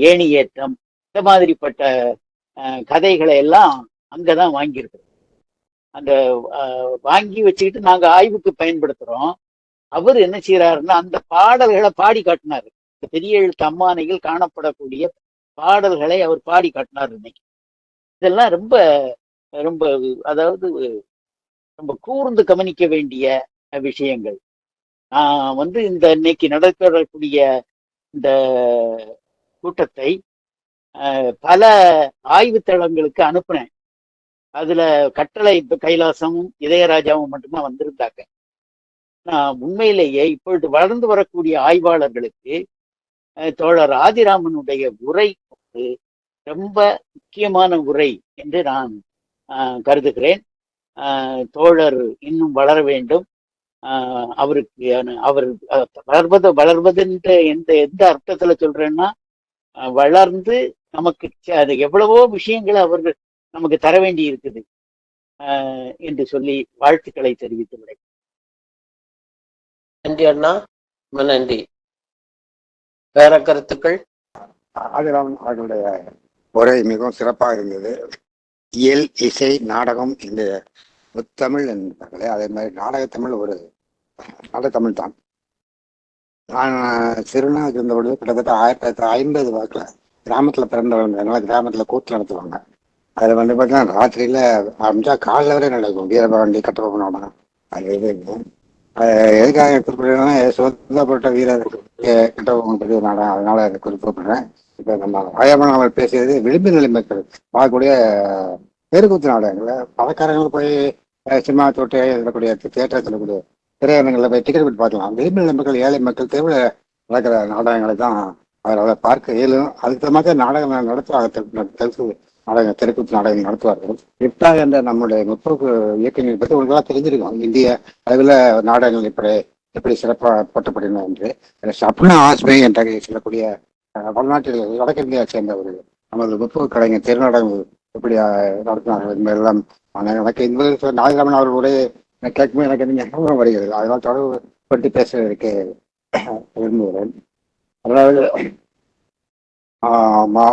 ஏணி ஏற்றம், இந்த மாதிரிப்பட்ட கதைகளை எல்லாம் அங்கதான் வாங்கியிருக்கிறேன். அந்த வாங்கி வச்சுக்கிட்டு நாங்க ஆய்வுக்கு பயன்படுத்துறோம். அவர் என்ன செய்யறாருன்னா அந்த பாடல்களை பாடி காட்டினாரு. இந்த பெரிய எழுத்து அம்மானையில் காணப்படக்கூடிய பாடல்களை அவர் பாடி காட்டினார் இன்னைக்கு. இதெல்லாம் ரொம்ப ரொம்ப அதாவது ரொம்ப கூர்ந்து கவனிக்க வேண்டிய விஷயங்கள். நான் வந்து இந்த இன்னைக்கு நடக்கக்கூடிய இந்த கூட்டத்தை பல ஆய்வுத்தளங்களுக்கு அனுப்புனேன். அதுல கட்டளை கைலாசமும் இதயராஜாவும் மட்டும்தான் வந்திருந்தாங்க. நான் உண்மையிலேயே இப்பொழுது வளர்ந்து வரக்கூடிய ஆய்வாளர்களுக்கு தோழர் ஆதிராமனுடைய உரை ரொம்ப முக்கியமான உரை என்று நான் கருதுகிறேன். தோழர் இன்னும் வளர வேண்டும். அவருக்கு அவர் வளர்வதுன்ற எந்த அர்த்தத்துல சொல்றேன்னா, வளர்ந்து நமக்கு அது எவ்வளவோ விஷயங்களை அவர்கள் நமக்கு தர வேண்டி இருக்குது என்று சொல்லி வாழ்த்துக்களை தெரிவித்துள்ளேன். நன்றி அண்ணா, நன்றி. வேற கருத்துக்கள்? ஆதிராமன் அவர்களுடைய உரை மிகவும் சிறப்பாக இருந்தது. இயல், இசை, நாடகம் இந்த முத்தமிழ் என்பார்களே, அதே மாதிரி நாடகத்தமிழ் ஒரு நாடகத்தமிழ் தான். நான் சிறுநாக இருந்தபொழுது கிட்டத்தட்ட 1950 வாக்கில் கிராமத்தில் பிறந்து வளர்ந்ததுனால கிராமத்தில் கூத்து நடத்துவாங்க. அதில் வந்து பார்த்தீங்கன்னா ராத்திரியில் ஆரம்பிச்சா காலைல வரை நடக்கும். வீரபாண்டி, கட்டபொம்மன் நாடகம் அது இது. எதுக்காக குறிப்பிடுறேன்னா சுதந்திரப்பட்ட வீரர் கட்டபொம்மன் பற்றி நாடகம், அதனால அதை குறிப்பிடுறேன். இப்போ நம்ம வாயாமன் அவர் பேசியது விளிம்பு நிலை மக்கள் பார்க்கக்கூடிய தெருக்கூத்து நாடகங்களை பணக்காரங்களும் போய் சினிமா தொட்டு இருக்கக்கூடிய தியேட்டர் சொல்லக்கூடிய திரையரங்களில் போய் டிக்கெட் போட்டு பார்க்கலாம். விளிம்பு நிலை மக்கள், ஏழை மக்கள் தெருவில் நடக்கிற நாடகங்களை தான் அவரால் பார்க்க இயலும். அதுக்கு மாதிரி நாடகம் நடத்துவாங்க. நாடகம் தெருக்கூத்து நாடகம் நடத்துவார்கள். இப்டா என்ற நம்முடைய முற்போக்கு இயக்கங்களை பற்றி உங்களுக்கெல்லாம் தெரிஞ்சிருக்கும். இந்திய அளவில் நாடகங்கள் எப்படி சிறப்பாக போட்டப்படணும் என்று சப்னா ஆஸ்மை என்ற சொல்லக்கூடிய வடநாட்டில் வடக்கிந்தியா சேர்ந்த ஒரு நமது முற்போக்கு கலைஞர் திருநாடகம் எப்படி நடத்தினார்கள் என்பதெல்லாம் எனக்கு இந்த நாகராமன் அவர்கள் உடைய கேட்கும்போது எனக்கு ஞாபகம் வருகிறது. அதனால் தொடர்பு பற்றி பேசுவதற்கு விரும்புகிறேன். அதாவது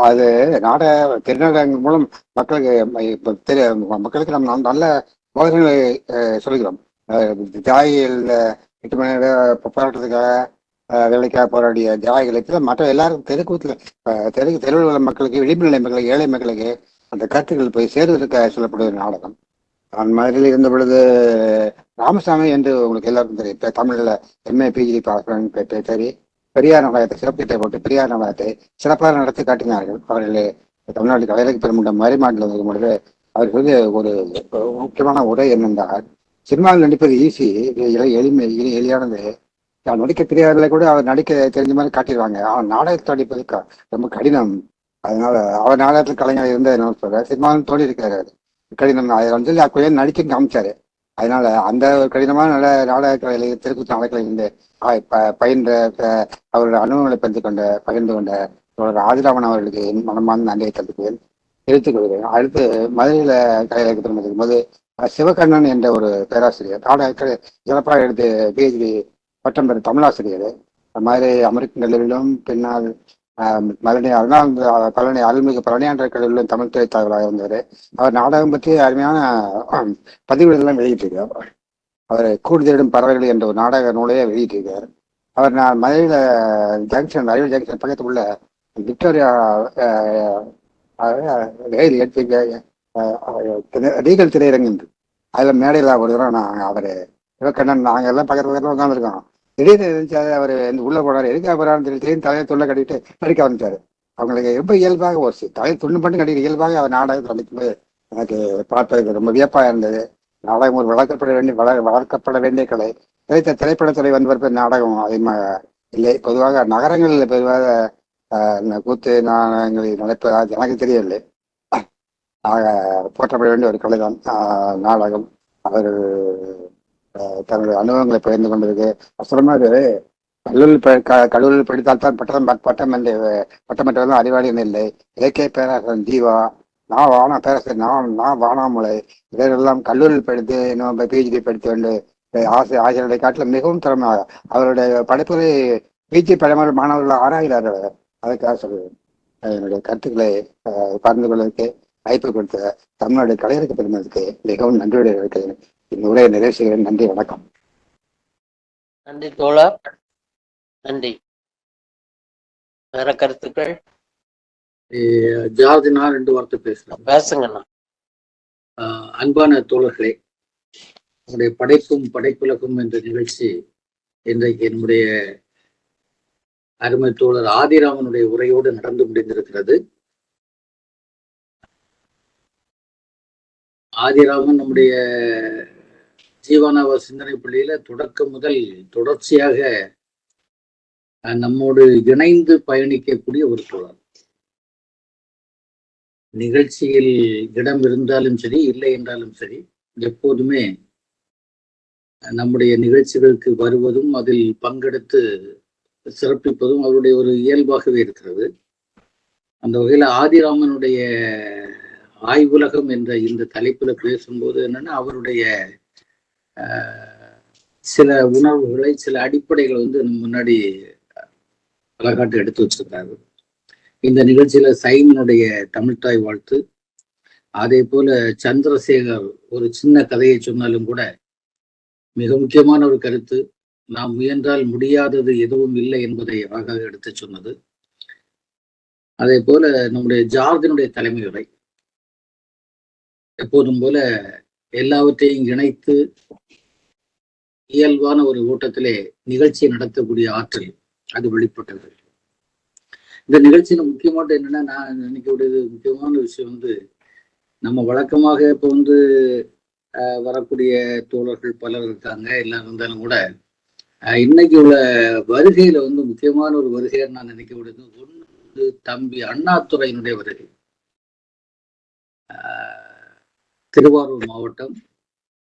அது திருநாடகங்கள் மூலம் மக்களுக்கு நம்ம நல்ல போதனைகளை சொல்கிறோம். தியாகிகள் 8 மணி நேரம் போராட்டத்துக்காக வேலைக்காக போராடிய தியாகிகளுக்கு மற்ற எல்லாருக்கும் தெருவில் உள்ள மக்களுக்கு, விளிம்பு நிலை மக்களுக்கு, ஏழை மக்களுக்கு அந்த கருத்துக்கள் போய் சேருவதற்காக சொல்லப்படுகிற நாடகம். அந்த மாதிரி இருந்த பொழுது ராமசாமி என்று உங்களுக்கு எல்லாருக்கும் தெரியும். இப்போ தமிழில் MA PhD சரி, பெரியார் நாடகத்தை சிறப்பித்தை போட்டு பெரியார் நாடகத்தை சிறப்பாக நடத்தி காட்டினார்கள். அவர்கள் தமிழ்நாடு கலைஞருக்கு பெருமண்டம் மறைமாட்டில் இருக்கும் பொழுது அவருக்கு வந்து ஒரு முக்கியமான உரை என்னென்றால், சினிமாவில் நடிப்பது ஈஸி, எளியானது. நடிக்க தெரியாதல கூட அவர் நடிக்க தெரிஞ்ச மாதிரி காட்டிடுவாங்க. அவன் நாடகத்தை நடிப்பது ரொம்ப கடினம். அதனால அவர் நாடகத்தில் கலைஞர் இருந்த என்ன சொல்ற சினிமாவில் தோழி இருக்காரு கடினம். அதை வந்து அப்படியே நடிக்க காமிச்சாரு. அதனால அந்த ஒரு கடினமான நாடக கலையில தெருக்கூத்து நாடகங்களை இருந்து பயின்ற அவருடைய அனுபவங்களை பகிர்ந்து கொண்ட ஆதிராமன் அவர்களுக்கு என் மனமார்ந்த நன்றியை தெரிவித்துக் கொள்கிறேன். அடுத்து மதுரையில கலையில திரும்ப போது சிவகண்ணன் என்ற ஒரு பேராசிரியர் நாடகத்தை சிறப்பாக எடுத்து PhD பட்டம் பெற்ற தமிழாசிரியர். அது மாதிரி அமெரிக்கன் கல்லூரியிலும் பின்னால் பழனி அருள்மிகு பழனியாண்ட கல்லூரியிலும் தமிழ் துறை தலைவராக இருந்தார். அவர் நாடகம் பற்றி அருமையான பதிவுகளெல்லாம் வெளியிட்டிருக்கார். அவர் கூடுதலிடும் பறவைகள் என்ற ஒரு நாடக நூலையே வெளியிட்டிருக்கார். அவர் நான் மதுரையில ஜங்ஷன், ரயில்வே ஜங்ஷன் பக்கத்தில் உள்ள விக்டோரியா ரீகல் திரையரங்கு அதில் மேடையில் ஒரு தடவை அவர் சிவகண்ணன் நாங்கள் எல்லாம் பக்கத்தில் உட்காந்துருக்கோம். திடீர்னு இருந்துச்சு அவர் உள்ள போனார். எதுக்காக போறாருன்னு சொல்லி திடீர்னு தலையை துள்ள கட்டிட்டு நடிக்க ஆரம்பிச்சாரு. அவங்களுக்கு ரொம்ப இயல்பாக ஒரு தலையை துண்ணு பண்ணி கட்டிட்டு இயல்பாக அவர் நாடகத்தை நடிக்கும்போது எனக்கு பார்ப்பதற்கு ரொம்ப வியப்பாக இருந்தது. நாடகம் ஒரு வளர்க்கப்பட வேண்டிய கலை. திரைப்படத்துறை வந்து பிறப்பு நாடகம் அதிகமாக இல்லை. பொதுவாக நகரங்களில் பொதுவாக கூத்து நாடகங்களில் நடப்பதாக எனக்கு தெரியவில்லை. போற்றப்பட வேண்டிய ஒரு கலை தான் நாடகம். அவர் தன்னுடைய அனுபவங்களை பகிர்ந்து கொண்டிருக்கு. அவசரமாக கல்லூரியில் படித்தால்தான் பட்டம் பெற்றவர்களும் அறிவாளியும் இல்லை. இலக்கிய பேராசிரியர் ஜீவா, நான் பேராசிரியர் நான் வானாமலை இவரெல்லாம் கல்லூரியில் படித்து இன்னும் PhD படித்து கொண்டு ஆசிரியர்களை காட்டில் மிகவும் திறமையாக அவருடைய படைப்புகளை PhD பழமையான மாணவர்கள் ஆராய்கிறார்கள். அதுக்காக சொல்லுவேன். என்னுடைய கருத்துக்களை பகிர்ந்து கொள்வதற்கு வாய்ப்பு கொடுத்த தமிழ்நாடு கலைஞருக்கு பெருமதிக்கு மிகவும் நன்றியுடைய இருக்கிறேன். இந்த உரையை நிறைவு செய்கிறேன். நன்றி, வணக்கம். நன்றி தோழர், நன்றி. வேற கருத்துக்கள்? ஜார்ஜ், நான் 2 வார்த்தை பேசுறேன். பேசுங்கண்ணா. அன்பான தோழர்களே, உங்களுடைய படைப்பும் படைப்புலகும் என்ற நிகழ்ச்சி இன்றைக்கு என்னுடைய அருமை தோழர் ஆதிராமனுடைய உரையோடு நடந்து முடிந்திருக்கிறது. ஆதிராமன் நம்முடைய ஜீவனாவ சிந்தனை பள்ளியில தொடக்கம் முதல் தொடர்ச்சியாக நம்மோடு இணைந்து பயணிக்கக்கூடிய ஒரு தோழர். நிகழ்ச்சியில் இடம் இருந்தாலும் சரி, இல்லை என்றாலும் சரி, எப்போதுமே நம்முடைய நிகழ்ச்சிகளுக்கு வருவதும் அதில் பங்கெடுத்து சிறப்பிப்பதும் அவருடைய ஒரு இயல்பாகவே இருக்கிறது. அந்த வகையில் ஆதிராமனுடைய ஆய்வுலகம் என்ற இந்த தலைப்புல பேசும்போது என்னன்னா, அவருடைய சில உணர்வுகளை, சில அடிப்படைகளை நம்ம முன்னாடி அழகாட்டு எடுத்து வச்சிருக்காரு. இந்த நிகழ்ச்சியில சைமனுடைய தமிழ்த்தாய் வாழ்த்து, அதே போல சந்திரசேகர் ஒரு சின்ன கதையை சொன்னாலும் கூட மிக முக்கியமான ஒரு கருத்து, நாம் முயன்றால் முடியாதது எதுவும் இல்லை என்பதை அழகாக எடுத்து சொன்னது. அதே போல நம்முடைய ஜார்ஜினுடைய தலைமை உரை எப்போதும் போல எல்லாவற்றையும் இணைத்து இயல்பான ஒரு ஓட்டத்திலே நிகழ்ச்சியை நடத்தக்கூடிய ஆற்றல் அது வெளிப்பட்டது. இந்த நிகழ்ச்சியில முக்கியமான என்னன்னா, நான் நினைக்கக்கூடியது முக்கியமான விஷயம் நம்ம வழக்கமாக இப்போ வரக்கூடிய தோழர்கள் பலர் இருக்காங்க, எல்லாம் இருந்தாலும் கூட இன்னைக்கு உள்ள வருகையில முக்கியமான ஒரு வருகையை நான் நினைக்கக்கூடியது ஒன்று தம்பி அண்ணாதுரையினுடைய வருகை. திருவாரூர் மாவட்டம்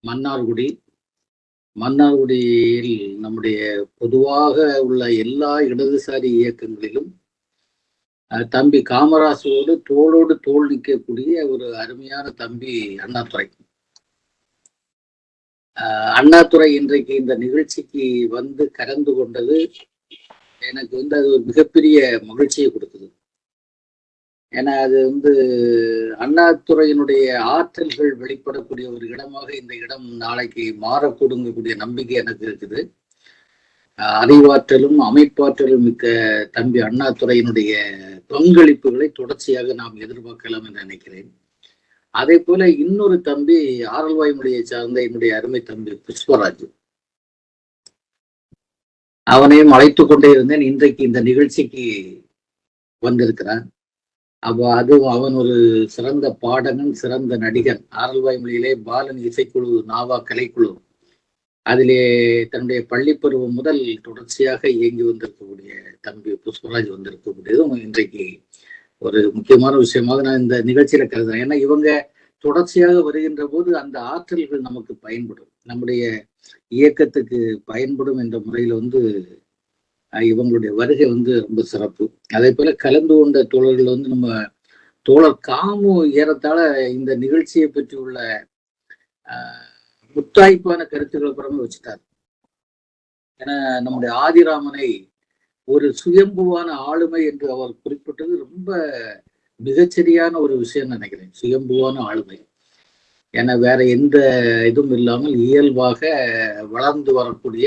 மன்னார்குடியில் நம்முடைய பொதுவாக உள்ள எல்லா இடதுசாரி இயக்கங்களிலும் தம்பி காமராசோடு தோளோடு தோள் நிற்கக்கூடிய ஒரு அருமையான தம்பி அண்ணாதுரை. அண்ணாதுரை இன்றைக்கு இந்த நிகழ்ச்சிக்கு கலந்து கொண்டது எனக்கு அது ஒரு மிகப்பெரிய மகிழ்ச்சியை கொடுக்குது. ஏன்னா அது அண்ணாதுரையினுடைய ஆற்றல்கள் வெளிப்படக்கூடிய ஒரு இடமாக இந்த இடம் நாளைக்கு மாறக்கூடுங்கக்கூடிய நம்பிக்கை எனக்கு இருக்குது. அறிவாற்றலும் அமைப்பாற்றலும் மிக்க தம்பி அண்ணாதுரையினுடைய பங்களிப்புகளை தொடர்ச்சியாக நாம் எதிர்பார்க்கலாம் என்று நினைக்கிறேன். அதே போல இன்னொரு தம்பி ஆரல்வாய்மொழியை சார்ந்த என்னுடைய அருமை தம்பி புஷ்பராஜ், அவனையும் அழைத்து கொண்டே இருந்தேன். இன்றைக்கு இந்த நிகழ்ச்சிக்கு வந்திருக்கிறான். அதுவும் அவன் ஒரு சிறந்த பாடகன், சிறந்த நடிகன். ஆரல்வாய்மொழியிலே பாலன் இசைக்குழு, நாவா கலைக்குழு, அதிலே தன்னுடைய பள்ளி பருவம் முதல் தொடர்ச்சியாக இயங்கி வந்திருக்கக்கூடிய தம்பி புஷ்பராஜ் வந்திருக்கக்கூடியதும் இன்றைக்கு ஒரு முக்கியமான விஷயமாக நான் இந்த நிகழ்ச்சியில கருதுறேன். ஏன்னா இவங்க தொடர்ச்சியாக வருகின்ற போது அந்த ஆற்றல்கள் நமக்கு பயன்படும், நம்முடைய இயக்கத்துக்கு பயன்படும் என்ற முறையில இவங்களுடைய வருகை ரொம்ப சிறப்பு. அதே போல கலந்து கொண்ட தோழர்கள் நம்ம தோழர் காமு ஏறத்தாழ இந்த நிகழ்ச்சியை பற்றி உள்ள முத்தாய்ப்பான கருத்துக்களை புறமே வச்சுட்டார். ஏன்னா நம்முடைய ஆதிராமனை ஒரு சுயம்புவான ஆளுமை என்று அவர் குறிப்பிட்டது ரொம்ப மிகச்சரியான ஒரு விஷயம் நினைக்கிறேன். சுயம்புவான ஆளுமை, ஏன்னா வேற எந்த இதுவும் இல்லாமல் இயல்பாக வளர்ந்து வரக்கூடிய,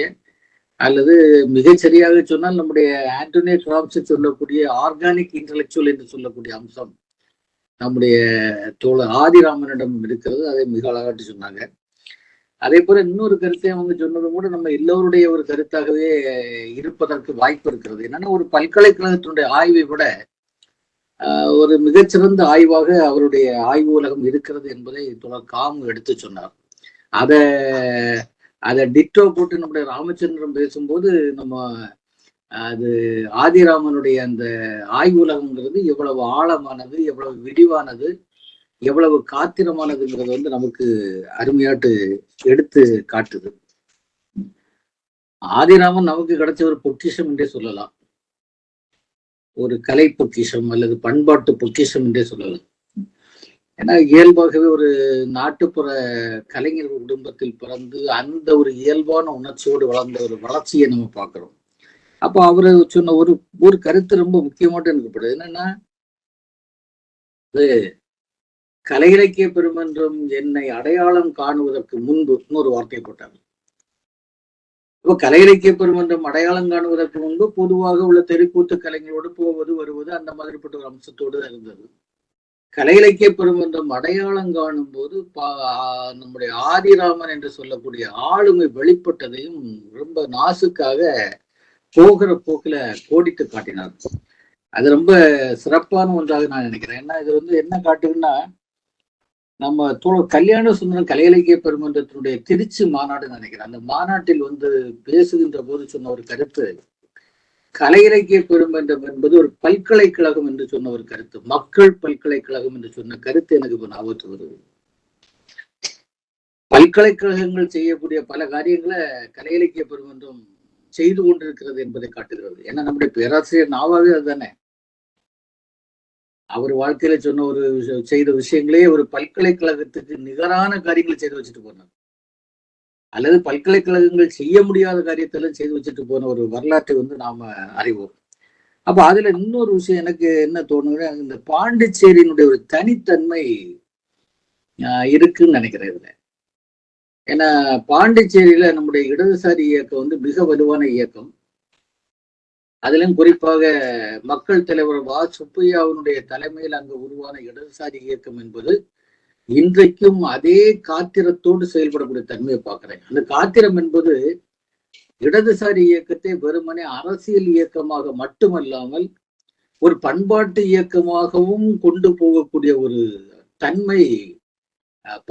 அல்லது மிகச்சரியாக சொன்னால் நம்முடைய ஆண்டோனி கிராம்சி சொல்லக்கூடிய ஆர்கானிக் இன்டலெக்சுவல் என்று சொல்லக்கூடிய அம்சம் நம்முடைய தோழர் ஆதிராமனிடம் இருக்கிறது. அதை மிக அழகாட்டு சொன்னாங்க. அதே போல இன்னொரு கருத்தை அவங்க சொன்னதும் கூட நம்ம எல்லோருடைய ஒரு கருத்தாகவே இருப்பதற்கு வாய்ப்பு இருக்கிறது. என்னன்னா, ஒரு பல்கலைக்கழகத்தினுடைய ஆய்வை விட ஒரு மிகச்சிறந்த ஆய்வாக அவருடைய ஆய்வு உலகம் இருக்கிறது என்பதை தோழர் காமு எடுத்து சொன்னார். அதை டிட்டோ போட்டு நம்முடைய ராமச்சந்திரன் பேசும்போது நம்ம அது ஆதிராமனுடைய அந்த ஆய்வு உலகங்கிறது எவ்வளவு ஆழமானது, எவ்வளவு விரிவானது, எவ்வளவு காத்திரமானதுங்கிறது நமக்கு அருமையாட்டு எடுத்து காட்டுது. ஆதிராமன் நமக்கு கிடைச்ச ஒரு பொக்கிஷம் என்றே சொல்லலாம், ஒரு கலை பொக்கிஷம் அல்லது பண்பாட்டு பொக்கிஷம் என்றே சொல்லலாம். ஏன்னா இயல்பாகவே ஒரு நாட்டுப்புற கலைஞர் குடும்பத்தில் பிறந்து அந்த ஒரு இயல்பான உணர்ச்சியோடு வளர்ந்த ஒரு வளர்ச்சியை நம்ம பார்க்கிறோம். அப்போ அவரு சொன்ன ஒரு கருத்து ரொம்ப முக்கியமாட்டு எனக்கு படுது. என்னன்னா, கலை இலக்கிய பெருமன்றம் என்னை அடையாளம் காணுவதற்கு முன்பு இன்னொரு வார்த்தை போட்டாங்க. இப்போ கலை இலக்கிய பெருமன்றம் அடையாளம் காணுவதற்கு முன்பு பொதுவாக உள்ள தெருக்கூத்து கலைஞரோடு போவது வருவது அந்த மாதிரிப்பட்ட ஒரு அம்சத்தோடு இருந்தது. கலை இலக்கிய பெருமன்றம் அடையாளம் காணும் போது நம்முடைய ஆதிராமன் என்று சொல்லக்கூடிய ஆளுமை வெளிப்பட்டதையும் ரொம்ப நாசுக்காக போகிற போக்குல கோடிட்டு காட்டினார். அது ரொம்ப சிறப்பான ஒன்றாக நான் நினைக்கிறேன். ஏன்னா இது வந்து என்ன காட்டுதுன்னா, நம்ம கல்யாண சுந்தரம் கலை இலக்கிய பெருமன்றத்தினுடைய திருச்சி மாநாடுன்னு நினைக்கிறேன். அந்த மாநாட்டில் வந்து பேசுகின்ற போது சொன்ன ஒரு கருத்து, கலை இலக்கிய பெருமன்றம் என்பது ஒரு பல்கலைக்கழகம் என்று சொன்ன ஒரு கருத்து, மக்கள் பல்கலைக்கழகம் என்று சொன்ன கருத்து எனக்கு இப்ப ஞாபகத்துக்கு வருது. பல்கலைக்கழகங்கள் செய்யக்கூடிய பல காரியங்களை கலை இலக்கிய பெருமன்றம் செய்து கொண்டிருக்கிறது என்பதை காட்டுகிறது. ஏன்னா நம்முடைய பேராசிரியர் நாவாவே அதுதானே. அவர் வாழ்க்கையில சொன்ன ஒரு செய்த விஷயங்களே ஒரு பல்கலைக்கழகத்துக்கு நிகரான காரியங்களை செய்து வச்சுட்டு போனார், அல்லது பல்கலைக்கழகங்கள் செய்ய முடியாத காரியத்தெல்லாம் செய்து வச்சுட்டு போன ஒரு வரலாற்றை வந்து நாம அறிவோம். அப்ப அதுல இன்னொரு விஷயம் எனக்கு என்ன தோணுதுன்னா, இந்த பாண்டிச்சேரியினுடைய ஒரு தனித்தன்மை இருக்குன்னு நினைக்கிறேன் இதுல. ஏன்னா பாண்டிச்சேரியில நம்முடைய இடதுசாரி இயக்கம் வந்து மிக வலுவான இயக்கம். அதிலும் குறிப்பாக மக்கள் தலைவர் வா சுப்பையாவினுடைய தலைமையில் அங்கு உருவான இடதுசாரி இயக்கம் என்பது இன்றைக்கும் அதே காத்திரத்தோடு செயல்படக்கூடிய தன்மையை பார்க்கிறேன். அந்த காத்திரம் என்பது இடதுசாரி இயக்கத்தை வெறுமனே அரசியல் இயக்கமாக மட்டுமல்லாமல் ஒரு பண்பாட்டு இயக்கமாகவும் கொண்டு போகக்கூடிய ஒரு தன்மை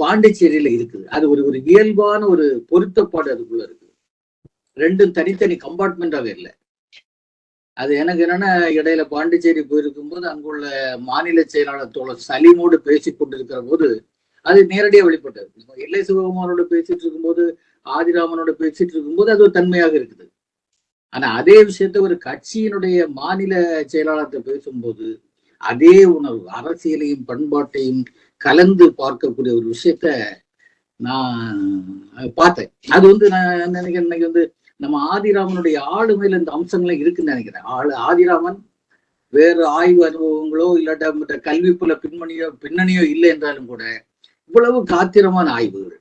பாண்டிச்சேரியில இருக்குது. அது ஒரு இயல்பான ஒரு பொருத்தப்பாடு அதுக்குள்ள இருக்கு. ரெண்டும் தனித்தனி கம்பார்ட்மெண்டாக இல்லை. அது எனக்கு என்னன்னா, இடையில பாண்டிச்சேரி போயிருக்கும் போது அங்குள்ள மாநில செயலாளர் தோழர் சலீமோடு பேசி கொண்டிருக்கிற போது அது நேரடியா வெளிப்பட்டது. எல்லை சிவகுமாரோட பேசிட்டு இருக்கும்போது, ஆதிராமனோட பேசிட்டு இருக்கும்போது அது ஒரு தன்மையாக இருக்குது. ஆனா அதே விஷயத்த ஒரு கட்சியினுடைய மாநில செயலாளர்கிட்ட பேசும்போது அதே உணர்வு, அரசியலையும் பண்பாட்டையும் கலந்து பார்க்கக்கூடிய ஒரு விஷயத்த நான் பார்த்தேன். அது வந்து நான் நினைக்கிறேன், இன்னைக்கு வந்து நம்ம ஆதிராமனுடைய ஆளுமையில இந்த அம்சங்கள்லாம் இருக்குன்னு நினைக்கிறேன். ஆதிராமன் வேறு ஆய்வு அனுபவங்களோ இல்லாட்ட கல்வி புல பின்னணியோ இல்லை என்றாலும் கூட இவ்வளவு காத்திரமான ஆய்வுகள்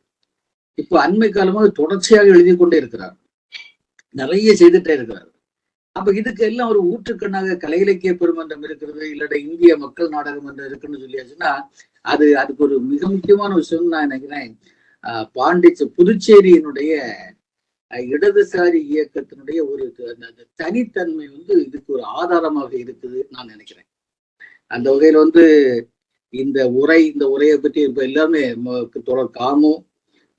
இப்ப அண்மை காலமாக தொடர்ச்சியாக எழுதி கொண்டே இருக்கிறார், நிறைய செய்துட்டே இருக்கிறார். அப்ப இதுக்கு எல்லாம் ஒரு ஊற்றுக்கண்ணாக கலை இலக்கிய பெருமன்றம் இருக்கிறது, இல்லாட்ட இந்திய மக்கள் நாடகம் என்று இருக்குன்னு சொல்லியாச்சுன்னா அதுக்கு ஒரு மிக முக்கியமான விஷயம் நான் நினைக்கிறேன். புதுச்சேரியினுடைய இடதுசாரி இயக்கத்தினுடைய ஒரு தனித்தன்மை வந்து இதுக்கு ஒரு ஆதாரமாக இருக்குது நான் நினைக்கிறேன். அந்த வகையில வந்து இந்த உரையை பற்றி இப்ப எல்லாமே தோழர் காமு,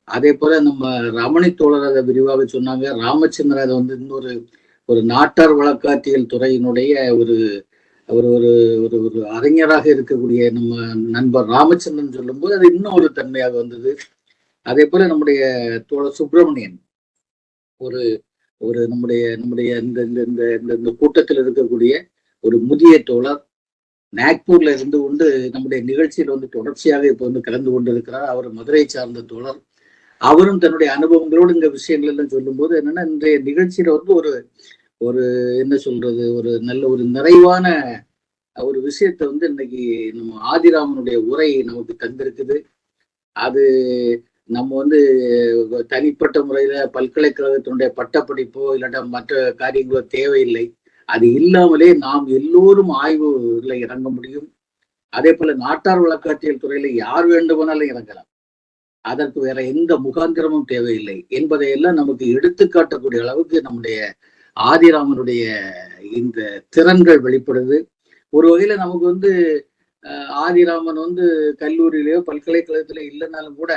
அதே போல நம்ம ரமணி தோழர் அதை விரிவாக சொன்னாங்க. ராமச்சந்திரன் அதை வந்து இன்னொரு ஒரு நாட்டார் வழக்காற்றியல் துறையினுடைய ஒரு ஒரு ஒரு ஒரு அறிஞராக இருக்கக்கூடிய நம்ம நண்பர் ராமச்சந்திரன் சொல்லும் போது அது இன்னும் ஒரு தன்மையாக வந்தது. அதே போல நம்முடைய தோழர் சுப்பிரமணியன் ஒரு ஒரு நம்முடைய இந்த இந்த இந்த கூட்டத்தில் இருக்கக்கூடிய ஒரு முதிய தோழர் நாக்பூர்ல இருந்து கொண்டு நம்முடைய நிகழ்ச்சியில் வந்து தொடர்ச்சியாக இப்ப வந்து கலந்து கொண்டிருக்கிறார். அவர் மதுரை சார்ந்த தோழர். அவரும் தன்னுடைய அனுபவங்களோடு இந்த விஷயங்கள் எல்லாம் சொல்லும் போது என்னன்னா, இன்றைய நிகழ்ச்சியில வந்து ஒரு ஒரு என்ன சொல்றது, ஒரு நல்ல ஒரு நிறைவான ஒரு விஷயத்த வந்து இன்னைக்கு நம்ம ஆதிராமனுடைய உரை நமக்கு தந்திருக்குது. அது நம்ம வந்து தனிப்பட்ட முறையில பல்கலைக்கழகத்தினுடைய பட்டப்படிப்போ இல்லாட்ட மற்ற காரியங்களோ தேவையில்லை. அது இல்லாமலே நாம் எல்லோரும் ஆய்வுல இறங்க முடியும். அதே போல நாட்டார் வழக்காற்றியல் துறையில யார் வேண்டுமானாலும் இறங்கலாம். அதற்கு வேற எந்த முகாந்திரமும் தேவையில்லை என்பதையெல்லாம் நமக்கு எடுத்துக்காட்டக்கூடிய அளவுக்கு நம்முடைய ஆதிராமனுடைய இந்த திறன்கள் வெளிப்படுது. ஒரு வகையில நமக்கு வந்து ஆதிராமன் வந்து கல்லூரியிலேயோ பல்கலைக்கழகத்திலோ இல்லைன்னாலும் கூட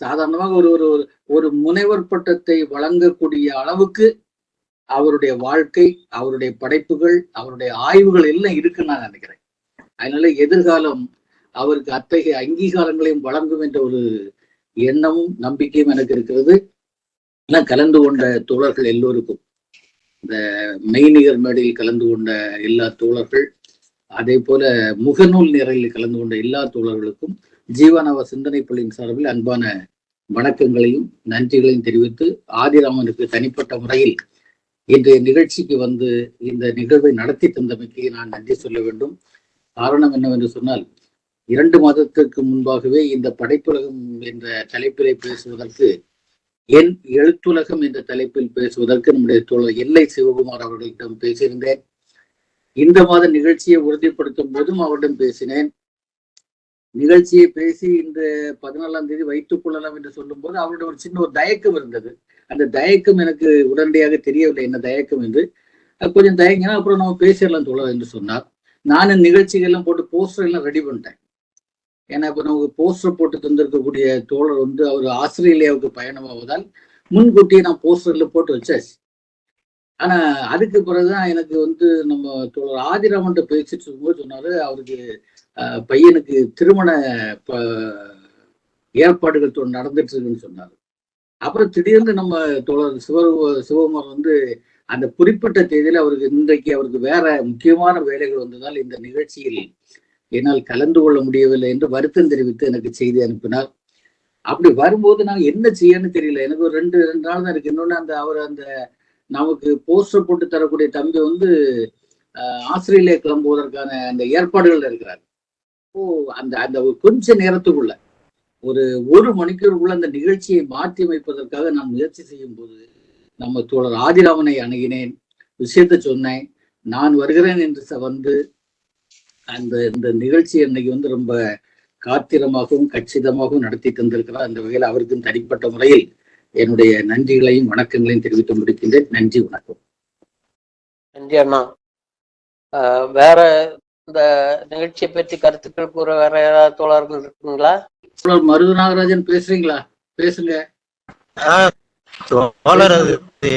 சாதாரணமாக ஒரு ஒரு ஒரு முனைவர் பட்டத்தை வழங்கக்கூடிய அளவுக்கு அவருடைய வாழ்க்கை, அவருடைய படைப்புகள், அவருடைய ஆய்வுகள் எல்லாம் இருக்குன்னு நான் நினைக்கிறேன். அதனால எதிர்காலம் அவருக்கு அத்தகைய அங்கீகாரங்களையும் வழங்கும் என்ற ஒரு எண்ணமும் நம்பிக்கையும் எனக்கு இருக்கிறது. கலந்து கொண்ட தோழர்கள் எல்லோருக்கும், இந்த மெய்நிகர் மேடையில் கலந்து கொண்ட எல்லா தோழர்கள், அதே போல முகநூல் நிறையில் கலந்து கொண்ட எல்லா தோழர்களுக்கும் ஜீவனவ சிந்தனை பள்ளியின் சார்பில் அன்பான வணக்கங்களையும் நன்றிகளையும் தெரிவித்து, ஆதிராமனுக்கு தனிப்பட்ட முறையில் இன்றைய நிகழ்ச்சிக்கு வந்து இந்த நிகழ்வை நடத்தி தந்தமைக்கு நான் நன்றி சொல்ல வேண்டும். காரணம் என்னவென்று சொன்னால், 2 மாதத்திற்கு முன்பாகவே இந்த படைப்புலகம் என்ற தலைப்பிலே பேசுவதற்கு, என் எழுத்துலகம் என்ற தலைப்பில் பேசுவதற்கு நம்முடைய தோழர் எல்லை சிவகுமார் அவர்களிடம் பேசியிருந்தேன். இந்த மாத நிகழ்ச்சியை உறுதிப்படுத்தும் போதும் அவரிடம் பேசினேன். நிகழ்ச்சியை பேசி இந்த 14ஆம் தேதி வைத்துக் கொள்ளலாம் என்று சொல்லும் போது அவருடைய ஒரு சின்ன ஒரு தயக்கம் இருந்தது. அந்த தயக்கம் எனக்கு உடனடியாக தெரியவில்லை என்ன தயக்கம் என்று. கொஞ்சம் தயங்கினா அப்புறம் நம்ம பேசிடலாம் தோழர் என்று சொன்னார். நானும் நிகழ்ச்சிகள்லாம் போட்டு போஸ்டர் எல்லாம் ரெடி பண்ணிட்டேன். ஏன்னா இப்ப நமக்கு போஸ்டர் போட்டு தந்திருக்கக்கூடிய தோழர் அவர் ஆஸ்திரேலியாவுக்கு பயணமாவதால் முன்கூட்டியே நான் போஸ்டர்ல போட்டு வச்சாச்சு. ஆனா அதுக்கு பிறகுதான் எனக்கு நம்ம தோழர் ஆதிராமன் பேசிட்டு இருக்கும்போது சொன்னாரு, அவருக்கு பையனுக்கு திருமண ஏற்பாடுகள் நடந்துட்டு இருக்குன்னு சொன்னாரு. அப்புறம் திடீர்னு நம்ம தோழர் சிவகுமார் அந்த குறிப்பிட்ட தேதியில இன்றைக்கு அவருக்கு வேற முக்கியமான வேலைகள் வந்ததால் இந்த நிகழ்ச்சியில் என்னால் கலந்து கொள்ள முடியவில்லை என்று வருத்தம் தெரிவித்து எனக்கு செய்தி அனுப்பினார். அப்படி வரும்போது நான் என்ன செய்யன்னு தெரியல. எனக்கு ஒரு ரெண்டு நாள் தான் இருக்கு. இன்னொன்னு அவர் நமக்கு போஸ்டர் போட்டு தரக்கூடிய தம்பி ஆஸ்திரேலியா கிளம்புவதற்கான அந்த ஏற்பாடுகள் இருக்கிறார். அந்த கொஞ்ச நேரத்துக்குள்ள ஒரு மணிக்கூருக்குள்ள அந்த நிகழ்ச்சியை மாற்றி அமைப்பதற்காக நான் முயற்சி செய்யும் போது நம்ம தோழர் ஆதிராமனை அணுகினேன், விஷயத்த சொன்னேன். நான் வருகிறேன் என்று இந்த நிகழ்ச்சி இன்னைக்கு ரொம்ப காத்திரமாகவும் கச்சிதமாகவும் நடத்தி தந்திருக்கிறார். அந்த வகையில் அவருக்கும் தனிப்பட்ட முறையில் என்னுடைய நன்றிகளையும் வணக்கங்களையும் தெரிவித்து முடிக்கின்றேன். நன்றி, வணக்கம். நன்றி அண்ணா. வேற இந்த நிகழ்ச்சியை பற்றி கருத்துக்கள் கூற வேற யாராவது தோழர்கள் இருக்குங்களா? மருது நாகராஜன் பேசுறீங்களா? பேசுங்க. தோழர்,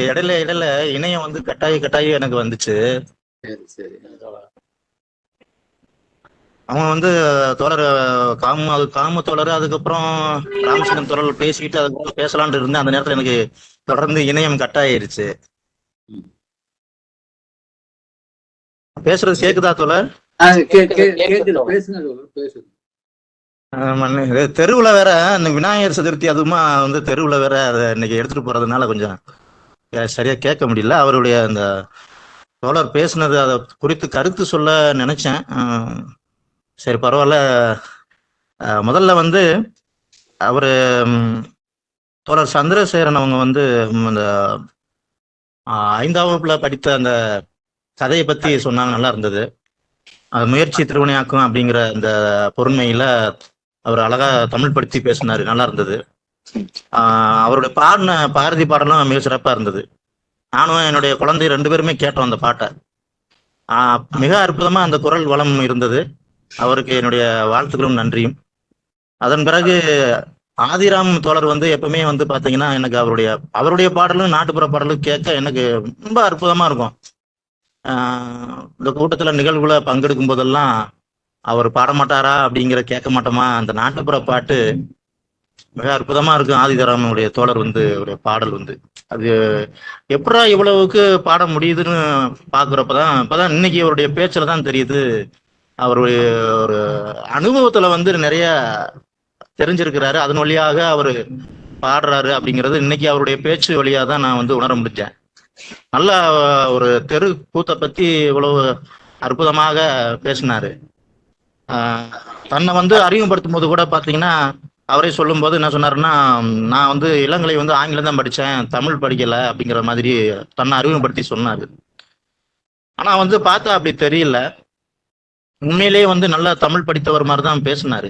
இடையில இணையம் கட்டாயி எனக்கு வந்துச்சு. சரி சரி. அவன் தோழர் காம தோழர், அதுக்கப்புறம் ராமச்சந்திரன் தோழர் பேசிக்கிட்டு அதுக்கப்புறம் பேசலான்னு இருந்தேன். அந்த நேரத்துல எனக்கு தொடர்ந்து இணையம் கட்டாயிருச்சு. பேசுறது கேக்குதா தோழர்? தெருவுல வேற அந்த விநாயகர் சதுர்த்தி, அதுமா தெருவுல வேற அதை இன்னைக்கு எடுத்துட்டு போறதுனால கொஞ்சம் சரியா கேட்க முடியல. அவருடைய அந்த தோழர் பேசுனது அதை குறித்து கருத்து சொல்ல நினைச்சேன். சரி, பரவாயில்ல. முதல்ல அவரு தோழர் சந்திரசேகரன் அவங்க அந்த 5ஆம் வகுப்புல படித்த அந்த கதையை பத்தி சொன்னாங்க, நல்லா இருந்தது. முயற்சி திருவினையாக்கும் அப்படிங்கிற அந்த பொருண்மையில அவர் அழகா தமிழ் படுத்தி பேசினாரு, நல்லா இருந்தது. அவருடைய பாரதி பாடலும் மிக சிறப்பா இருந்தது. நானும் என்னுடைய குழந்தை 2 பேருமே கேட்டோம் அந்த பாட்டை. மிக அற்புதமா அந்த குரல் வளம் இருந்தது. அவருக்கு என்னுடைய வாழ்த்துக்களும் நன்றியும். அதன் பிறகு ஆதிராம் தோழர் எப்பவுமே பாத்தீங்கன்னா எனக்கு அவருடைய பாடலும் நாட்டுப்புற பாடலும் கேட்க எனக்கு ரொம்ப அற்புதமா இருக்கும். இந்த கூட்டத்துல நிகழ்வுல பங்கெடுக்கும் போதெல்லாம் அவர் பாட மாட்டாரா அப்படிங்கிற கேட்க மாட்டோமா, அந்த நாட்டுப்புற பாட்டு மிக அற்புதமா இருக்கும். ஆதிராமனுடைய தோழர் அவருடைய பாடல் அது எப்படா இவ்வளவுக்கு பாட முடியுதுன்னு பாக்குறப்பதான் இப்பதான் இன்னைக்கு அவருடைய பேச்சுல தான் தெரியுது, அவருடைய ஒரு அனுபவத்துல நிறைய தெரிஞ்சிருக்கிறாரு. அதன் வழியாக அவரு பாடுறாரு அப்படிங்கிறது இன்னைக்கு அவருடைய பேச்சு வழியா தான் நான் உணர முடிஞ்சேன். நல்ல ஒரு தெரு கூத்தை பத்தி இவ்வளவு அற்புதமாக பேசினாரு. தன்னை அறிமுகப்படுத்தும் போது கூட பாத்தீங்கன்னா அவரே சொல்லும் போது என்ன சொன்னாருன்னா, நான் இளங்கலை ஆங்கிலம் தான் படிச்சேன், தமிழ் படிக்கல அப்படிங்கிற மாதிரி தன்னை அறிமுகப்படுத்தி சொன்னாரு. ஆனா பார்த்தா அப்படி தெரியல. உண்மையிலேயே நல்லா தமிழ் படித்தவர் மாதிரி தான் பேசினாரு.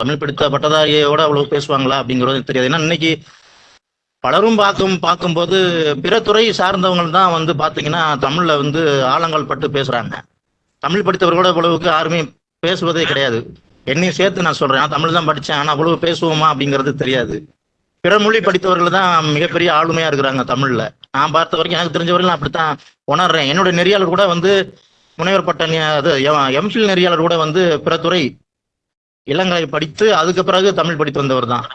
தமிழ் படித்த பட்டதாரியோட அவ்வளவு பேசுவாங்களா அப்படிங்கிறது தெரியாது. ஏன்னா இன்னைக்கு பலரும் பார்க்கும்போது பிற துறை சார்ந்தவங்க தான் பாத்தீங்கன்னா தமிழ்ல ஆழங்கள் பட்டு பேசுறாங்க. தமிழ் படித்தவர்களோட அவ்வளவுக்கு யாருமே பேசுவதே கிடையாது. என்னையும் சேர்த்து நான் சொல்றேன், நான் தமிழ் தான் படிச்சேன், ஆனா அவ்வளவு பேசுவோமா அப்படிங்கிறது தெரியாது. பிற மொழி படித்தவர்கள் தான் மிகப்பெரிய ஆளுமையா இருக்கிறாங்க தமிழ்ல. நான் பார்த்த வரைக்கும் எனக்கு தெரிஞ்சவரையும் நான் அப்படித்தான் உணர்றேன். என்னுடைய நெறியாளர் கூட முனைவர் பட்ட எம்ஃபில் நெறியாளர் கூட பிற துறை இளங்கலை படித்து அதுக்கு பிறகு தமிழ் படித்து வந்தவர் தான்.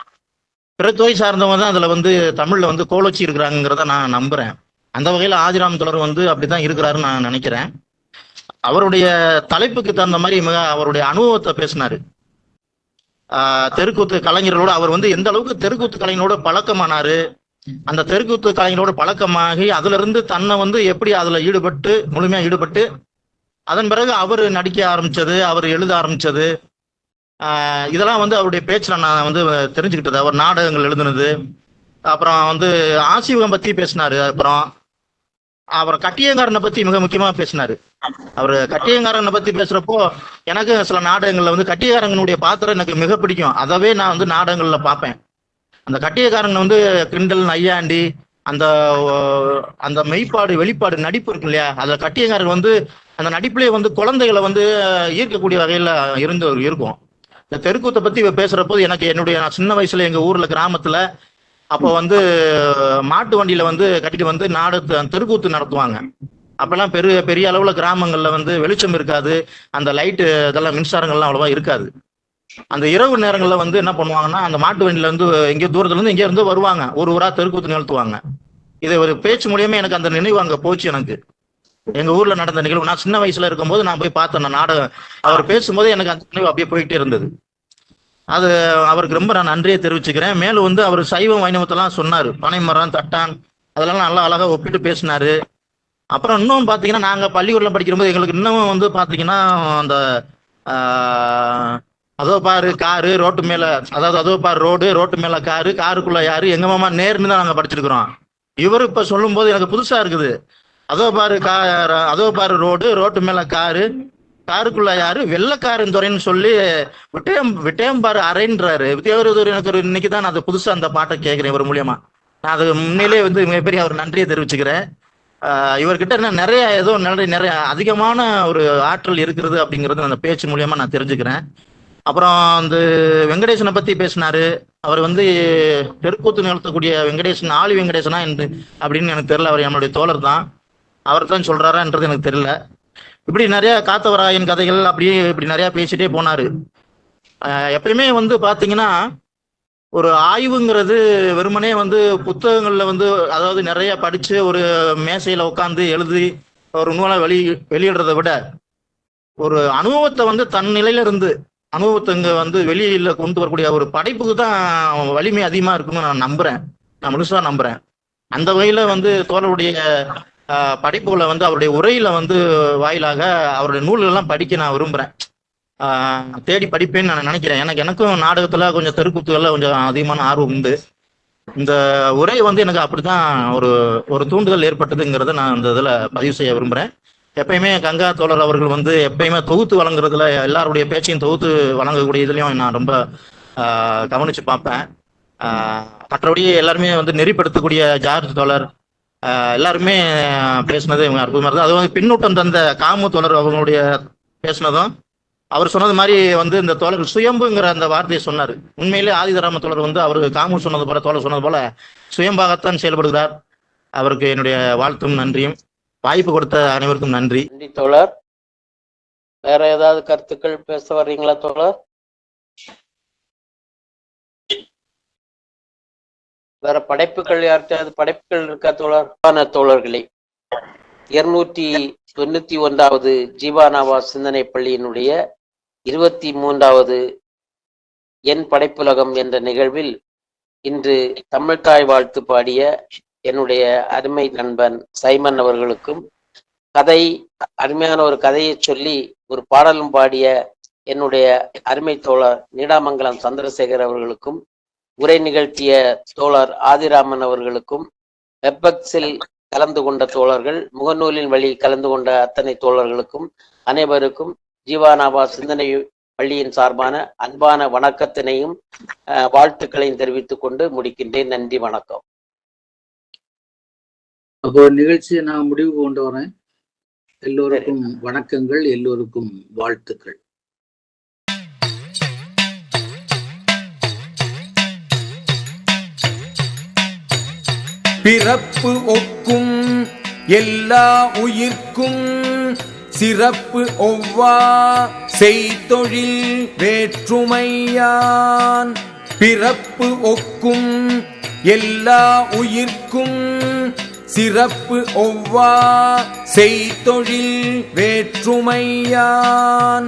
பிற துறை சார்ந்தவங்க தான் அதுல தமிழ்ல கோலோச்சி இருக்கிறாங்கிறத நான் நம்புறேன். அந்த வகையில ஆதிராம் தோழர் அப்படித்தான் இருக்கிறாருன்னு நான் நினைக்கிறேன். அவருடைய தலைப்புக்கு தகுந்த மாதிரி அவருடைய அனுபவத்தை பேசினாரு. தெருக்கூத்து கலைஞர்களோட அவர் எந்த அளவுக்கு தெருக்கூத்து கலைஞரோட பழக்கமானாரு, அந்த தெருக்கூத்து கலைஞரோட பழக்கமாகி அதுல இருந்து தன்னை எப்படி அதுல முழுமையா ஈடுபட்டு அதன் பிறகு அவர் நடிக்க ஆரம்பிச்சது, அவர் எழுத ஆரம்பிச்சது, இதெல்லாம் வந்து அவருடைய பேச்சில் நான் வந்து தெரிஞ்சுக்கிட்டது. அவர் நாடகங்கள் எழுதுனது, அப்புறம் வந்து ஆசீவகம் பத்தி பேசினாரு, அப்புறம் கட்டியங்காரனை பத்தி மிக முக்கியமா பேசினாரு. அவர் கட்டியங்காரனை பத்தி பேசுறப்போ எனக்கு சில நாடகங்கள்ல வந்து கட்டியக்காரங்களுடைய பாத்திரம் எனக்கு மிக பிடிக்கும். அதவே நான் வந்து நாடகங்கள்ல பார்ப்பேன். அந்த கட்டியக்காரன் வந்து கிண்டல் நையாண்டி அந்த அந்த மெய்ப்பாடு வெளிப்பாடு நடிப்பு இருக்கு இல்லையா, அந்த கட்டியங்காரன் வந்து அந்த நடிப்புலேயே வந்து குழந்தைகளை வந்து ஈர்க்கக்கூடிய வகையில இருக்கும். இந்த தெருக்கூத்தை பத்தி பேசுறப்போ எனக்கு நான் சின்ன வயசுல எங்க ஊர்ல கிராமத்துல அப்போ வந்து மாட்டு வண்டியில வந்து கட்டிட்டு வந்து தெருக்கூத்து நடத்துவாங்க. அப்பெல்லாம் பெரிய அளவுல கிராமங்கள்ல வந்து வெளிச்சம் இருக்காது, அந்த லைட்டு இதெல்லாம் மின்சாரங்கள்லாம் அவ்வளவா இருக்காது. அந்த இரவு நேரங்கள்ல வந்து என்ன பண்ணுவாங்கன்னா, அந்த மாட்டு வண்டியில வந்து எங்கேயோ தூரத்துல இருந்து எங்கேயோ இருந்து வருவாங்க, ஒரு ஊரா தெருக்கூத்து நிறுத்துவாங்க. இது ஒரு பேச்சு மூலியமே எனக்கு அந்த நினைவு அங்க போச்சு. எனக்கு எங்க ஊர்ல நடந்த நிகழ்வு நான் சின்ன வயசுல இருக்கும்போது நான் போய் பார்த்தேன் நாடகம். அவர் பேசும்போது எனக்கு அந்த நினைவு அப்படியே போயிட்டே இருந்தது. அது அவருக்கு ரொம்ப நான் நன்றியை தெரிவிச்சுக்கிறேன். மேலும் வந்து அவர் சைவம் வைணவத்தெல்லாம் சொன்னாரு, பனைமரம் தட்டான் அதெல்லாம் நல்லா அழகா ஒப்பிட்டு பேசினாரு. அப்புறம் இன்னும் பாத்தீங்கன்னா நாங்க பள்ளிக்கூடல படிக்கும்போது எங்களுக்கு இன்னமும் வந்து பாத்தீங்கன்னா அந்த அதோ பாரு காரு ரோட்டு மேல, அதாவது அதோ பாரு ரோட்டு மேல காரு, காருக்குள்ள யாரு, எங்க மாமா நேர்னு தான் நாங்க படிச்சிருக்கிறோம். இவரு இப்ப சொல்லும் போது எனக்கு புதுசா இருக்குது. அதோ பாரு ரோட்டு மேல காரு, காருக்குள்ள யாரு, வெள்ளக்காரன் துறைன்னு சொல்லி விட்டேம் பாரு அரைன்றாரு. எனக்கு ஒரு இன்னைக்கு தான் நான் அதை புதுசா அந்த பாட்டை கேட்கிறேன் இவர் மூலியமா. நான் அது முன்னிலே வந்து மிகப்பெரிய அவர் நன்றியை தெரிவிச்சுக்கிறேன். இவர்கிட்ட என்ன நிறைய அதிகமான ஒரு ஆற்றல் இருக்கிறது அப்படிங்கிறது அந்த பேச்சு மூலியமா நான் தெரிஞ்சுக்கிறேன். அப்புறம் அந்த வெங்கடேசனை பத்தி பேசினாரு. அவர் வந்து தெருக்கூத்து நிறுத்தக்கூடிய வெங்கடேசன் ஆளி வெங்கடேசனா அப்படின்னு எனக்கு தெரியல. அவர் என்னுடைய தோழர் தான், அவர் தான் சொல்றாரான்றது எனக்கு தெரியல. இப்படி நிறைய காத்தவராயன் கதைகள் அப்படியே இப்படி நிறைய பேசிட்டே போனாரு. எப்பயுமே வந்து பாத்தீங்கன்னா ஒரு ஆய்வுங்கிறது வெறுமனே வந்து புத்தகங்கள்ல வந்து அதாவது நிறைய படிச்சு ஒரு மேசையில உட்காந்து எழுதி ஒரு நூலை வெளியிடுறதை விட ஒரு அனுபவத்தை வந்து தன் நிலையில இருந்து அனுபவத்தை இங்க வந்து வெளியில கொண்டு வரக்கூடிய ஒரு படைப்புக்கு தான் வலிமை அதிகமா இருக்குன்னு நான் முழுசா நம்புறேன். அந்த வகையில வந்து தோழருடைய படைப்புகளை வந்து அவருடைய உரையில வந்து வாயிலாக அவருடைய நூல்கள்லாம் படிக்க நான் விரும்புறேன், தேடி படிப்பேன்னு நான் நினைக்கிறேன். எனக்கும் நாடகத்துல கொஞ்சம் தெருக்கூத்துகள்ல கொஞ்சம் அதிகமான ஆர்வம் உண்டு. இந்த உரை வந்து எனக்கு அப்படித்தான் ஒரு தூண்டுதல் ஏற்பட்டதுங்கிறத நான் இந்த இதுல பதிவு செய்ய விரும்புறேன். எப்பயுமே கங்கா தோழர் அவர்கள் வந்து எப்பயுமே தொகுத்து வழங்குறதுல எல்லாருடைய பேச்சையும் தொகுத்து வழங்கக்கூடிய இதுலயும் நான் ரொம்ப கவனிச்சு பார்ப்பேன். மற்றபடி எல்லாருமே வந்து நெறிப்படுத்தக்கூடிய ஜார்ஜ் தோழர் எல்லாருமே பேசினது இவங்க அற்புதமா இருந்தது. அது வந்து பின்னூட்டம் தந்த காமு தோழர் அவங்களுடைய பேசினதும் அவர் சொன்னது மாதிரி வந்து இந்த தோழர்கள் சுயம்புங்கிற அந்த வார்த்தையை சொன்னார். உண்மையிலே ஆதிதராம தோழர் வந்து அவருக்கு காமு சொன்னது போல தோழர் சொன்னது போல சுயம்பாகத்தான் செயல்படுகிறார். அவருக்கு என்னுடைய வாழ்த்தும் நன்றியும். வாய்ப்பு கொடுத்த அனைவருக்கும் நன்றி. நன்றி தோழர். வேற ஏதாவது கருத்துக்கள் பேச வர்றீங்களா தோழர்? வேற படைப்புகள் யார்கிட்ட படைப்புகள் இருக்கா தோழர்? தோழர்களே, 291வது ஜீவானாவா சிந்தனை பள்ளியினுடைய 23வது என் படைப்புலகம் என்ற நிகழ்வில் இன்று தமிழ்தாய் வாழ்த்து பாடிய என்னுடைய அருமை நண்பன் சைமன் அவர்களுக்கும், அருமையான ஒரு கதையை சொல்லி ஒரு பாடலும் பாடிய என்னுடைய அருமை தோழர் நீடாமங்கலம் சந்திரசேகர் அவர்களுக்கும், உரை நிகழ்த்திய தோழர் ஆதிராமன் அவர்களுக்கும், வெப்பக்ஸில் கலந்து கொண்ட தோழர்கள், முகநூலின் வழி கலந்து கொண்ட அத்தனை தோழர்களுக்கும் அனைவருக்கும் ஜீவானாவா சிந்தனை பள்ளியின் சார்பான அன்பான வணக்கத்தினையும் வாழ்த்துக்களையும் தெரிவித்துக் கொண்டு முடிக்கின்றேன். நன்றி, வணக்கம். அப்போ நிகழ்ச்சியை நான் முடிவு கொண்டு வரேன். எல்லோருக்கும் வணக்கங்கள், எல்லோருக்கும் வாழ்த்துக்கள். பிறப்பு ஒக்கும் எல்லா உயிர்க்கும் சிறப்பு ஒவ்வா செய்தொழில் வேற்றுமையான். பிறப்பு ஒக்கும் எல்லா உயிர்க்கும் சிறப்பு ஒவ்வா செய்தொழில் வேற்றுமையான்.